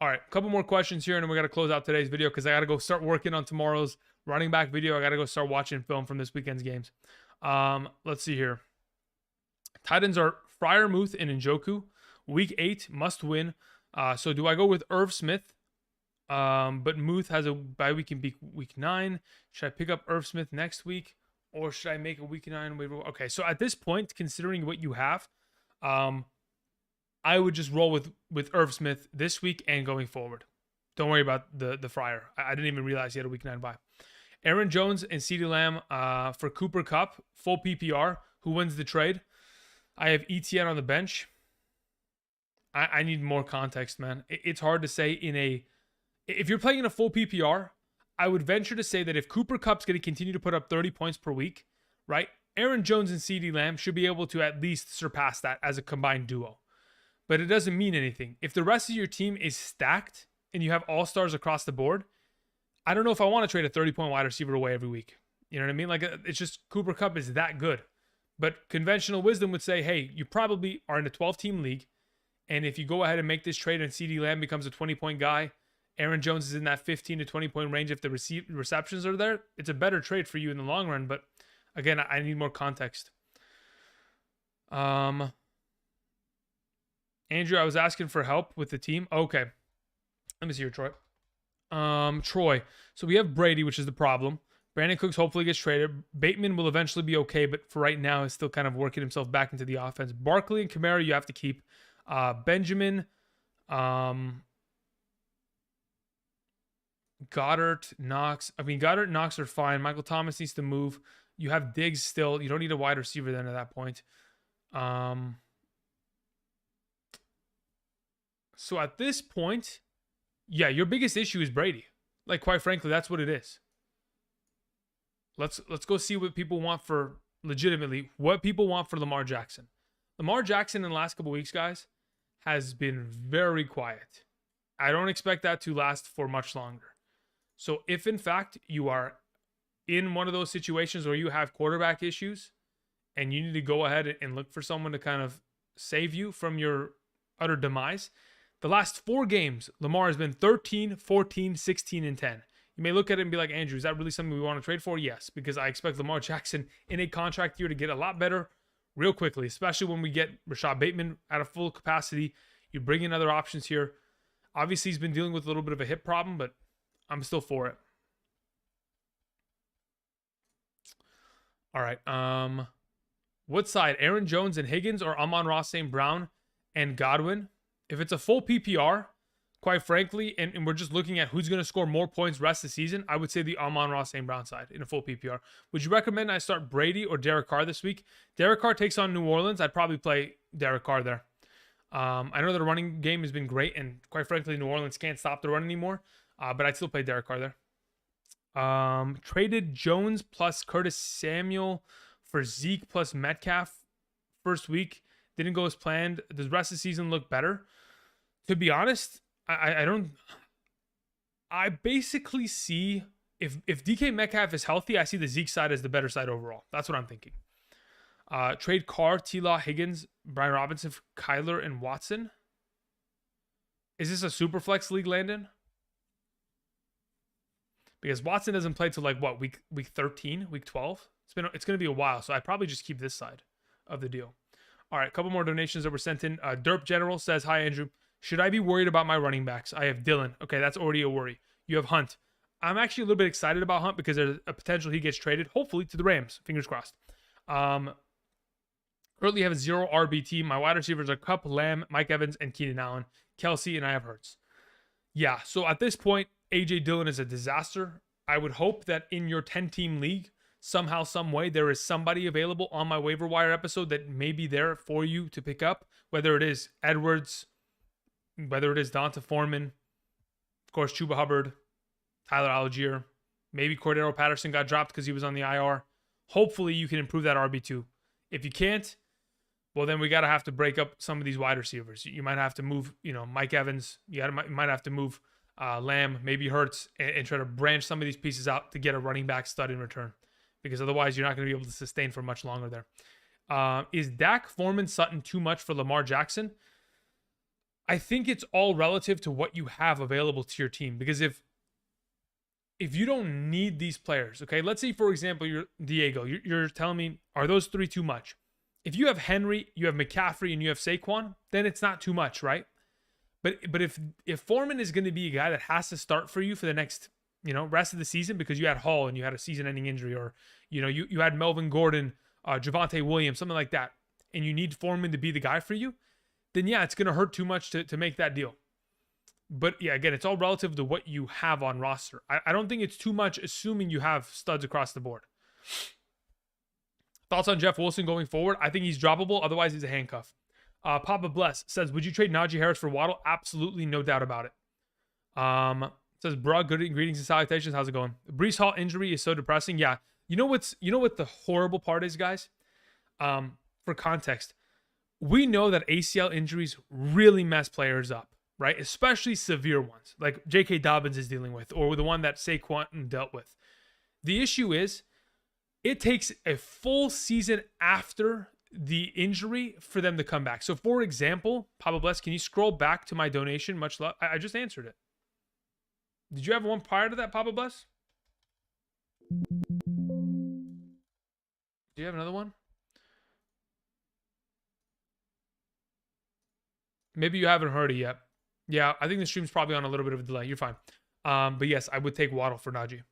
Speaker 1: All right, a couple more questions here, and then we got to close out today's video because I got to go start working on tomorrow's running back video. I got to go start watching film from this weekend's games. Let's see here. Titans are Freiermuth and Njoku. Week 8, must win. So do I go with Irv Smith? But Muth has a bye week in week 9. Should I pick up Irv Smith next week? Or should I make a week 9 waiver? Okay, so at this point, considering what you have, I would just roll with Irv Smith this week and going forward. Don't worry about the Fryer. I didn't even realize he had a week 9 bye. Aaron Jones and CeeDee Lamb for Cooper Kupp, full PPR. Who wins the trade? I have ETN on the bench. I need more context, man. It's hard to say if you're playing in a full PPR, I would venture to say that if Cooper Kupp's going to continue to put up 30 points per week, right? Aaron Jones and CeeDee Lamb should be able to at least surpass that as a combined duo. But it doesn't mean anything. If the rest of your team is stacked and you have all-stars across the board, I don't know if I want to trade a 30-point wide receiver away every week. You know what I mean? Like, it's just Cooper Kupp is that good. But conventional wisdom would say, hey, you probably are in a 12-team league, and if you go ahead and make this trade and CeeDee Lamb becomes a 20-point guy, Aaron Jones is in that 15 to 20-point range if the receptions are there, it's a better trade for you in the long run. But, again, I need more context. Andrew, I was asking for help with the team. Okay. Let me see here, Troy. Troy. So we have Brady, which is the problem. Brandon Cooks hopefully gets traded. Bateman will eventually be okay, but for right now, is still kind of working himself back into the offense. Barkley and Kamara, you have to keep. Benjamin, Goddard, Knox. I mean, Goddard and Knox are fine. Michael Thomas needs to move. You have Diggs still. You don't need a wide receiver then at that point. So at this point, yeah, your biggest issue is Brady. Like, quite frankly, that's what it is. Let's go see what people want for what people want for Lamar Jackson. Lamar Jackson in the last couple weeks, guys, has been very quiet. I don't expect that to last for much longer. So if in fact you are in one of those situations where you have quarterback issues and you need to go ahead and look for someone to kind of save you from your utter demise, the last 4 games, Lamar has been 13, 14, 16, and 10. You may look at it and be like, Andrew, is that really something we want to trade for? Yes, because I expect Lamar Jackson in a contract year to get a lot better real quickly, especially when we get Rashad Bateman at a full capacity. You bring in other options here. Obviously, he's been dealing with a little bit of a hip problem, but I'm still for it. All right. What side? Aaron Jones and Higgins or Amon-Ra St. Brown and Godwin? If it's a full PPR, quite frankly, and we're just looking at who's going to score more points rest of the season, I would say the Amon-Ra St. Brown side in a full PPR. Would you recommend I start Brady or Derek Carr this week? Derek Carr takes on New Orleans. I'd probably play Derek Carr there. I know the running game has been great, and quite frankly, New Orleans can't stop the run anymore, but I'd still play Derek Carr there. Traded Jones plus Curtis Samuel for Zeke plus Metcalf first week. Didn't go as planned. Does the rest of the season look better? To be honest, I basically see if DK Metcalf is healthy, I see the Zeke side as the better side overall. That's what I'm thinking. Trade Carr, T-Law, Higgins, Brian Robinson for Kyler and Watson. Is this a super flex league, Landon? Because Watson doesn't play till like what, week 13, week 12? It's going to be a while, so I probably just keep this side of the deal. All right, a couple more donations that were sent in. Derp General says, hi, Andrew. Should I be worried about my running backs? I have Dylan. Okay, that's already a worry. You have Hunt. I'm actually a little bit excited about Hunt because there's a potential he gets traded, hopefully, to the Rams. Fingers crossed. Currently have a 0 RB team. My wide receivers are Kupp, Lamb, Mike Evans, and Keenan Allen. Kelsey, and I have Hurts. Yeah, so at this point, AJ Dillon is a disaster. I would hope that in your 10-team league, somehow, some way, there is somebody available on my waiver wire episode that may be there for you to pick up, whether it is Edwards, whether it is Donta Foreman, of course, Chuba Hubbard, Tyler Algier, maybe Cordero Patterson got dropped because he was on the IR. Hopefully, you can improve that RB2. If you can't, well, then we got to have to break up some of these wide receivers. You might have to move, Mike Evans. You might have to move Lamb, maybe Hurts, and try to branch some of these pieces out to get a running back stud in return, because otherwise you're not going to be able to sustain for much longer there. Is Dak, Foreman, Sutton too much for Lamar Jackson? I think it's all relative to what you have available to your team, because if you don't need these players, okay, let's say, for example, you're Diego, you're telling me, are those three too much? If you have Henry, you have McCaffrey, and you have Saquon, then it's not too much, right? But if Foreman is going to be a guy that has to start for you for the next, rest of the season, because you had Hall and you had a season-ending injury, or you had Melvin Gordon, Javonte Williams, something like that, and you need Foreman to be the guy for you, then yeah, it's going to hurt too much to make that deal. But yeah, again, it's all relative to what you have on roster. I don't think it's too much, assuming you have studs across the board. Thoughts on Jeff Wilson going forward? I think he's droppable. Otherwise, he's a handcuff. Papa Bless says, would you trade Najee Harris for Waddle? Absolutely, no doubt about it. Says, bro, good greetings and salutations. How's it going? Brees Hall injury is so depressing. Yeah. You know what the horrible part is, guys? For context, we know that ACL injuries really mess players up, right? Especially severe ones, like J.K. Dobbins is dealing with, or the one that Saquon dealt with. The issue is, it takes a full season after the injury for them to come back. So, for example, Pablo Bless, can you scroll back to my donation? Much love. I just answered it. Did you have one prior to that, Pablo Bless? Do you have another one? Maybe you haven't heard it yet. Yeah, I think the stream's probably on a little bit of a delay. You're fine. But yes, I would take Waddle for Najee.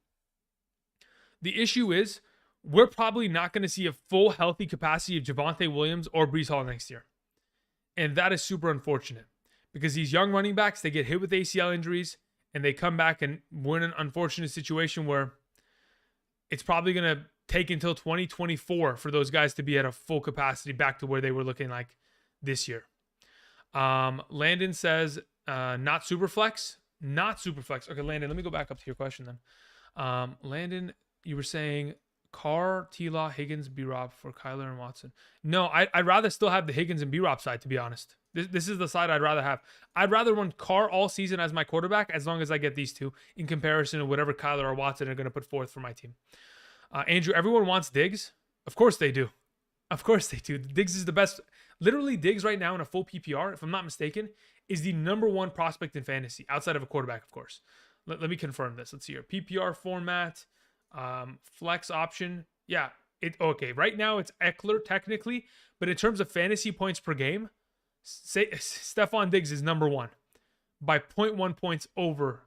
Speaker 1: The issue is, we're probably not going to see a full healthy capacity of Javonte Williams or Brees Hall next year. And that is super unfortunate, because these young running backs, they get hit with ACL injuries and they come back, and we're in an unfortunate situation where it's probably going to take until 2024 for those guys to be at a full capacity back to where they were looking like this year. Landon says, not super flex. Not super flex. Okay, Landon, let me go back up to your question then. Landon, you were saying Carr, T-Law, Higgins, B-Rob for Kyler and Watson. No, I'd rather still have the Higgins and B-Rob side, to be honest. This is the side I'd rather have. I'd rather run Carr all season as my quarterback, as long as I get these two, in comparison to whatever Kyler or Watson are going to put forth for my team. Andrew, everyone wants Diggs? Of course they do. Of course they do. Diggs is the best. Literally, Diggs right now in a full PPR, if I'm not mistaken, is the number 1 prospect in fantasy, outside of a quarterback, of course. Let me confirm this. Let's see here. PPR format. Flex option. Yeah. Okay. Right now it's Eckler technically, but in terms of fantasy points per game, Stephon Diggs is number 1 by 0.1 points over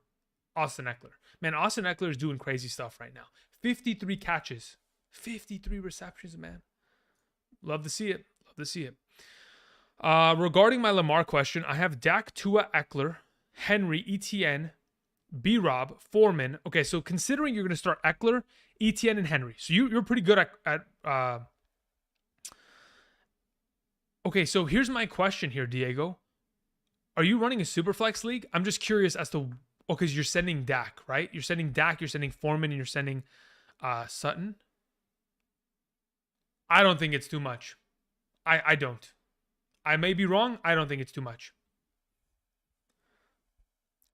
Speaker 1: Austin Eckler. Man, Austin Eckler is doing crazy stuff right now. 53 catches, 53 receptions, man. Love to see it. Love to see it. Regarding my Lamar question, I have Dak, Tua, Eckler, Henry, Etienne, B-Rob, Foreman. Okay, so considering you're going to start Eckler, Etienne, and Henry. So you're pretty good at Okay, so here's my question here, Diego. Are you running a Superflex league? I'm just curious as to... Oh, because you're sending Dak, right? You're sending Dak, you're sending Foreman, and you're sending Sutton. I don't think it's too much. I don't. I may be wrong. I don't think it's too much.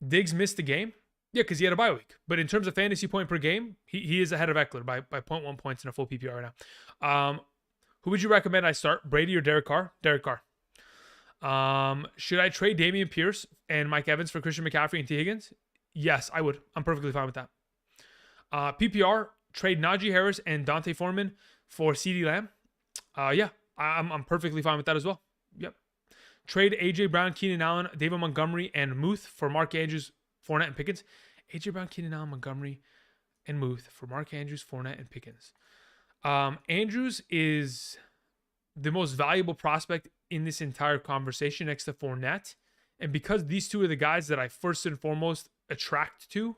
Speaker 1: Diggs missed the game. Yeah, because he had a bye week. But in terms of fantasy point per game, he is ahead of Eckler by 0.1 points in a full PPR right now. Who would you recommend I start, Brady or Derek Carr? Derek Carr. Should I trade Dameon Pierce and Mike Evans for Christian McCaffrey and T. Higgins? Yes, I would. I'm perfectly fine with that. PPR, trade Najee Harris and Donta Foreman for CeeDee Lamb. Yeah, I'm perfectly fine with that as well. Yep. Trade A.J. Brown, Keenan Allen, David Montgomery, and Muth for Mark Andrews, Fournette, and Pickens. A.J. Brown, Keenan Allen, Montgomery, and Muth for Mark Andrews, Fournette, and Pickens. Andrews is the most valuable prospect in this entire conversation next to Fournette. And because these two are the guys that I first and foremost attract to,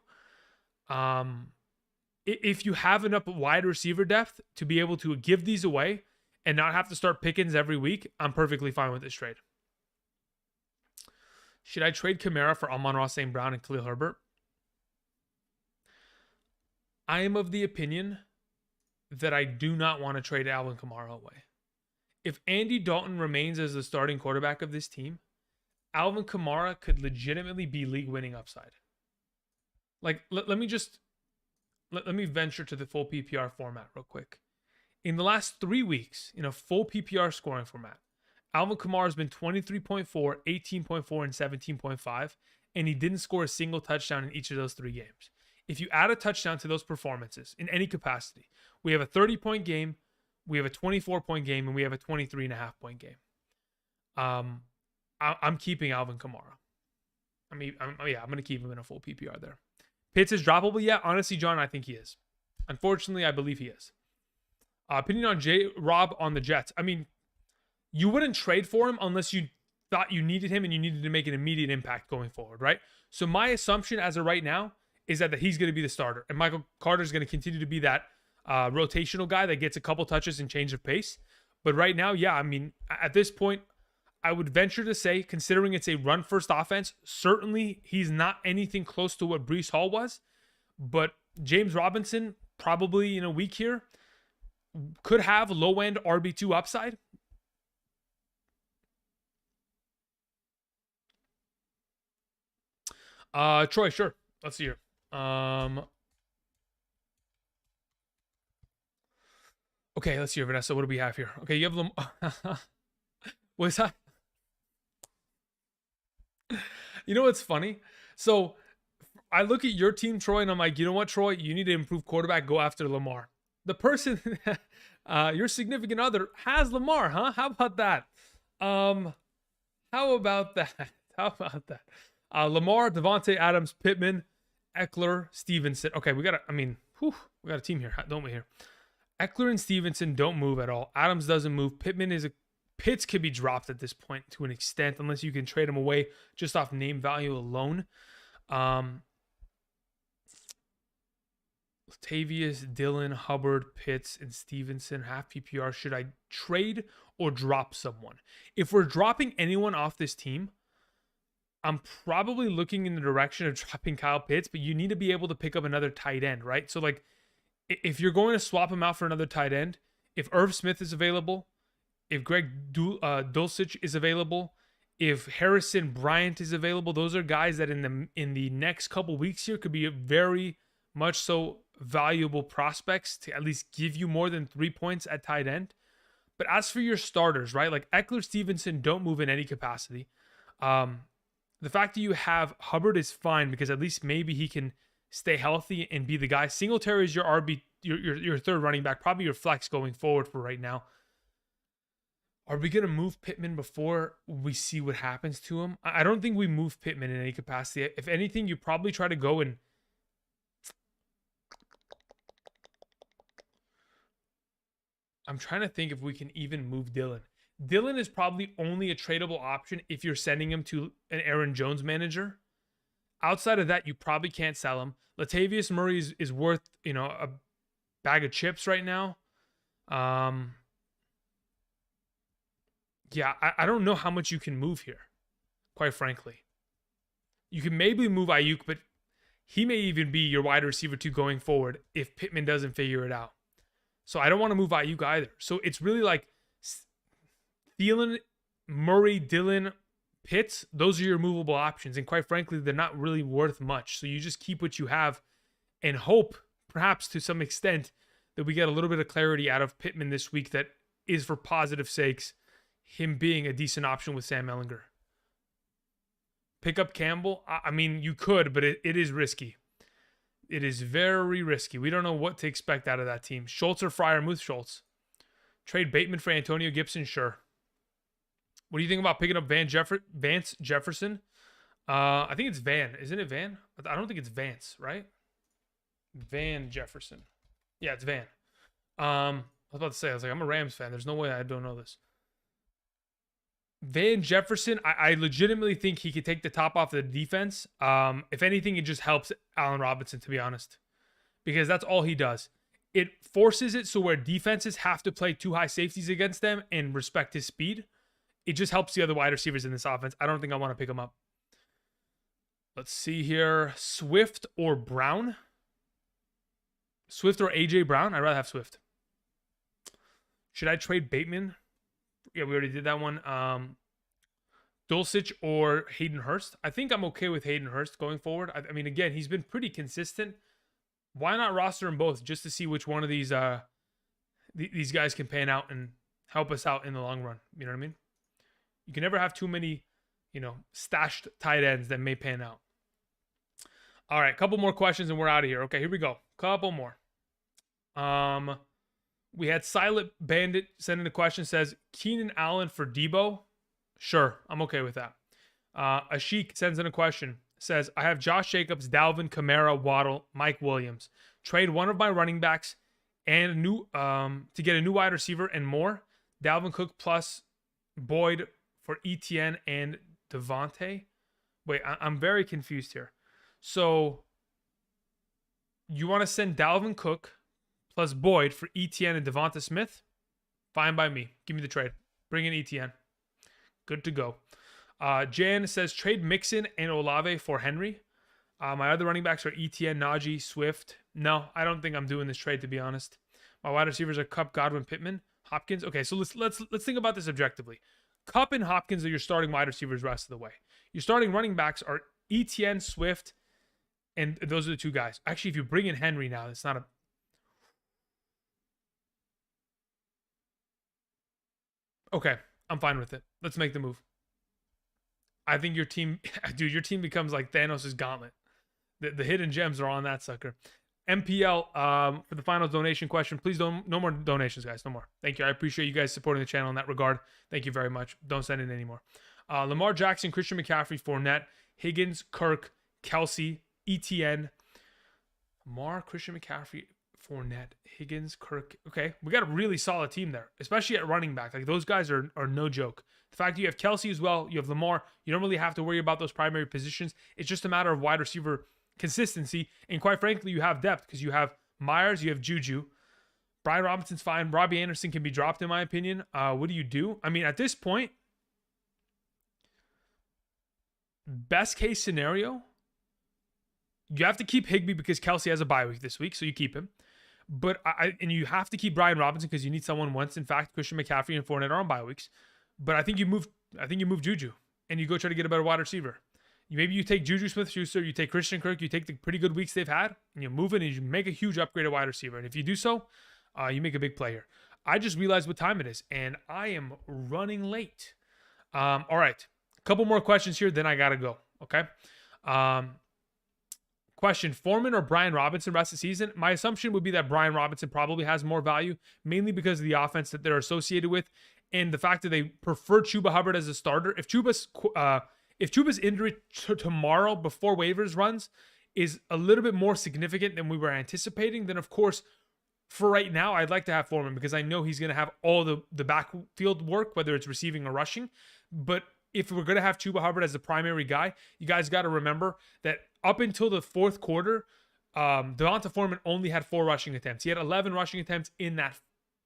Speaker 1: If you have enough wide receiver depth to be able to give these away and not have to start Pickens every week, I'm perfectly fine with this trade. Should I trade Kamara for Amon-Ra St. Brown and Khalil Herbert? I am of the opinion that I do not want to trade Alvin Kamara away. If Andy Dalton remains as the starting quarterback of this team, Alvin Kamara could legitimately be league-winning upside. Like, let me venture to the full PPR format real quick. In the last 3 weeks, in a full PPR scoring format, Alvin Kamara has been 23.4, 18.4, and 17.5, and he didn't score a single touchdown in each of those 3 games. If you add a touchdown to those performances in any capacity, we have a 30-point game, we have a 24-point game, and we have a 23.5-point game. I'm keeping Alvin Kamara. I'm going to keep him in a full PPR there. Pitts is droppable? Yeah, honestly, John, I think he is. Unfortunately, I believe he is. Opinion on J-Rob on the Jets. I mean, you wouldn't trade for him unless you thought you needed him and you needed to make an immediate impact going forward, right? So my assumption as of right now is that he's going to be the starter. And Michael Carter is going to continue to be that rotational guy that gets a couple touches and change of pace. But right now, yeah, I mean, at this point, I would venture to say, considering it's a run-first offense, certainly he's not anything close to what Breece Hall was. But James Robinson, probably in a week here, could have low-end RB2 upside. Troy, sure. Let's see here. Okay, let's see here, Vanessa. What do we have here? Okay, you have what is that? You know what's funny? So I look at your team, Troy, and I'm like, you know what, Troy? You need to improve quarterback. Go after Lamar. The person, your significant other, has Lamar, huh? How about that? How about that? How about that? Lamar, Devontae Adams, Pittman, Eckler, Stevenson. Okay, we got a team here, don't we here? Eckler and Stevenson don't move at all. Adams doesn't move. Pitts could be dropped at this point to an extent, unless you can trade him away just off name value alone. Latavius, Dillon, Hubbard, Pitts, and Stevenson, half PPR. Should I trade or drop someone? If we're dropping anyone off this team, I'm probably looking in the direction of dropping Kyle Pitts, but you need to be able to pick up another tight end, right? So, like, if you're going to swap him out for another tight end, if Irv Smith is available, if Greg Dulcich is available, if Harrison Bryant is available, those are guys that in the next couple weeks here could be very much so valuable prospects to at least give you more than 3 points at tight end. But as for your starters, right, like Eckler, Stevenson don't move in any capacity. The fact that you have Hubbard is fine because at least maybe he can stay healthy and be the guy. Singletary is your RB, your third running back, probably your flex going forward for right now. Are we going to move Pittman before we see what happens to him? I don't think we move Pittman in any capacity. If anything, you probably try to go and... I'm trying to think if we can even move Dillon. Dillon is probably only a tradable option if you're sending him to an Aaron Jones manager. Outside of that, you probably can't sell him. Latavius Murray is worth, a bag of chips right now. Yeah, I don't know how much you can move here, quite frankly. You can maybe move Ayuk, but he may even be your wide receiver 2 going forward if Pittman doesn't figure it out. So I don't want to move Ayuk either. So it's really like Thielen, Murray, Dillon, Pitts. Those are your movable options. And quite frankly, they're not really worth much. So you just keep what you have and hope, perhaps to some extent, that we get a little bit of clarity out of Pittman this week that is for positive sakes him being a decent option with Sam Ehlinger. Pick up Campbell? I mean, you could, but it is risky. It is very risky. We don't know what to expect out of that team. Schultz or Freiermuth? Schultz. Trade Bateman for Antonio Gibson? Sure. What do you think about picking up Vance Jefferson? I think it's Van. Isn't it Van? I don't think it's Vance, right? Van Jefferson. Yeah, it's Van. I was about to say, I'm a Rams fan. There's no way I don't know this. Van Jefferson, I legitimately think he could take the top off the defense. If anything, it just helps Allen Robinson, to be honest, because that's all he does. It forces it so where defenses have to play 2 high safeties against them and respect his speed. It just helps the other wide receivers in this offense. I don't think I want to pick him up. Let's see here. Swift or Brown? Swift or A.J. Brown? I'd rather have Swift. Should I trade Bateman? Yeah, we already did that one. Dulcich or Hayden Hurst? I think I'm okay with Hayden Hurst going forward. I mean, again, he's been pretty consistent. Why not roster them both just to see which one of these guys can pan out and help us out in the long run? You know what I mean? You can never have too many, stashed tight ends that may pan out. All right, couple more questions and we're out of here. Okay, here we go. Couple more. We had Silent Bandit send in a question, says Keenan Allen for Debo. Sure, I'm okay with that. Ashik sends in a question, says I have Josh Jacobs, Dalvin, Kamara, Waddle, Mike Williams. Trade one of my running backs and to get a new wide receiver and more. Dalvin Cook plus Boyd for ETN and Devontae. Wait, I'm very confused here. So you want to send Dalvin Cook plus Boyd for ETN and Devonta Smith? Fine by me. Give me the trade. Bring in ETN. Good to go. Jan says trade Mixon and Olave for Henry. My other running backs are ETN, Najee, Swift. No, I don't think I'm doing this trade, to be honest. My wide receivers are Kupp, Godwin, Pittman, Hopkins. Okay, so let's think about this objectively. Kupp and Hopkins are your starting wide receivers the rest of the way. Your starting running backs are ETN, Swift, and those are the 2 guys. Actually, if you bring in Henry now, it's not a... Okay, I'm fine with it. Let's make the move. I think your team, dude, your team becomes like Thanos' gauntlet. The hidden gems are on that sucker. MPL, for the final donation question, please no more donations, guys. No more. Thank you. I appreciate you guys supporting the channel in that regard. Thank you very much. Don't send in anymore. Lamar Jackson, Christian McCaffrey, Fournette, Higgins, Kirk, Kelsey, ETN. Lamar, Christian McCaffrey, Fournette, Higgins, Kirk. Okay, we got a really solid team there, especially at running back. Like, those guys are no joke. The fact that you have Kelsey as well, you have Lamar, you don't really have to worry about those primary positions. It's just a matter of wide receiver consistency. And quite frankly, you have depth because you have Myers, you have Juju. Brian Robinson's fine. Robbie Anderson can be dropped, in my opinion. What do you do? I mean, at this point, best case scenario, you have to keep Higbee because Kelsey has a bye week this week, so you keep him. But and you have to keep Brian Robinson because you need someone once, in fact, Christian McCaffrey and Fournette are on bye weeks. But I think you move Juju and you go try to get a better wide receiver. Maybe you take Juju Smith-Schuster, you take Christian Kirk, you take the pretty good weeks they've had, and you move it and you make a huge upgrade at wide receiver. And if you do so, you make a big play here. I just realized what time it is, and I am running late. All right, a couple more questions here, then I gotta go. Okay. Question: Foreman or Brian Robinson rest of the season? My assumption would be that Brian Robinson probably has more value, mainly because of the offense that they're associated with, and the fact that they prefer Chuba Hubbard as a starter. If Chuba's injury tomorrow before waivers runs is a little bit more significant than we were anticipating, then of course, for right now, I'd like to have Foreman because I know he's going to have all the backfield work, whether it's receiving or rushing. But if we're going to have Chuba Hubbard as the primary guy, you guys got to remember that up until the fourth quarter, Devonta Foreman only had 4 rushing attempts. He had 11 rushing attempts in that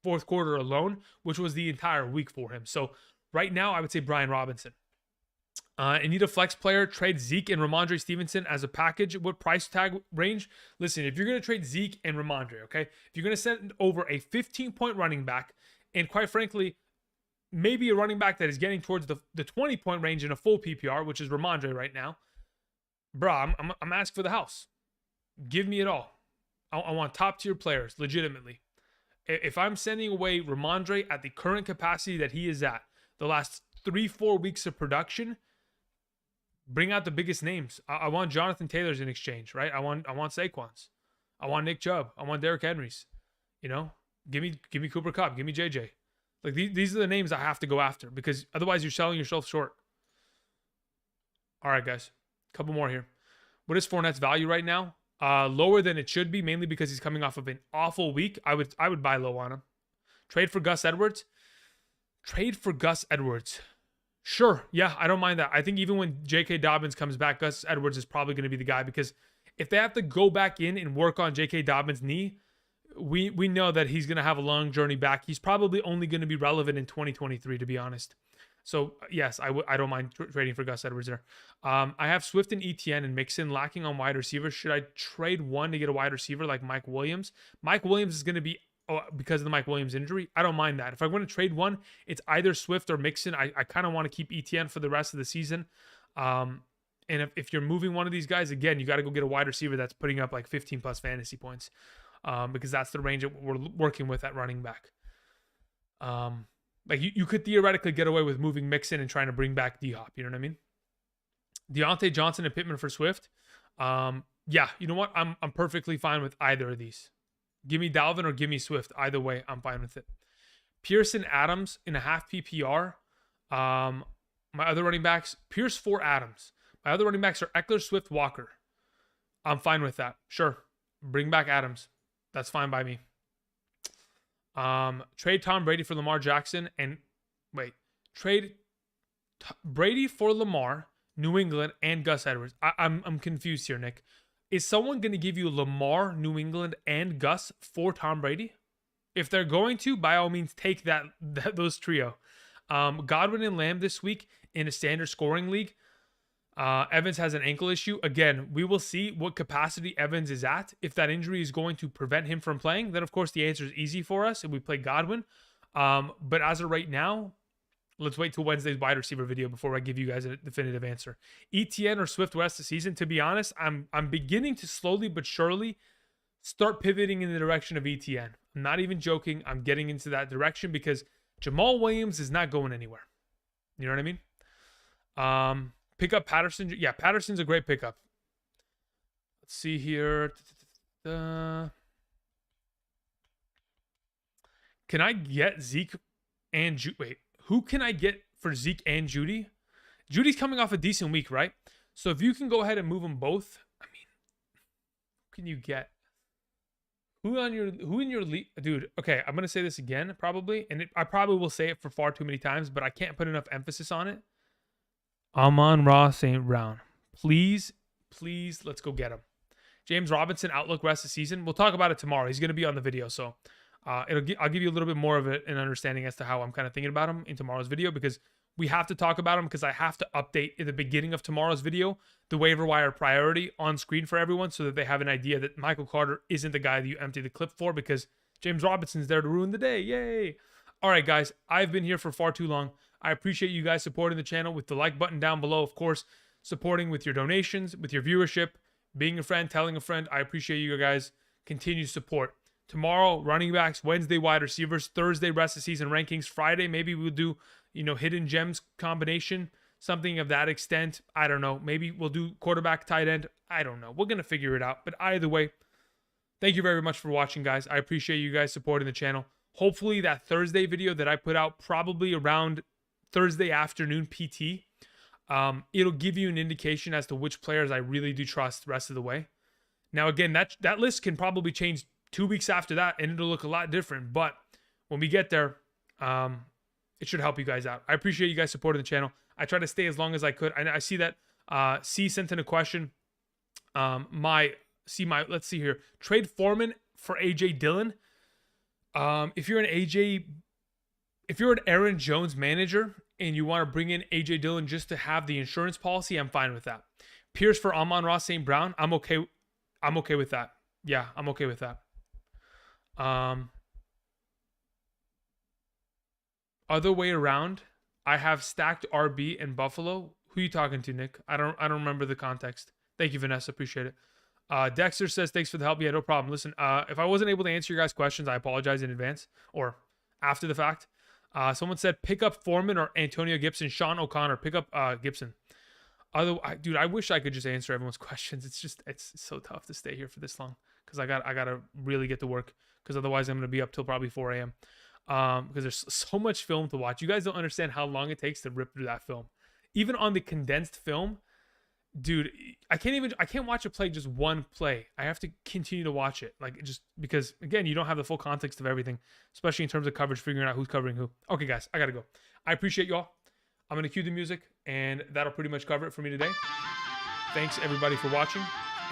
Speaker 1: fourth quarter alone, which was the entire week for him. So right now, I would say Brian Robinson. I need a flex player. Trade Zeke and Ramondre Stevenson as a package. What price tag range? Listen, if you're going to trade Zeke and Ramondre, okay, if you're going to send over a 15-point running back, and quite frankly, maybe a running back that is getting towards the 20-point range in a full PPR, which is Ramondre right now, bro, I'm asking for the house. Give me it all. I want top-tier players, legitimately. If I'm sending away Ramondre at the current capacity that he is at, the last 3-4 weeks of production, bring out the biggest names. I want Jonathan Taylor's in exchange, right? I want Saquon's. I want Nick Chubb. I want Derrick Henry's. You know, give me Cooper Kupp. Give me JJ. Like these are the names I have to go after because otherwise you're selling yourself short. All right, guys, a couple more here. What is Fournette's value right now? Lower than it should be, mainly because he's coming off of an awful week. I would buy low on him. Trade for Gus Edwards. Trade for Gus Edwards. Sure. Yeah, I don't mind that. I think even when J.K. Dobbins comes back, Gus Edwards is probably going to be the guy, because if they have to go back in and work on J.K. Dobbins' knee, we know that he's going to have a long journey back. He's probably only going to be relevant in 2023, to be honest. So yes, I don't mind trading for Gus Edwards there. I have Swift and ETN and Mixon lacking on wide receivers. Should I trade one to get a wide receiver like Mike Williams? Mike Williams is going to be, because of the Mike Williams injury. I don't mind that. If I want to trade one, it's either Swift or Mixon. I kind of want to keep ETN for the rest of the season. And if you're moving one of these guys, again, you got to go get a wide receiver that's putting up like 15 plus fantasy points, because that's the range that we're working with at running back. Like you could theoretically get away with moving Mixon and trying to bring back D-Hop. You know what I mean? Deontay Johnson and Pittman for Swift. Yeah, you know what? I'm perfectly fine with either of these. Give me Dalvin or give me Swift. Either way, I'm fine with it. Pearson Adams in a half PPR. My other running backs, Pierce for Adams. My other running backs are Eckler, Swift, Walker. I'm fine with that. Sure. Bring back Adams. That's fine by me. Trade Tom Brady for Lamar Jackson trade Brady for Lamar, New England, and Gus Edwards. I'm confused here, Nick. Is someone going to give you Lamar, New England, and Gus for Tom Brady? If they're going to, by all means, take those trio. Godwin and Lamb this week in a standard scoring league. Evans has an ankle issue. Again, we will see what capacity Evans is at. If that injury is going to prevent him from playing, then of course the answer is easy for us and we play Godwin. But as of right now, let's wait till Wednesday's wide receiver video before I give you guys a definitive answer. ETN or Swift rest of the season? To be honest, I'm beginning to slowly but surely start pivoting in the direction of ETN. I'm not even joking. I'm getting into that direction because Jamal Williams is not going anywhere. You know what I mean? Pick up Patterson. Yeah, Patterson's a great pickup. Let's see here. Can I get Zeke and Wait, who can I get for Zeke and Judy? Judy's coming off a decent week, right? So if you can go ahead and move them both, I mean, who can you get? Who in your league, dude? Okay, I'm gonna say this again, probably, and I probably will say it for far too many times, but I can't put enough emphasis on it. Amon-Ra St. Brown. Please, let's go get him. James Robinson, outlook rest of the season. We'll talk about it tomorrow. He's going to be on the video, so I'll give you a little bit more of an understanding as to how I'm kind of thinking about him in tomorrow's video, because we have to talk about him, because I have to update in the beginning of tomorrow's video the waiver wire priority on screen for everyone so that they have an idea that Michael Carter isn't the guy that you empty the clip for, because James Robinson's there to ruin the day. Yay! All right, guys, I've been here for far too long. I appreciate you guys supporting the channel with the like button down below, of course, supporting with your donations, with your viewership, being a friend, telling a friend. I appreciate you guys' continued support. Tomorrow, running backs. Wednesday, wide receivers. Thursday, rest of season rankings. Friday, maybe we'll do, hidden gems combination, something of that extent. I don't know. Maybe we'll do quarterback, tight end. I don't know. We're going to figure it out. But either way, thank you very much for watching, guys. I appreciate you guys supporting the channel. Hopefully that Thursday video that I put out probably around Thursday afternoon PT, it'll give you an indication as to which players I really do trust the rest of the way. Now, again, that list can probably change 2 weeks after that, and it'll look a lot different. But when we get there, it should help you guys out. I appreciate you guys supporting the channel. I try to stay as long as I could. I see that C sent in a question. Let's see here. Trade Foreman for AJ Dillon. If you're an Aaron Jones manager and you want to bring in AJ Dillon just to have the insurance policy, I'm fine with that. Pierce for Amon-Ra St. Brown, I'm okay with that. Yeah, I'm okay with that. Other way around, I have stacked RB in Buffalo. Who are you talking to, Nick? I don't remember the context. Thank you, Vanessa. Appreciate it. Dexter says, thanks for the help. Yeah, no problem. Listen, if I wasn't able to answer your guys' questions, I apologize in advance or after the fact. Someone said, pick up Foreman or Antonio Gibson. Sean O'Connor, pick up Gibson. Dude, I wish I could just answer everyone's questions. It's so tough to stay here for this long because I got to really get to work, because otherwise I'm going to be up till probably 4 a.m. Because there's so much film to watch. You guys don't understand how long it takes to rip through that film. Even on the condensed film, dude, I can't watch a play, just one play. I have to continue to watch it, like, just because, again, you don't have the full context of everything, especially in terms of coverage, figuring out who's covering who. Okay, guys, I gotta go. I appreciate you all. I'm going to cue the music, and that'll pretty much cover it for me today. Thanks, everybody, for watching.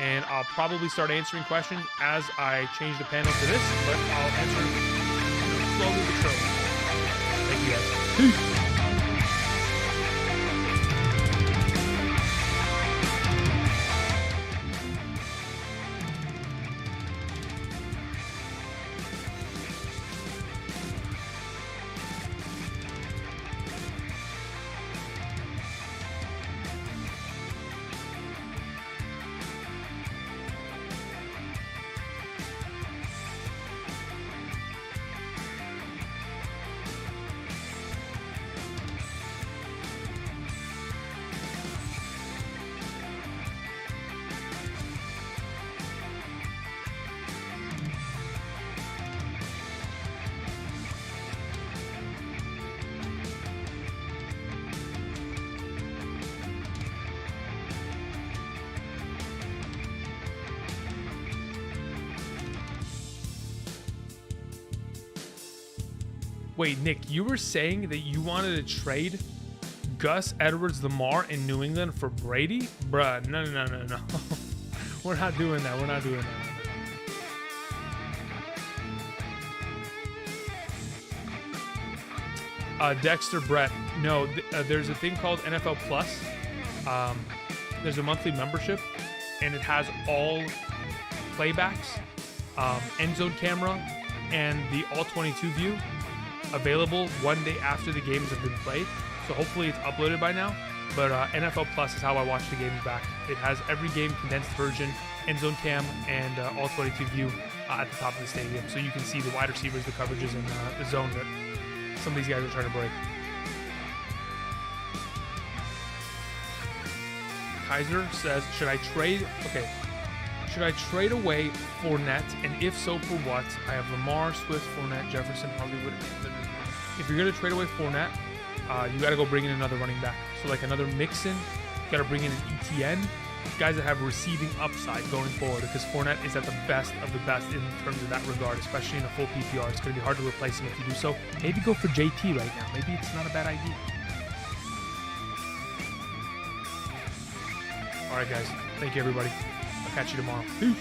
Speaker 1: And I'll probably start answering questions as I change the panel to this, but I'll answer slowly but surely. Thank you, guys. Peace. Wait, Nick, you were saying that you wanted to trade Gus Edwards, Lamar in New England for Brady? Bruh, no. We're not doing that. We're not doing that. Dexter Brett, no, there's a thing called NFL Plus. There's a monthly membership, and it has all playbacks, end zone camera, and the all 22 view available one day after the games have been played. So hopefully it's uploaded by now. But NFL Plus is how I watch the games back. It has every game condensed version, end zone cam, and all 22 view at the top of the stadium. So you can see the wide receivers, the coverages, and the zone that some of these guys are trying to break. Kaiser says, should I trade away Fournette, and if so, for what? I have Lamar, Swift, Fournette, Jefferson, Hollywood. If you're going to trade away Fournette, you got to go bring in another running back. So like another Mixon, you got to bring in an ETN, guys that have receiving upside going forward, because Fournette is at the best of the best in terms of that regard, especially in a full PPR. It's going to be hard to replace him if you do so. Maybe go for JT right now. Maybe it's not a bad idea. All right, guys. Thank you, everybody. I'll catch you tomorrow. Peace.